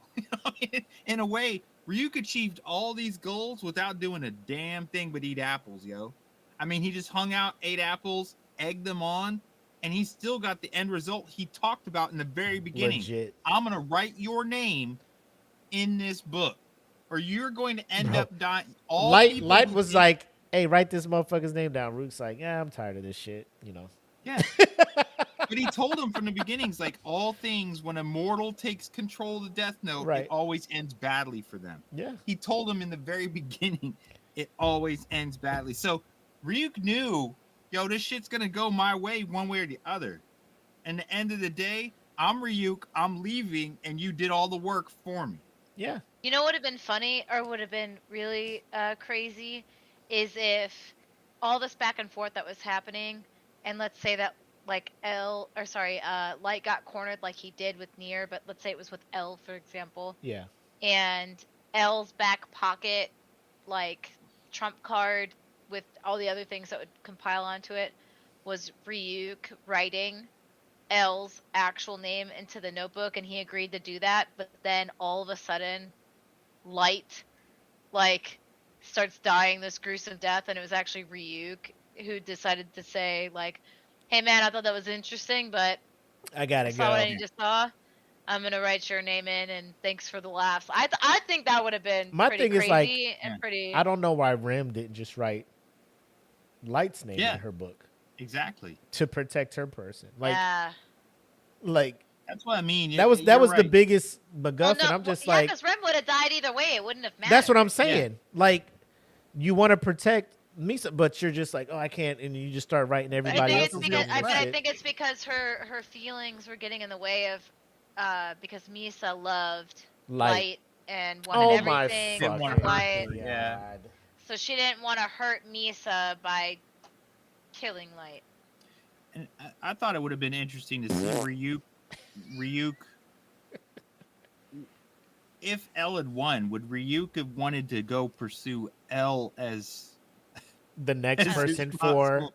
In a way, Ryuk achieved all these goals without doing a damn thing but eat apples, yo. I mean, he just hung out, ate apples, egged them on, and he still got the end result he talked about in the very beginning. Legit. I'm going to write your name in this book, or you're going to end up dying. Light was like, hey, write this motherfucker's name down. Rook's like, yeah, I'm tired of this shit, Yeah. But he told him from the beginning, it's like, all things, when a mortal takes control of the Death Note, it always ends badly for them. Yeah. He told him in the very beginning, it always ends badly. So Ryuk knew, yo, this shit's going to go my way one way or the other. And at the end of the day, I'm Ryuk, I'm leaving, and you did all the work for me. Yeah. You know what would have been funny, or would have been really crazy, is if all this back and forth that was happening, and let's say that like Light got cornered like he did with Nier, but let's say it was with L, for example. Yeah. And L's back pocket, like, trump card with all the other things that would compile onto it was Ryuk writing L's actual name into the notebook, and he agreed to do that. But then all of a sudden, Light, like, starts dying this gruesome death, and it was actually Ryuk who decided to say, like, hey man, I thought that was interesting, but I gotta saw what I go. just saw. I'm gonna write your name in, and thanks for the laughs. I think that would have been My pretty thing is, crazy like, and pretty. I don't know why Rim didn't just write Light's name in her book exactly to protect her person. Like, Yeah. like that's what I mean. that was right. the biggest MacGuffin. Well, no, I'm just yeah, like, because Rim would have died either way. It wouldn't have mattered. that's what I'm saying. Like, you want to protect Misa, but you're just like, oh, I can't, and you just start writing everybody else's name. I think it's because her feelings were getting in the way of, because Misa loved Light and wanted everything my for fucking Light. God. Yeah. So she didn't want to hurt Misa by killing Light. And I thought it would have been interesting to see Ryuk. If L had won, would Ryuk have wanted to go pursue L as the next person for?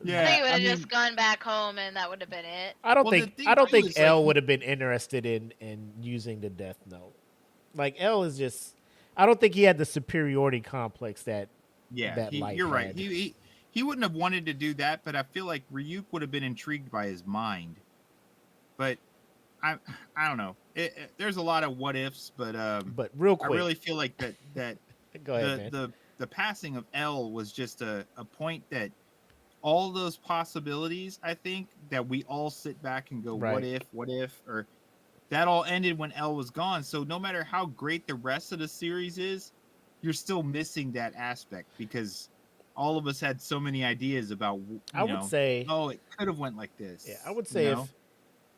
Yeah, I think it would have just gone back home, and that would have been it. I don't think L would have been interested in using the Death Note. Like, L is just, I don't think he had the superiority complex that Light you're had. right. He wouldn't have wanted to do that, but I feel like Ryuk would have been intrigued by his mind. But I don't know. There's a lot of what ifs, but real quick, I really feel like that Go ahead, man. The passing of L was just a point that all those possibilities, I think, that we all sit back and go, right. what if, or that all ended when L was gone. So no matter how great the rest of the series is, you're still missing that aspect because all of us had so many ideas about, I would say, oh, it could have went like this. Yeah, I would say if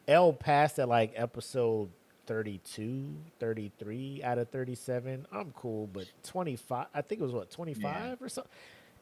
L passed at like episode 32, 33 out of 37, I'm cool. But 25, I think it was 25 or something.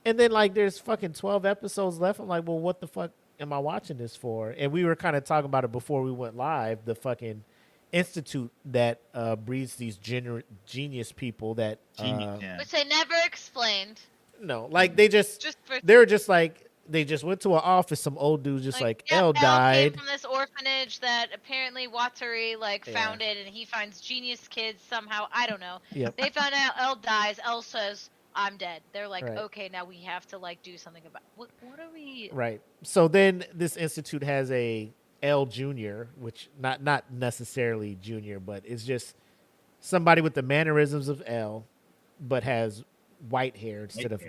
And then like there's fucking 12 episodes left. I'm like, well, what the fuck am I watching this for? And we were kind of talking about it before we went live. The fucking institute that breeds these genius people that which they never explained. No, like they they were just like, they just went to an office. Some old dude just L died. Came from this orphanage that apparently Watari founded, and he finds genius kids somehow. I don't know. Yep. They found out L dies. L says, "I'm dead." They're like, right. "Okay, now we have to like do something about what are we?" Right. So then this institute has a L Junior, which not necessarily junior, but it's just somebody with the mannerisms of L, but has white hair instead of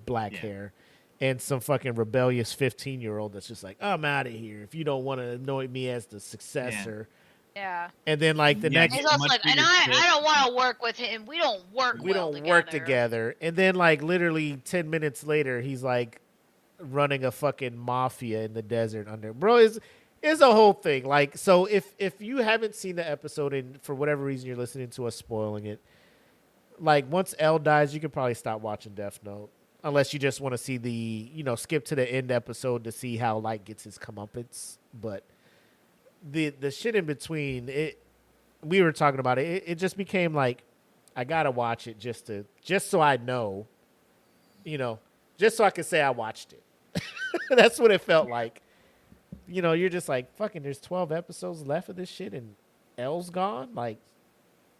black hair. And some fucking rebellious 15-year-old that's just like, I'm out of here if you don't want to anoint me as the successor. Yeah. And then like the next, he's also like, and I don't want to work with him. We don't work together. And then like literally 10 minutes later, he's like running a fucking mafia in the desert under. Bro, is a whole thing. Like, so if you haven't seen the episode and for whatever reason you're listening to us spoiling it, like once L dies, you can probably stop watching Death Note. Unless you just want to see the, skip to the end episode to see how Light gets his comeuppance. But the shit in between, we were talking about it. It just became like, I gotta watch it just so I know, just so I can say I watched it. That's what it felt like. You're just like, fucking, there's 12 episodes left of this shit and L's gone. Like,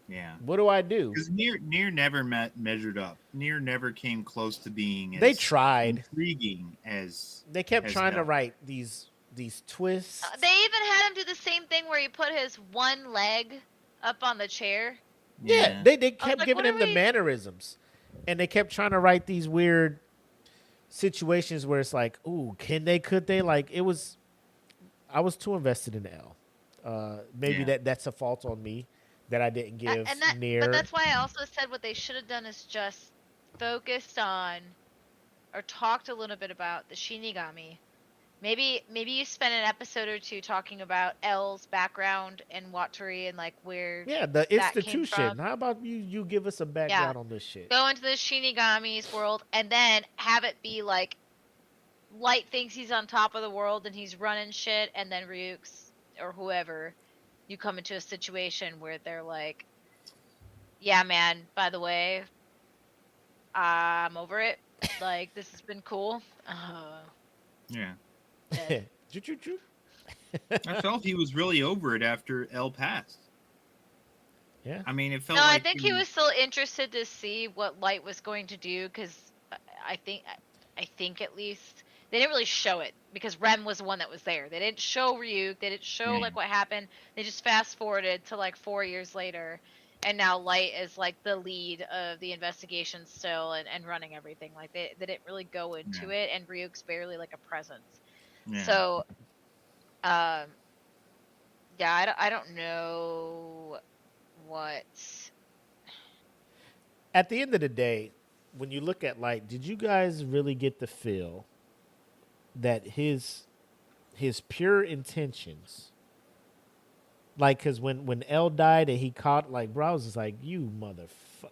yeah. What do I do? Because Nier never measured up. Nier never came close to being. They tried. Intriguing as they kept trying to write these twists. They even had him do the same thing where he put his one leg up on the chair. Yeah, they kept giving him the mannerisms, and they kept trying to write these weird situations where it's like, ooh, can they? Could they? Like it was. I was too invested in L. Maybe that's a fault on me. That I didn't give Nier. But that's why I also said what they should have done is just focused on or talked a little bit about the Shinigami. Maybe you spend an episode or two talking about L's background and Watari and like where the institution. How about you give us a background on this shit? Go into the Shinigami's world and then have it be like Light thinks he's on top of the world and he's running shit, and then Ryuk's or whoever. You come into a situation where they're like, yeah, man, by the way, I'm over it. Like, this has been cool. Yeah. I felt he was really over it after L passed. Yeah. I mean, it felt No, I like think he was still interested to see what Light was going to do because I think, at least they didn't really show it because Rem was the one that was there. They didn't show Ryuk. They didn't show like what happened. They just fast forwarded to like 4 years later, and now Light is like the lead of the investigation still and running everything. Like they didn't really go into it, and Ryuk's barely like a presence. Yeah. So, yeah, I don't know what. At the end of the day, when you look at Light, did you guys really get the feel that his pure intentions, like, because when L died and he caught, like, bro, I was just like, you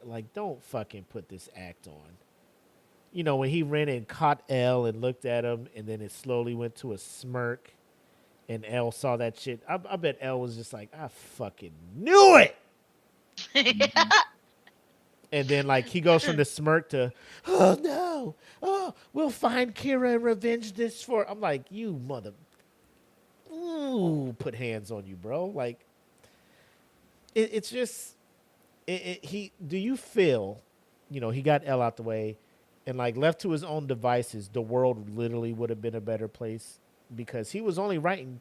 like, don't fucking put this act on. You know, when he ran and caught L and looked at him, and then it slowly went to a smirk, and L saw that shit. I bet L was just like, I fucking knew it. Yeah. And then, like, he goes from the smirk to, oh, no. Oh, we'll find Kira and revenge this for... I'm like, you mother... Ooh, put hands on you, bro. Like, it's just... Do you feel, you know, he got L out the way, and, like, left to his own devices, the world literally would have been a better place? Because he was only writing...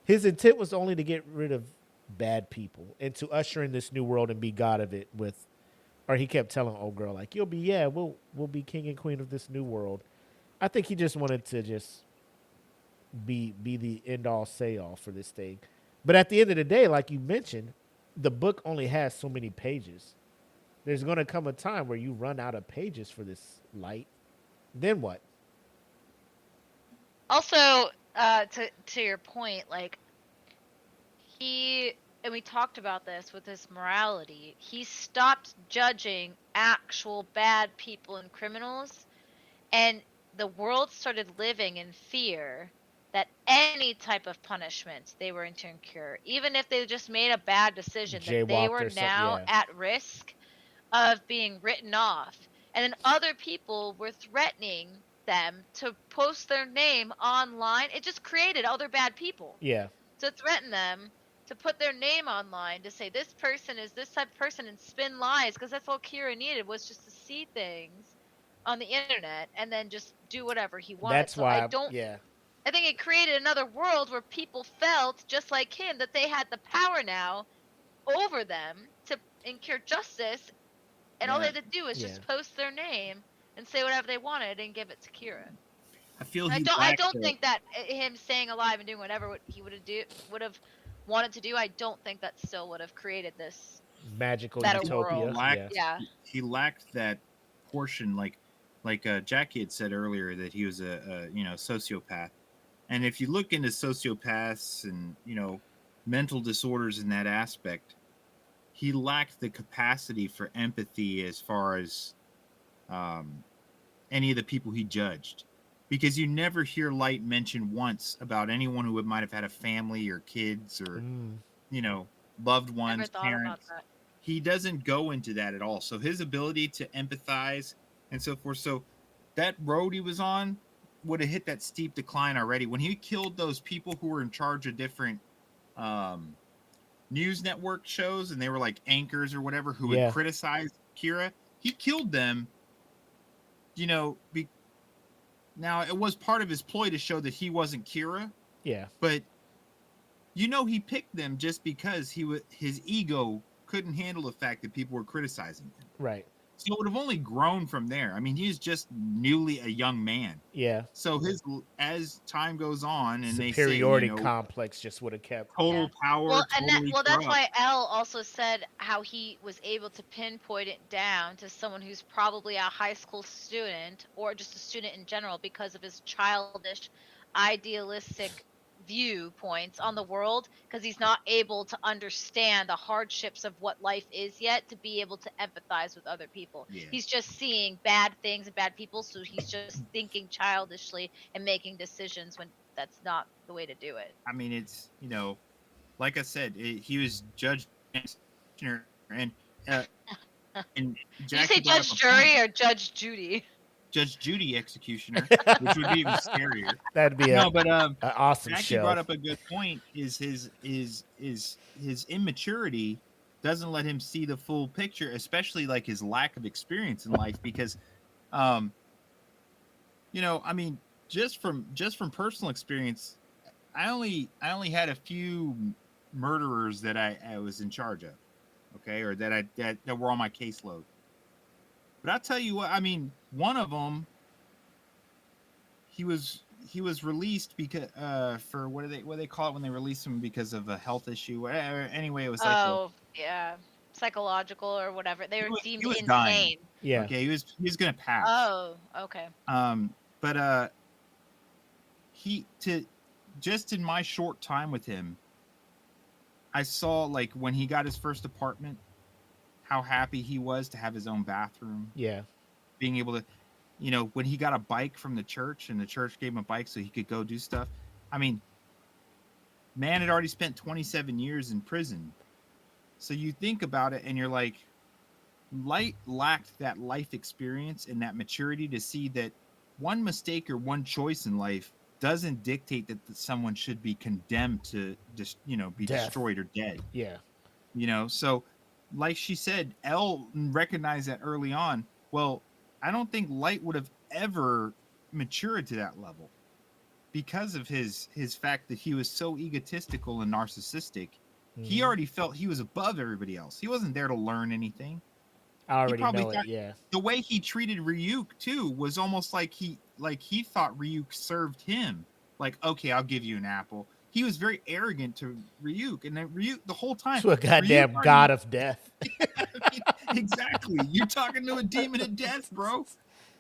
His intent was only to get rid of bad people and to usher in this new world and be God of it with... Or he kept telling old girl, like, we'll be king and queen of this new world. I think he just wanted to just be the end all say all for this thing. But at the end of the day, like you mentioned, the book only has so many pages. There's going to come a time where you run out of pages for this Light. Then what? Also, to your point, like and we talked about this with his morality, he stopped judging actual bad people and criminals, and the world started living in fear that any type of punishment they were to incur, even if they just made a bad decision, that they were now at risk of being written off. And then other people were threatening them to post their name online. It just created other bad people. Yeah. To threaten them, to put their name online, to say this person is this type of person and spin lies, because that's all Kira needed, was just to see things on the internet and then just do whatever he wanted. That's why I think it created another world where people felt just like him, that they had the power now over them to incur justice, and all they had to do was just post their name and say whatever they wanted and give it to Kira. I don't think that him staying alive and doing whatever he would have wanted to do, I don't think that still would have created this magical utopia. He lacked that portion, like Jackie had said earlier, that he was a sociopath. And if you look into sociopaths and, you know, mental disorders in that aspect, he lacked the capacity for empathy as far as any of the people he judged. Because you never hear Light mention once about anyone who might have had a family or kids or, you know, loved ones, parents. He doesn't go into that at all. So his ability to empathize and so forth. So that road he was on would have hit that steep decline already. When he killed those people who were in charge of different news network shows, and they were like anchors or whatever, who would criticize Kira, he killed them, you know, now, it was part of his ploy to show that he wasn't Kira. Yeah. But, you know, he picked them just because his ego couldn't handle the fact that people were criticizing him. Right. So it would have only grown from there. I mean, he's just newly a young man. Yeah. So as time goes on, and superiority they say, complex just would have kept total power. Well, corrupt. that's why Elle also said how he was able to pinpoint it down to someone who's probably a high school student or just a student in general, because of his childish, idealistic viewpoints on the world, because he's not able to understand the hardships of what life is yet to be able to empathize with other people. He's just seeing bad things and bad people, so he's just thinking childishly and making decisions when that's not the way to do it. I mean, it's, you know, like I said, he was judge and Did you say Judge Jury or Judge Judy? Judge Judy executioner, which would be even scarier. That'd be no, but an awesome Jackie show. brought up a good point. Is his immaturity doesn't let him see the full picture, especially like his lack of experience in life. Because, I mean, just from personal experience, I only had a few murderers that I was in charge of, okay, or that were on my caseload. But I'll tell you what, I mean, one of them, he was released because for what do they call it when they release him because of a health issue? Anyway, it was like psychological or whatever. They were deemed he was insane. Dying. Yeah. Okay, he was gonna pass. Oh, okay. But just in my short time with him, I saw like when he got his first apartment, how happy he was to have his own bathroom. Yeah. Being able to, when he got a bike from the church and the church gave him a bike so he could go do stuff. I mean, man had already spent 27 years in prison. So you think about it and you're like, Light lacked that life experience and that maturity to see that one mistake or one choice in life doesn't dictate that someone should be condemned to just, be Death. destroyed or dead. Yeah. So like she said, Elle recognized that early on. Well, I don't think Light would have ever matured to that level because of his fact that he was so egotistical and narcissistic. He already felt he was above everybody else. He wasn't there to learn anything. I already know it, yeah. The way he treated Ryuk too was almost like he thought Ryuk served him. Like, okay, I'll give you an apple. He was very arrogant to Ryuk, and then Ryuk the whole time. To a goddamn god of death. Exactly. You're talking to a demon of death, bro.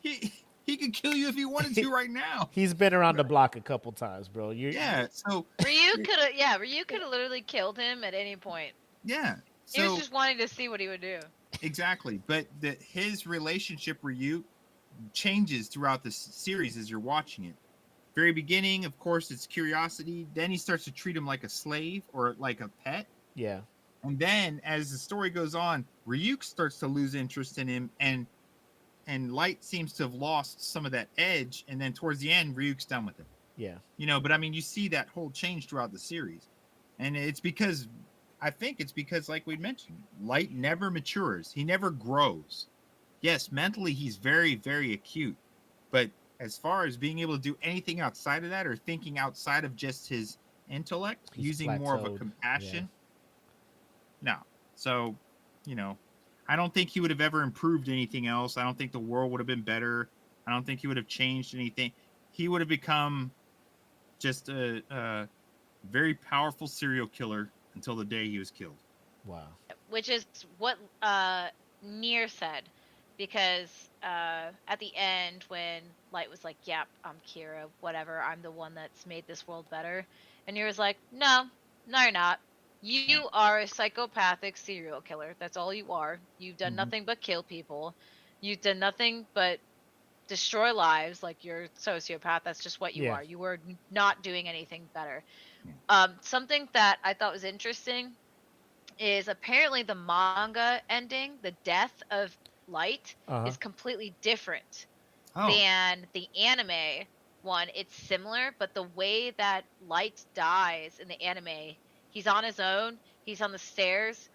He could kill you if he wanted to right now. He's been around the block a couple times, bro. So Ryuk could have literally killed him at any point. Yeah. So, he was just wanting to see what he would do. Exactly. But his relationship with Ryuk changes throughout the series as you're watching it. Very beginning, of course, it's curiosity. Then he starts to treat him like a slave or like a pet. Yeah. And then as the story goes on, Ryuk starts to lose interest in him, and Light seems to have lost some of that edge. And then towards the end, Ryuk's done with him. Yeah. But I mean, you see that whole change throughout the series. And I think it's because, like we mentioned, Light never matures. He never grows. Yes, mentally, he's very, very acute. But as far as being able to do anything outside of that or thinking outside of just his intellect, he's using plateaued. more of a compassion, no. So, I don't think he would have ever improved anything else. I don't think the world would have been better. I don't think he would have changed anything. He would have become just a very powerful serial killer until the day he was killed. Wow. Which is what Nier said, because at the end when Light was like, "Yep, I'm Kira, whatever, I'm the one that's made this world better," and Nier was like, "No, you're not. You are a psychopathic serial killer. That's all you are. You've done nothing but kill people. You've done nothing but destroy lives. Like, you're a sociopath. That's just what you are. You were not doing anything better." Something that I thought was interesting is apparently the manga ending, the death of Light, is completely different than the anime one. It's similar, but the way that Light dies in the anime, he's on his own, he's on the stairs,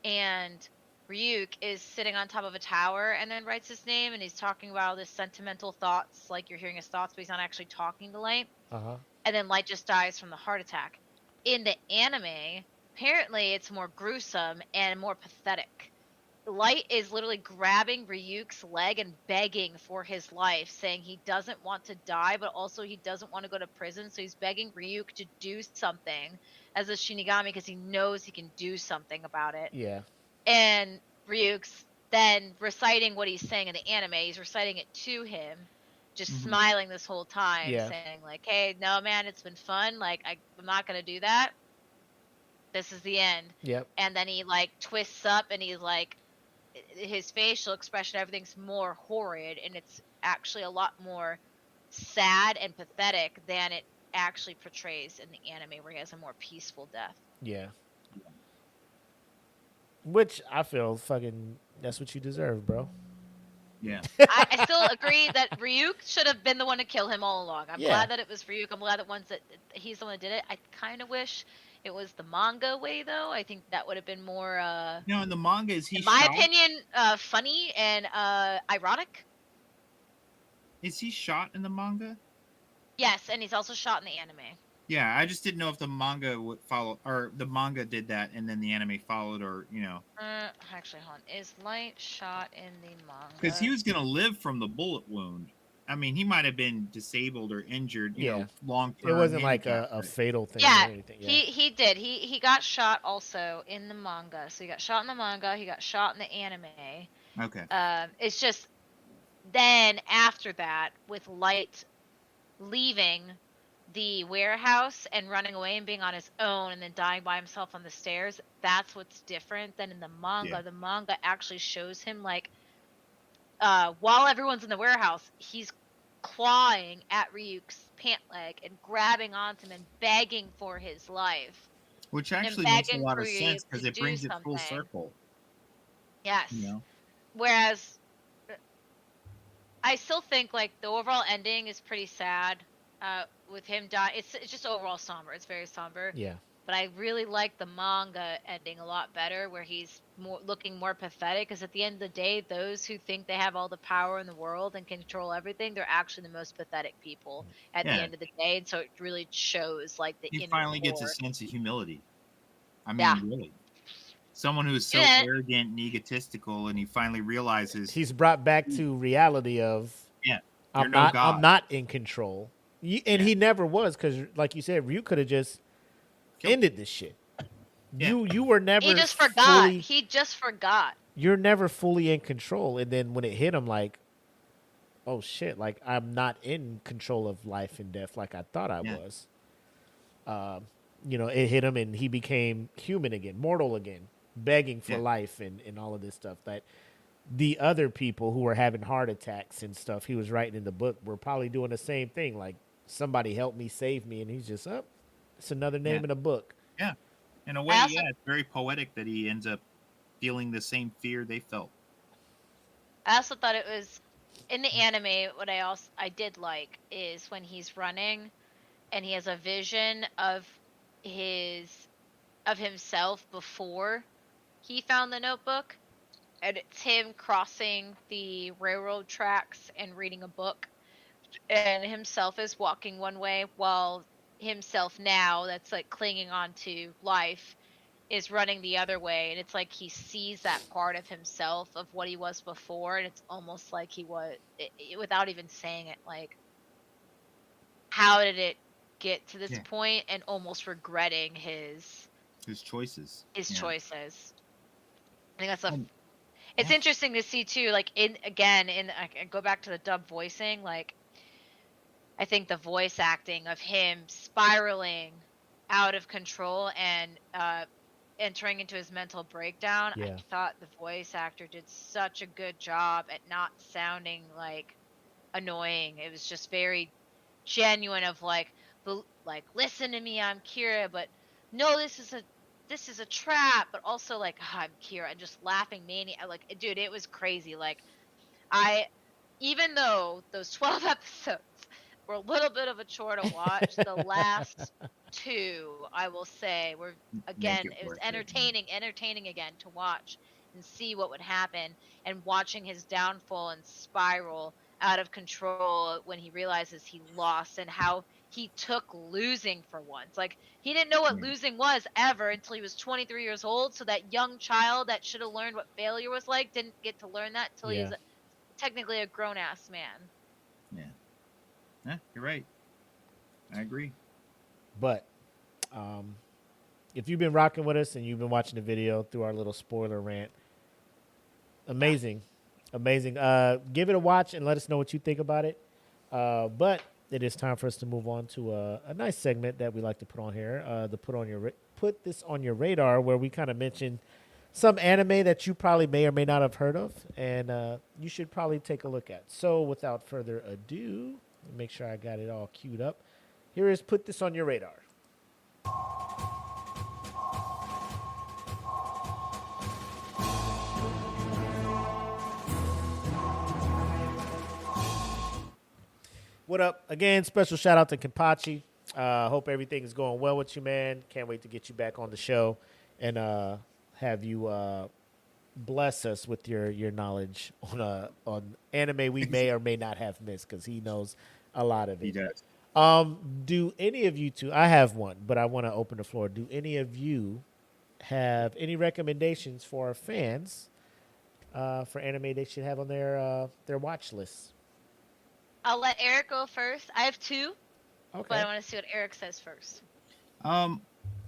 and Ryuk is sitting on top of a tower and then writes his name, and he's talking about all this sentimental thoughts, like you're hearing his thoughts, but he's not actually talking to Light. And then Light just dies from the heart attack. In the anime, apparently it's more gruesome and more pathetic. Light is literally grabbing Ryuk's leg and begging for his life, saying he doesn't want to die, but also he doesn't want to go to prison, so he's begging Ryuk to do something as a Shinigami because he knows he can do something about it. Yeah. And Ryuk's then reciting what he's saying in the anime. He's reciting it to him, just smiling this whole time, saying like, "Hey, no, man, it's been fun. Like, I'm not going to do that. This is the end." Yep. And then he like twists up and he's like, his facial expression, everything's more horrid, and it's actually a lot more sad and pathetic than it actually portrays in the anime, where he has a more peaceful death. Yeah. Which I feel fucking, that's what you deserve, bro. Yeah. I still agree that Ryuk should have been the one to kill him all along. I'm glad that it was Ryuk. I'm glad that he's the one that did it. I kind of wish it was the manga way, though. I think that would have been more, In the manga, is he in my shot? opinion, funny and ironic. Is he shot in the manga? Yes, and he's also shot in the anime. Yeah, I just didn't know if the manga would follow, or the manga did that and then the anime followed, or Actually, hold on. Is Light shot in the manga? Because he was gonna live from the bullet wound. I mean, he might have been disabled or injured, you know, long term. It wasn't like a fatal thing. Yeah, or anything. he did. He got shot also in the manga. So he got shot in the manga. He got shot in the anime. Okay. It's just then after that, with Light leaving the warehouse and running away and being on his own and then dying by himself on the stairs, that's what's different than in the manga. Yeah. The manga actually shows him like while everyone's in the warehouse, he's clawing at Ryuk's pant leg and grabbing onto him and begging for his life. Which actually makes a lot of sense because it brings it full circle. Yes. You know? Whereas I still think like the overall ending is pretty sad. With him dying, it's just overall somber. It's very somber. Yeah. But I really like the manga ending a lot better, where he's looking more pathetic. Because at the end of the day, those who think they have all the power in the world and control everything, they're actually the most pathetic people at the end of the day. And so it really shows like the. He finally gets a sense of humility. I mean, yeah. Really. Someone who is so arrogant and egotistical, and he finally realizes he's brought back to reality of I'm not in control. And he never was, because like you said, Ryu could have just ended this shit. You were never. He just forgot. He just forgot. You're never fully in control, and then when it hit him, like, oh shit, like I'm not in control of life and death like I thought I was. It hit him, and he became human again, mortal again, begging for life and all of this stuff. That the other people who were having heart attacks and stuff he was writing in the book were probably doing the same thing, like. Somebody help me, save me, and he's just up. It's another name in a book. Yeah, in a way, it's very poetic that he ends up feeling the same fear they felt. I also thought it was in the anime. What I did like is when he's running, and he has a vision of himself before he found the notebook, and it's him crossing the railroad tracks and reading a book. And himself is walking one way while himself now that's like clinging on to life is running the other way. And it's like he sees that part of himself of what he was before. And it's almost like he was, without even saying it, like, how did it get to this point? And almost regretting his choices. Choices. I think that's it's interesting to see too, like I go back to the dub voicing, like, I think the voice acting of him spiraling out of control and entering into his mental breakdown, I thought the voice actor did such a good job at not sounding like annoying. It was just very genuine of like listen to me, I'm Kira, but no, this is a trap, but also like I'm Kira, and just laughing mania. Like, dude, it was crazy. Like, even though those 12 episodes were a little bit of a chore to watch, the last two, I will say, were, again, it was entertaining again to watch and see what would happen, and watching his downfall and spiral out of control when he realizes he lost, and how he took losing for once. Like, he didn't know what losing was ever until he was 23 years old, so that young child that should have learned what failure was like didn't get to learn that until he was technically a grown-ass man. Yeah, you're right. I agree. But if you've been rocking with us and you've been watching the video through our little spoiler rant, amazing. Give it a watch and let us know what you think about it. But it is time for us to move on to a nice segment that we like to put on here, the put this on your radar, where we kind of mention some anime that you probably may or may not have heard of, and you should probably take a look at. So without further ado, make sure I got it all queued up. Here is Put This on Your Radar. What up? Again, special shout out to Kenpachi. Hope everything is going well with you, man. Can't wait to get you back on the show and have you bless us with your knowledge on anime we may or may not have missed, because he knows a lot of it. He does. Do any of you two? I have one, but I want to open the floor. Do any of you have any recommendations for our fans for anime they should have on their watch list? I'll let Eric go first. I have two, Okay. but I want to see what Eric says first.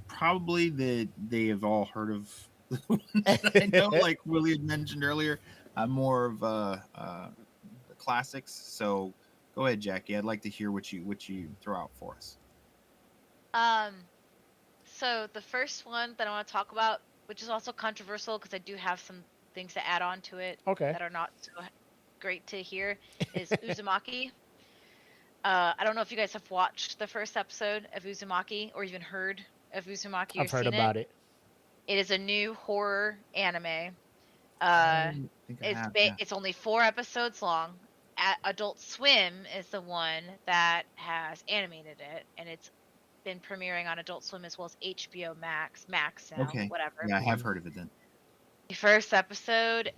Probably that they have all heard of the ones that I know, like Willie had mentioned earlier. I'm more of the classics. So go ahead, Jackie. I'd like to hear what you throw out for us. So the first one that I want to talk about, which is also controversial because I do have some things to add on to it that are not so great to hear, is Uzumaki. I don't know if you guys have watched the first episode of Uzumaki or even heard of Uzumaki. I've heard about it. It is a new horror anime. It's only 4 episodes long. Adult Swim is the one that has animated it, and it's been premiering on Adult Swim as well as HBO Max now, whatever. Yeah, I have heard of it then. The first episode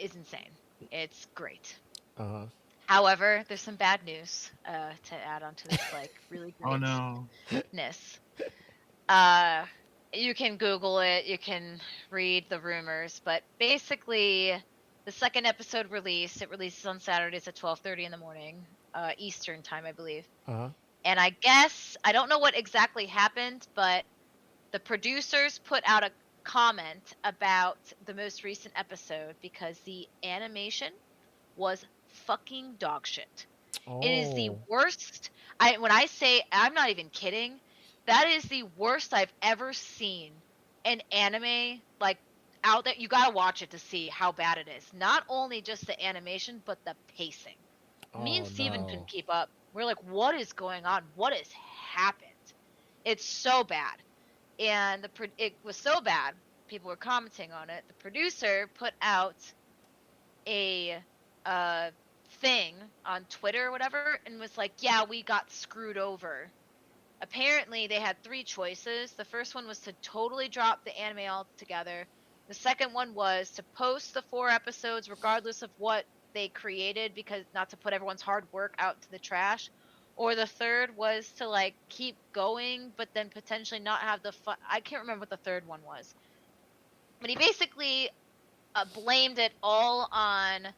is insane. It's great. Uh-huh. However, there's some bad news to add on to this, like, really great. Oh no. You can Google it, you can read the rumors, but basically the second episode released. It releases on Saturdays at 12:30 in the morning, Eastern time, I believe. Uh-huh. And I guess, I don't know what exactly happened, but the producers put out a comment about the most recent episode because the animation was fucking dog shit. Oh. It is the worst. When I say, I'm not even kidding, that is the worst I've ever seen an anime, like, out there. You gotta watch it to see how bad it is. Not only just the animation, but the pacing. Me and Steven couldn't keep up. We're like, what is going on? What has happened? It's so bad. And it was so bad, people were commenting on it. The producer put out a thing on Twitter or whatever and was like, yeah, we got screwed over. Apparently, they had 3 choices. The first one was to totally drop the anime altogether. The second one was to post the 4 episodes regardless of what they created, because not to put everyone's hard work out to the trash. Or the third was to, like, keep going, but then potentially not have the fun. I can't remember what the third one was. But he basically blamed it all on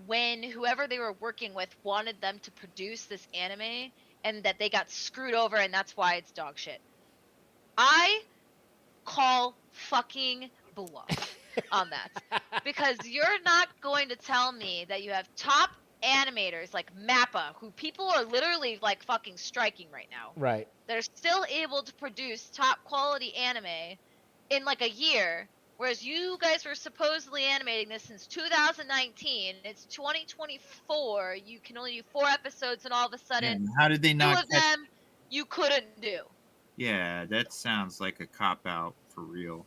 when whoever they were working with wanted them to produce this anime, and that they got screwed over, and that's why it's dog shit. I call fucking bluff on that. Because you're not going to tell me that you have top animators like Mappa, who people are literally, like, fucking striking right now. Right. They're still able to produce top quality anime in, like, a year, whereas you guys were supposedly animating this since 2019. It's 2024. You can only do 4 episodes, and all of a sudden, how did they not 2 of them you couldn't do. Yeah, that sounds like a cop-out for real.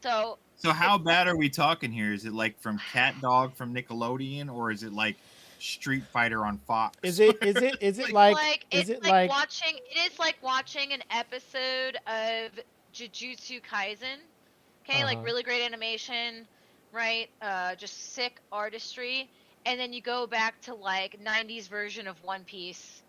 So how bad are we talking here? Is it like from Cat Dog from Nickelodeon, or is it like Street Fighter on Fox? Is it like it is like watching an episode of Jujutsu Kaisen. Okay, like really great animation, right? Just sick artistry, and then you go back to, like, 90s version of One Piece.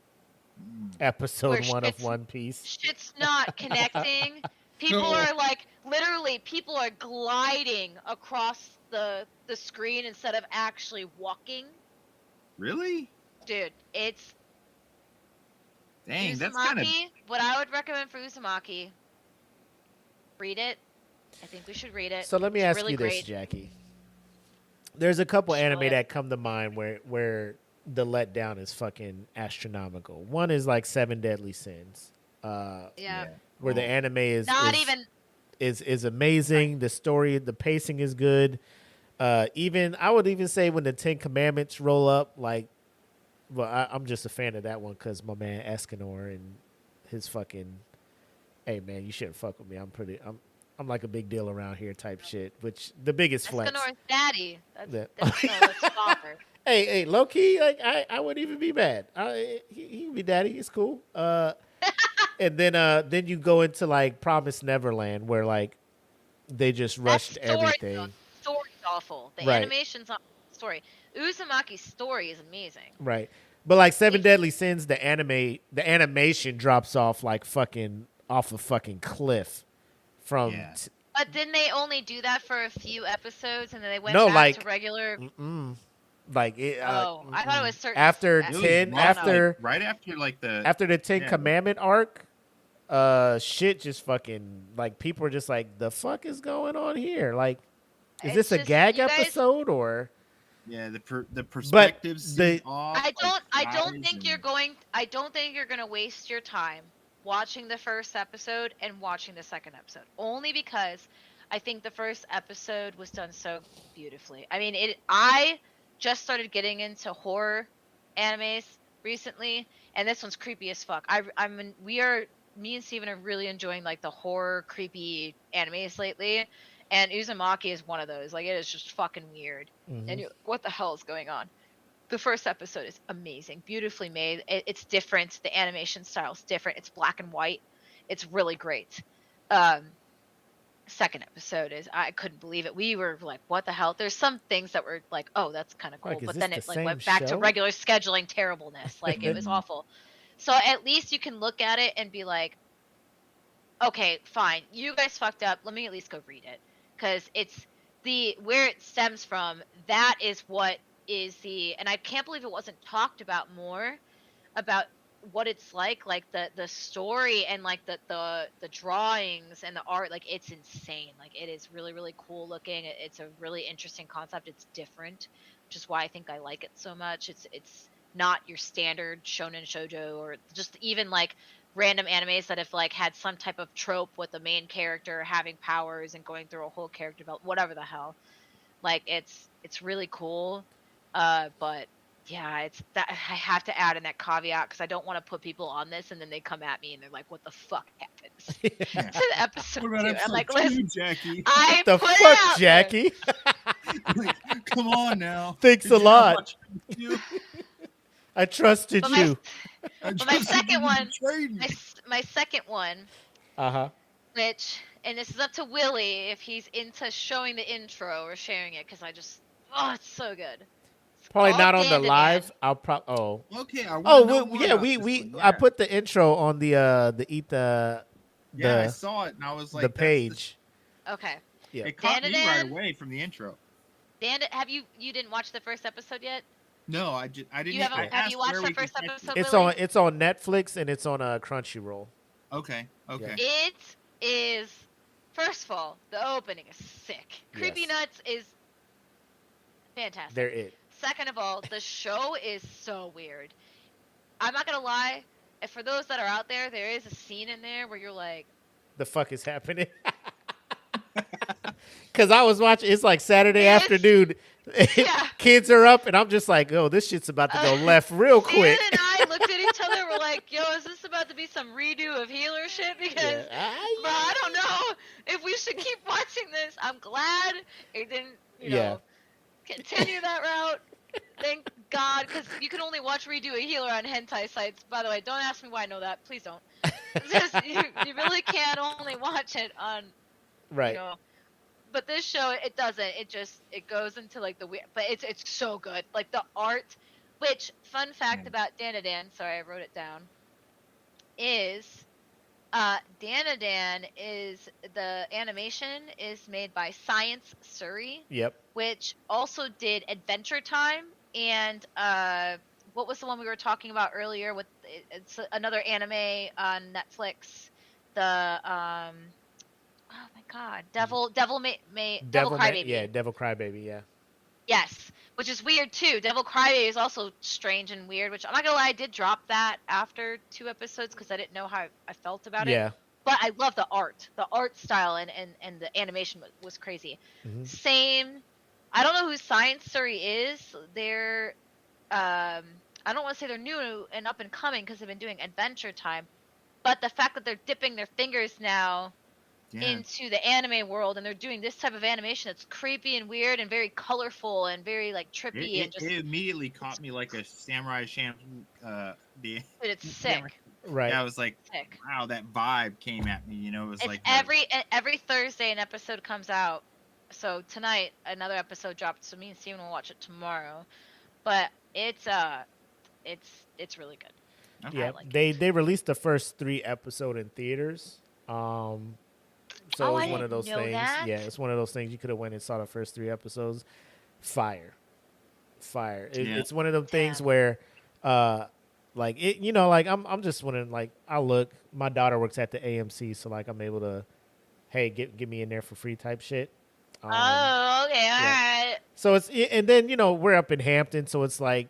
Episode 1 of One Piece. Shit's not connecting. People are, like, literally, people are gliding across the screen instead of actually walking. Really? Dude, it's... Dang, Uzumaki, that's kind of... What I would recommend for Uzumaki, read it. I think we should read it. So let me ask really you this, great. Jackie. There's a couple anime ahead. that come to mind where the letdown is fucking astronomical. One is like 7 Deadly Sins. Yeah. Where the anime is is amazing. The story, the pacing is good. I would even say when the 10 Commandments roll up, like, well, I'm just a fan of that one because my man Escanor and his fucking, hey man, you shouldn't fuck with me. I'm like a big deal around here type shit. Which the biggest flex. Escanor's daddy. That's father. Hey, low key, like I wouldn't even be mad. He'd be daddy. It's cool. And then you go into like Promised Neverland, where like they just rushed That story, everything. the story's awful. The Right. animation's not the story. Uzumaki's story is amazing. Right. But like Seven Deadly Sins, the animation drops off like fucking off a fucking cliff from. Yeah. But didn't they only do that for a few episodes and then they went No, back like, to regular? Like it. I thought it was certain. After It It was 10, rough, after like, right after like the after the 10 Yeah. Commandment arc, shit just fucking like people are just like, the fuck is going on here? Like, is this It's a just, gag you guys- episode or? Yeah, the perspectives the- seem off. I don't like, think you're going. I don't think you're going to waste your time watching the first episode and watching the second episode. Only because I think the first episode was done so beautifully. I mean, I just started getting into horror animes recently, and this one's creepy as fuck. Me and Steven are really enjoying like the horror creepy animes lately, and Uzumaki is one of those. Like, it is just fucking weird. And what the hell is going on? The first episode is amazing, beautifully made. It's different. The animation style is different. It's black and white. It's really great. Second episode is, I couldn't believe it. We were like, what the hell? There's some things that were like, oh, that's kind of cool. Like, is but this then the it like same went back to show? regular scheduling terribleness. Like, it was awful. So at least you can look at it and be like, okay, fine. You guys fucked up. Let me at least go read it. Because it's where it stems from, that is what is and I can't believe it wasn't talked about more, about what it's like the story and like the drawings and the art. Like, it's insane. Like, it is really, really cool looking. It's a really interesting concept. It's different, which is why I think I like it so much. It's not your standard shonen shoujo, or just even like random animes that have like had some type of trope with the main character having powers and going through a whole character development, whatever the hell. Like, it's really cool. But yeah, it's that I have to add in that caveat because I don't want to put people on this and then they come at me and they're like, "What the fuck happens to the episode What about 2?" I'm like, episode two, "Listen, Jackie? I The put it fuck, out there." Jackie? Like, come on now. Thanks Did a you not lot. watch you? I trusted But you. I my trusted second you to one- betray me. my second one, Uh-huh. which, and this is up to Willie if he's into showing the intro or sharing it, because it's so good. It's Probably called not on the Dandadan. live. Okay, I wanna Oh, know more yeah, about we this one, I yeah. put the intro on the eat the Yeah, I the, saw it and I was like, the that's page. Okay. Yeah. It caught me right Dandadan. away from the intro. Dan, you didn't watch the first episode yet? No, I didn't. You haven't. I Have asked you watched where the we could first catch episode? It's Willie? on Netflix and it's on Crunchyroll. Okay. Okay. It is. First of all, the opening is sick. Creepy Yes. Nuts is fantastic. They're it. Second of all, the show is so weird. I'm not gonna lie. And for those that are out there, there is a scene in there where you're like, The fuck is happening? Because I was watching. It's like Saturday Yes. afternoon. Yeah. Kids are up, and I'm just like, oh, this shit's about to go left real Steven quick. and I looked at each other. We're like, yo, is this about to be some redo of Healer shit? Because bro, I don't know if we should keep watching this. I'm glad it didn't, continue that route. Thank God, because you can only watch redo a Healer on hentai sites. By the way, don't ask me why I know that. Please don't. You really can only watch it on, Right. But this show, it doesn't. It goes into like the weird, but it's so good. Like the art, which fun fact about Dandadan, sorry I wrote it down, is Dandadan is the animation is made by Science Surrey, Yep. which also did Adventure Time and what was the one we were talking about earlier with it's another anime on Netflix, the oh my god, Devil Crybaby. Yeah, Devil Crybaby. Yeah. Yes, which is weird too. Devil Crybaby is also strange and weird, which I'm not gonna lie, I did drop that after 2 episodes because I didn't know how I felt about it. Yeah. But I love the art style and the animation was crazy. Mm-hmm. Same, I don't know who Science Surrey is. They're, I don't want to say they're new and up and coming because they've been doing Adventure Time, but the fact that they're dipping their fingers now into the anime world, and they're doing this type of animation that's creepy and weird and very colorful and very like trippy and just. It immediately caught me like a Samurai Champloo. But it's sick. Right. Yeah, I was like, sick. wow, that vibe came at me. You know, it was It's like every Thursday an episode comes out. So tonight another episode dropped. So me and Steven will watch it tomorrow. But it's really good. Yeah, like they released the first 3 episodes in theaters. So it was one of those things. That. Yeah, it's one of those things you could have went and saw the first 3 episodes. Fire. It's one of them things where, like it, you know, like I'm just wondering, like I look, my daughter works at the AMC, so like I'm able to, hey, get me in there for free type shit. Okay, all right. So it's, and then, you know, we're up in Hampton, so it's like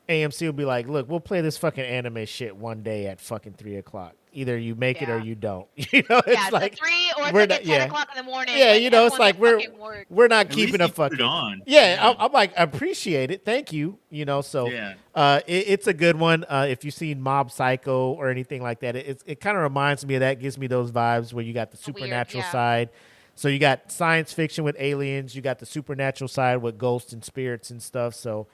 AMC will be like, look, we'll play this fucking anime shit one day at fucking 3:00. Either you make it or you don't. You know, it's like 3 or it's like at 10 o'clock in the morning. Yeah, you know, it's like we're not keeping a fucking on. Yeah, I'm like, I appreciate it, thank you. You know, so it's a good one. If you've seen Mob Psycho or anything like that, it kind of reminds me of that. Gives me those vibes where you got the supernatural side. So you got science fiction with aliens, you got the supernatural side with ghosts and spirits and stuff. So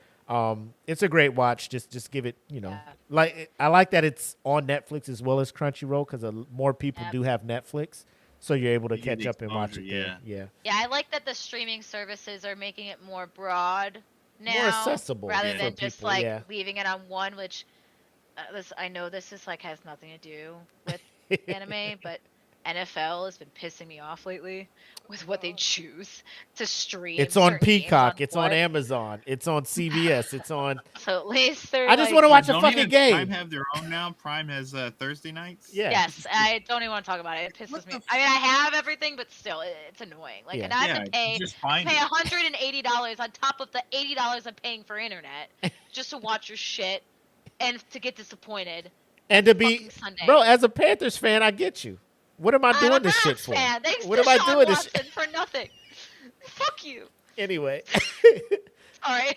it's a great watch. Just give it, you know, like I like that it's on Netflix as well as Crunchyroll because more people do have Netflix, so you're able to catch up and watch it there. Yeah, I like that the streaming services are making it more broad now, more accessible, rather than just people, like leaving it on one. Which I know this is like has nothing to do with anime, but NFL has been pissing me off lately with what they choose to stream. It's on Peacock. It's on Amazon. It's on CBS. It's on. So at least they're. I just want to watch a fucking game. Prime have their own now. Prime has Thursday nights. Yeah. Yes, I don't even want to talk about it. It pisses me. I mean, I have everything, but still, it's annoying. Like, and I have to pay $180 on top of the $80 I'm paying for internet just to watch your shit and to get disappointed. And to be, bro, as a Panthers fan, I get you. What am I doing this shit for? What am I doing this shit for? Nothing. Fuck you. Anyway. All right.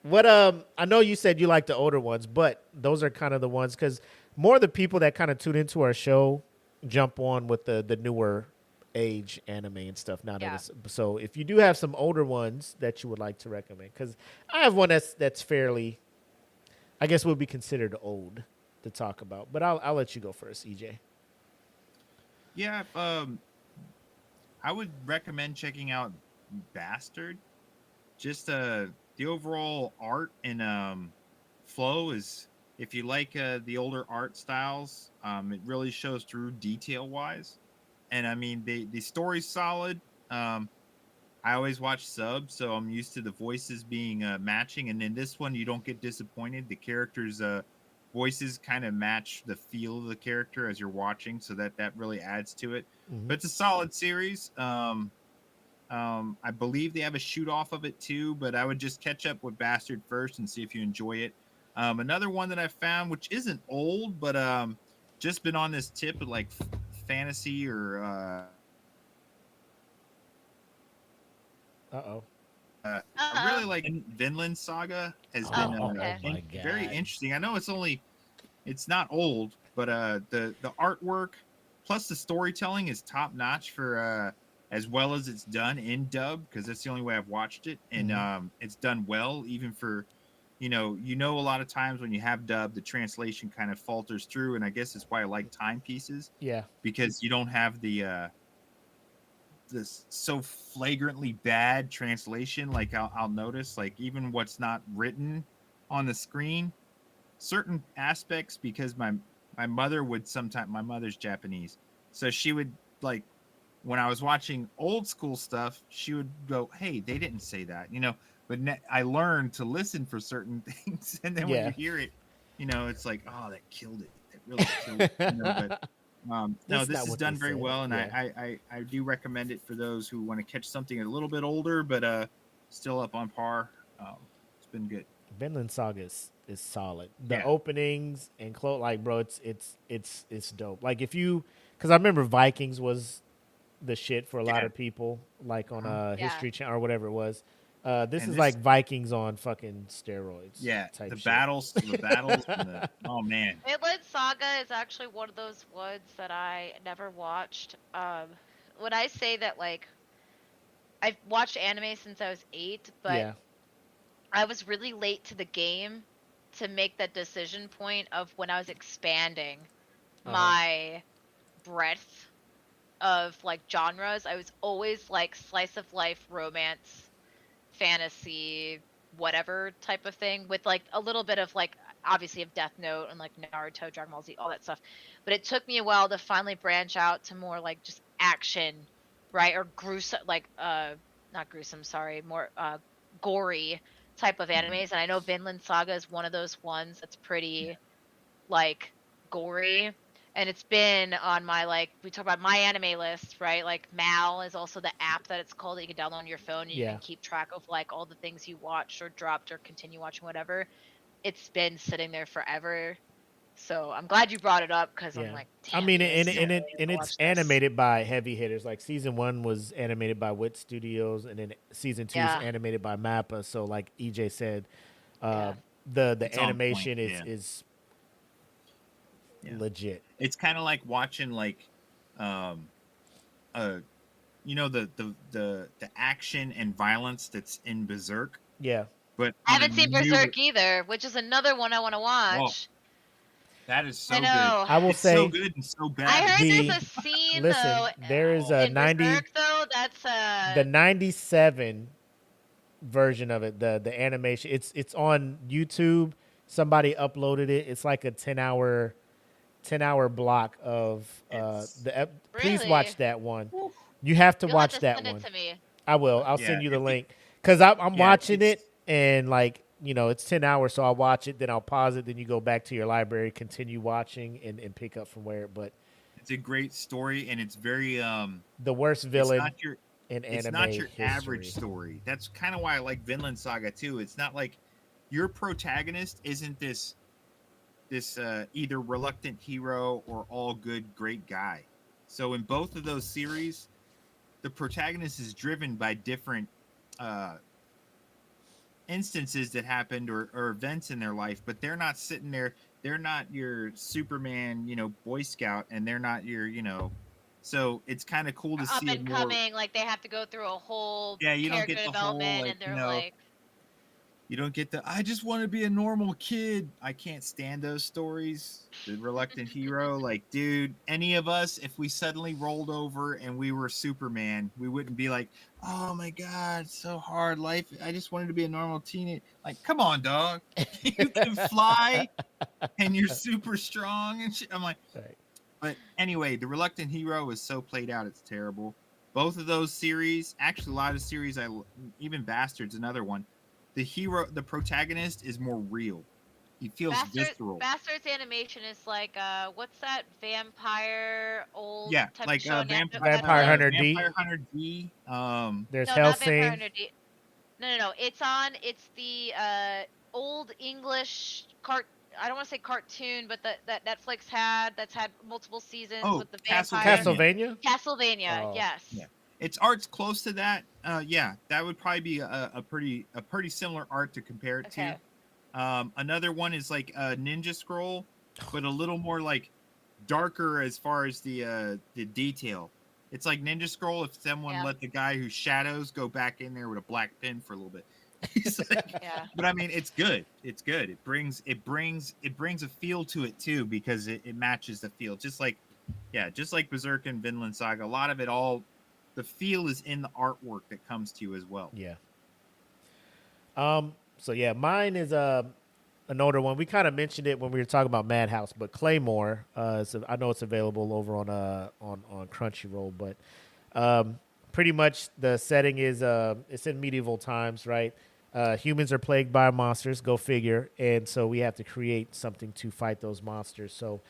What I know you said you like the older ones, but those are kind of the ones because more of the people that kind of tune into our show jump on with the newer age anime and stuff nowadays. Yeah. So if you do have some older ones that you would like to recommend, because I have one that's fairly, I guess would be considered old to talk about, but I'll let you go first, EJ. Yeah, I would recommend checking out Bastard. Just the overall art and flow is, if you like the older art styles, it really shows through detail wise. And I mean, the story's solid. I always watch subs, so I'm used to the voices being matching. And in this one, you don't get disappointed. The characters' voices kind of match the feel of the character as you're watching, so that really adds to it. Mm-hmm. But it's a solid series. I believe they have a shoot off of it too, but I would just catch up with Bastard first and see if you enjoy it. Another one that I found, which isn't old, but just been on this tip of like fantasy or I really like Vinland Saga. Has been very interesting. I know it's not old, but the artwork plus the storytelling is top notch for as well as it's done in dub, because that's the only way I've watched it, and it's done well even for you know a lot of times when you have dub, the translation kind of falters through, and I guess that's why I like timepieces. Yeah, because you don't have the this so flagrantly bad translation. Like I'll notice, like even what's not written on the screen, certain aspects, because my mother would sometimes, my mother's Japanese, so she would, like when I was watching old school stuff, she would go, hey, they didn't say that, but I learned to listen for certain things, and then when you hear it, it's like, oh, that killed it, that really killed it. But no, this is done very well, and I do recommend it for those who want to catch something a little bit older, but still up on par. It's been good. Vinland Saga is solid. The openings and like, bro, it's dope. Like because I remember Vikings was the shit for a lot of people, like on History Channel or whatever it was. This And is this- like Vikings on fucking steroids. Yeah, type the shit. battles, oh man. Vinland Saga is actually one of those ones that I never watched. When I say that, like, I've watched anime since I was 8, but Yeah. I was really late to the game to make that decision point of when I was expanding my breadth of like genres. I was always like slice of life, romance, fantasy, whatever type of thing, with like a little bit of like obviously of Death Note and like Naruto, Dragon Ball Z, all that stuff. But it took me a while to finally branch out to more like just action, right? Or gruesome, like not gruesome, sorry, more gory type of animes. And I know Vinland Saga is one of those ones that's pretty like gory. And it's been on my, like, we talk about my anime list, right? Like Mal is also the app that it's called that you can download on your phone, and you Yeah. can keep track of like all the things you watched or dropped or continue watching, whatever. It's been sitting there forever. So I'm glad you brought it up, because I'm Yeah. like, I damn, mean, dude, and so ready and to it's watch this. animated by heavy hitters. Like season 1 was animated by Wit Studios, and then season 2 Yeah. is animated by Mappa. So, like EJ said, Yeah. the It's on animation point, is Yeah. legit. It's kind of like watching like, you know, the action and violence that's in Berserk, Yeah. but I on haven't a seen newer- Berserk either, which is another one I want to watch. That is so I good. know. I will It's say so good and so bad. I heard The- there's a scene listen, though. there is a in 90 Berserk though. That's the 97 version of it, the animation. It's on YouTube. Somebody uploaded it. It's like a 10-hour block of It's- please Really? watch that one. You have to You'll watch have to that send one. it to me. I will. I'll Yeah, send you the if you- link because I'm Yeah, watching it's- it, and like, you know, it's 10 hours, so I'll watch it, then I'll pause it, then you go back to your library, continue watching, and pick up from where. But It's a great story, and it's very the worst It's villain not your in anime it's not your history. average story. That's kind of why I like Vinland Saga too. It's not like your protagonist isn't this either reluctant hero or all good great guy. So in both of those series, the protagonist is driven by different instances that happened or events in their life, but they're not sitting there. They're not your Superman, you know, Boy Scout, and they're not your, you know. So it's kind of cool to Up see and it more. coming, like they have to go through a whole Yeah, you don't character get the development, whole, like, and they're you know, like, You don't get the I just want to be a normal kid. I can't stand those stories. The reluctant hero, like, dude, any of us, if we suddenly rolled over and we were Superman, we wouldn't be like, oh my God, it's so hard. Life, I just wanted to be a normal teenager. Like, come on, dog. You can fly and you're super strong and shit. I'm like, Right. but anyway, the reluctant hero is so played out, it's terrible. Both of those series, actually, a lot of series, even Bastards, another one. The hero, the protagonist is more real. He feels visceral. Bastards animation is like, what's that vampire old Yeah, type like of show? Vampire Hunter D. Vampire Hunter D. There's No, not Vampire Hellsing. Hunter D. No. It's the old English I don't want to say cartoon, but that Netflix that's had multiple seasons with the vampire. Castlevania. Castlevania, Oh. yes. Yeah. Its art's close to that. Yeah, that would probably be a pretty similar art to compare it to. Another one is like a Ninja Scroll, but a little more like darker as far as the detail. It's like Ninja Scroll if someone let the guy who shadows go back in there with a black pen for a little bit. He's like, Yeah. But I mean, it's good. It's good. It brings a feel to it too, because it matches the feel. Just like Berserk and Vinland Saga. A lot of it the feel is in the artwork that comes to you as well. Yeah. So yeah, mine is an older one. We kind of mentioned it when we were talking about Madhouse, but Claymore. I know it's available over on Crunchyroll, but pretty much the setting is it's in medieval times, right? Humans are plagued by monsters. Go figure. And so we have to create something to fight those monsters. So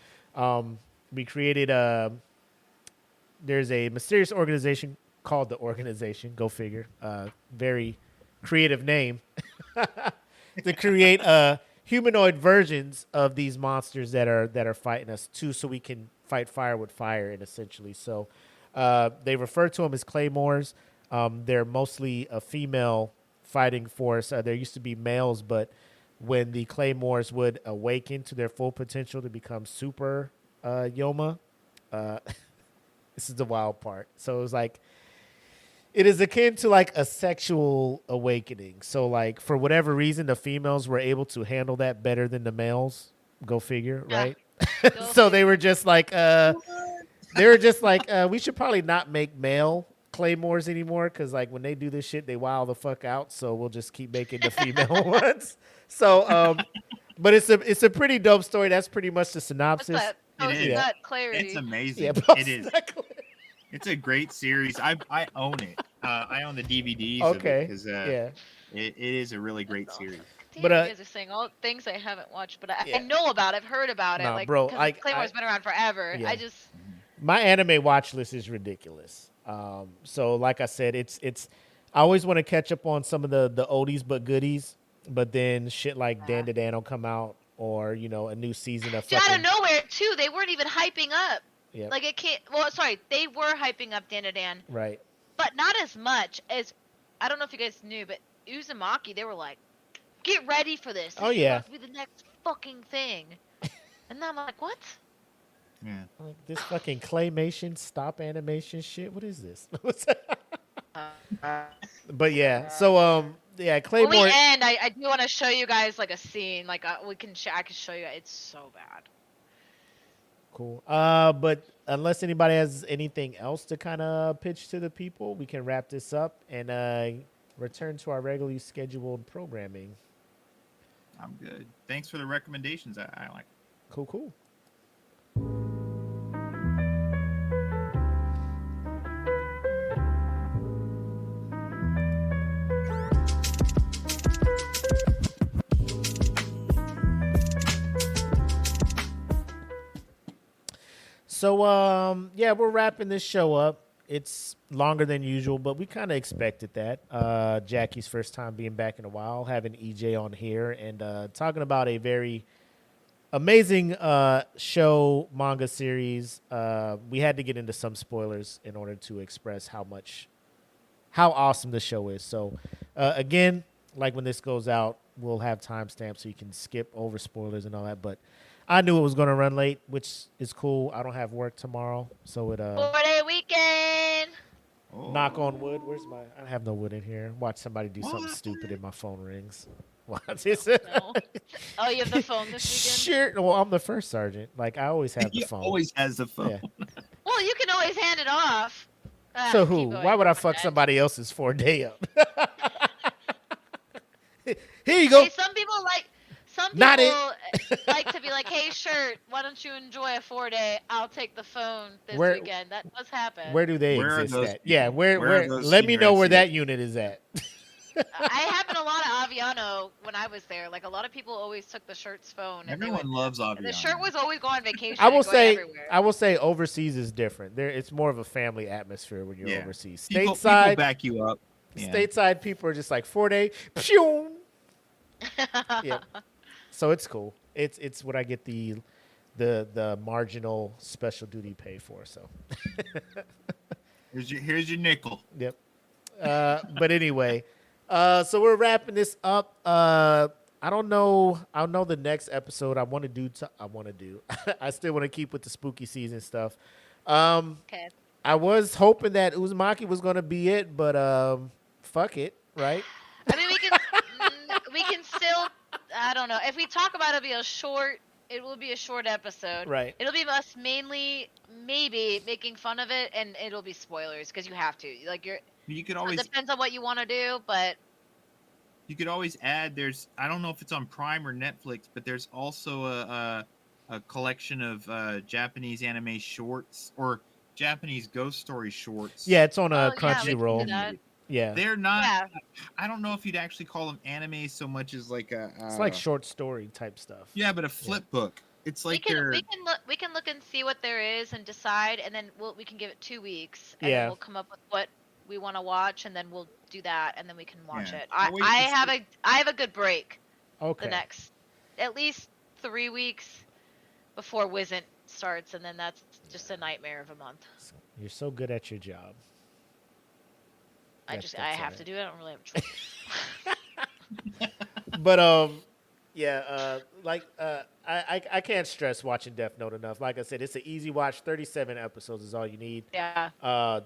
we created there's a mysterious organization called the Organization. Go figure. Very creative name to create humanoid versions of these monsters that are fighting us too, so we can fight fire with fire, and essentially. So they refer to them as claymores. They're mostly a female fighting force. There used to be males, but when the Claymores would awaken to their full potential to become super Yoma, this is the wild part. So it was like, it is akin to like a sexual awakening. So like for whatever reason, the females were able to handle that better than the males. Go figure, right? So they were just like, we should probably not make male Claymores anymore because like when they do this shit, they wow the fuck out. So we'll just keep making the female ones. So, but it's a pretty dope story. That's pretty much the synopsis. What's that? Post-nut clarity. It's amazing. Yeah, it is. It's a great series. I own it. I own the DVDs. Okay. Because it is a really great series. Damn, but you guys are saying all things I haven't watched, but I know about it. I've heard about it. Nah, like, bro, Claymore's been around forever. Yeah. I just my anime watch list is ridiculous. So like I said, it's I always want to catch up on some of the oldies but goodies, but then shit like Dan to Dan will come out, or a new season of out of nowhere too. They weren't even hyping up. Yeah. Like it can't. Well, sorry, they were hyping up Dan to Dan. Right. But not as much as I don't know if you guys knew, but Uzumaki, they were like, get ready for this. Oh yeah. This is going to be the next fucking thing. And then I'm like, what? Yeah. Like this fucking claymation stop animation shit. What is this? But yeah, so Claymore. When we end, I do want to show you guys like a scene. Like I can show you. It's so bad. Cool. But unless anybody has anything else to kind of pitch to the people, we can wrap this up and return to our regularly scheduled programming. I'm good. Thanks for the recommendations. I like. Cool. So, we're wrapping this show up. It's longer than usual, but we kind of expected that. Jackie's first time being back in a while, having EJ on here and talking about a very amazing show, manga series. We had to get into some spoilers in order to express how awesome the show is. So, again, like when this goes out, we'll have timestamps so you can skip over spoilers and all that, but I knew it was going to run late, which is cool. I don't have work tomorrow, so it 4-day weekend. Knock on wood. Where's my? I have no wood in here. Watch somebody do something stupid and my phone rings. What is it? No. Oh, you have the phone this Sure. weekend? Well, I'm the first sergeant. Like I always have the phone. Always has the phone. Yeah. Well, you can always hand it off. So who? Why would I fuck somebody else's 4-day up? Here you go. Hey, some people Not like to be like, hey, shirt, why don't you enjoy a 4-day? I'll take the phone this weekend. That does happen. Where do they exist at? People? Yeah, where let me know where that unit is at. I happened a lot of Aviano when I was there. Like a lot of people always took the shirt's phone. Everyone loves Aviano. The shirt was always going on vacation. I will say overseas is different. It's more of a family atmosphere when you're overseas. People Stateside back you up. Yeah. Stateside people are just like 4-day. Pew! Yeah. So it's cool. It's what I get the marginal special duty pay for. So here's your nickel. Yep. But anyway, so we're wrapping this up. I don't know. I'll know the next episode I want to do. I still want to keep with the spooky season stuff. Okay. I was hoping that Uzumaki was going to be it, but fuck it, right? I mean, we can still. I don't know. If we talk about it, it will be a short episode. Right. It'll be us mainly maybe making fun of it, and it'll be spoilers because you have to. Like you could always. It depends on what you want to do, but you could always add. I don't know if it's on Prime or Netflix, but there's also a collection of Japanese anime shorts or Japanese ghost story shorts. Yeah, it's on Crunchyroll. Yeah. They're not. Yeah. I don't know if you'd actually call them anime so much as like a. It's like short story type stuff. Yeah, but a flip book. It's like we can look and see what there is and decide, and then we can give it 2 weeks, and then we'll come up with what we want to watch, and then we'll do that, and then we can watch it. I have a good break. Okay. The next at least 3 weeks before Wizzent starts, and then that's just a nightmare of a month. You're so good at your job. I have to do it. I don't really have a choice. But yeah, I can't stress watching Death Note enough. Like I said, it's an easy watch. 37 episodes is all you need. Yeah.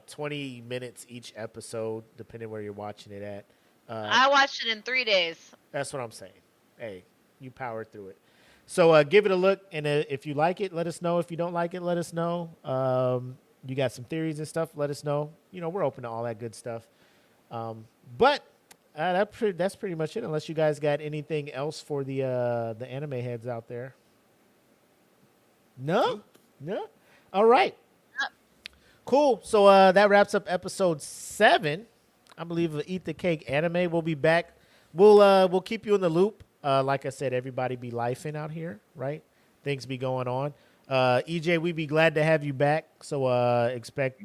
20 minutes each episode, depending where you're watching it at. I watched it in 3 days. That's what I'm saying. Hey, you power through it. So give it a look, and if you like it, let us know. If you don't like it, let us know. You got some theories and stuff, let us know. You know, we're open to all that good stuff. But that's pretty much it, unless you guys got anything else for the anime heads out there. No? All right. Cool. So that wraps up episode 7, I believe, of Eat the Cake Anime. We'll be back. We'll keep you in the loop. Like I said, everybody be lifing out here, right? Things be going on. EJ, we'd be glad to have you back. So expect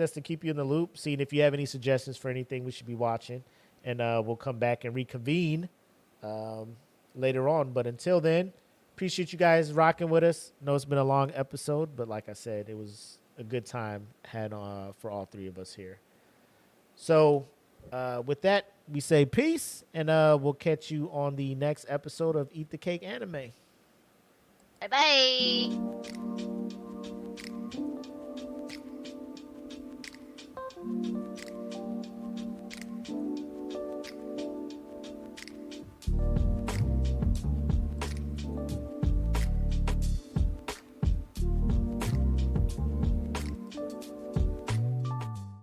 us to keep you in the loop, seeing if you have any suggestions for anything we should be watching, and we'll come back and reconvene later on. But until then, appreciate you guys rocking with us. Know it's been a long episode, but like I said, it was a good time had for all three of us here. So with that, we say peace, and we'll catch you on the next episode of Eat the Cake Anime. Bye-bye.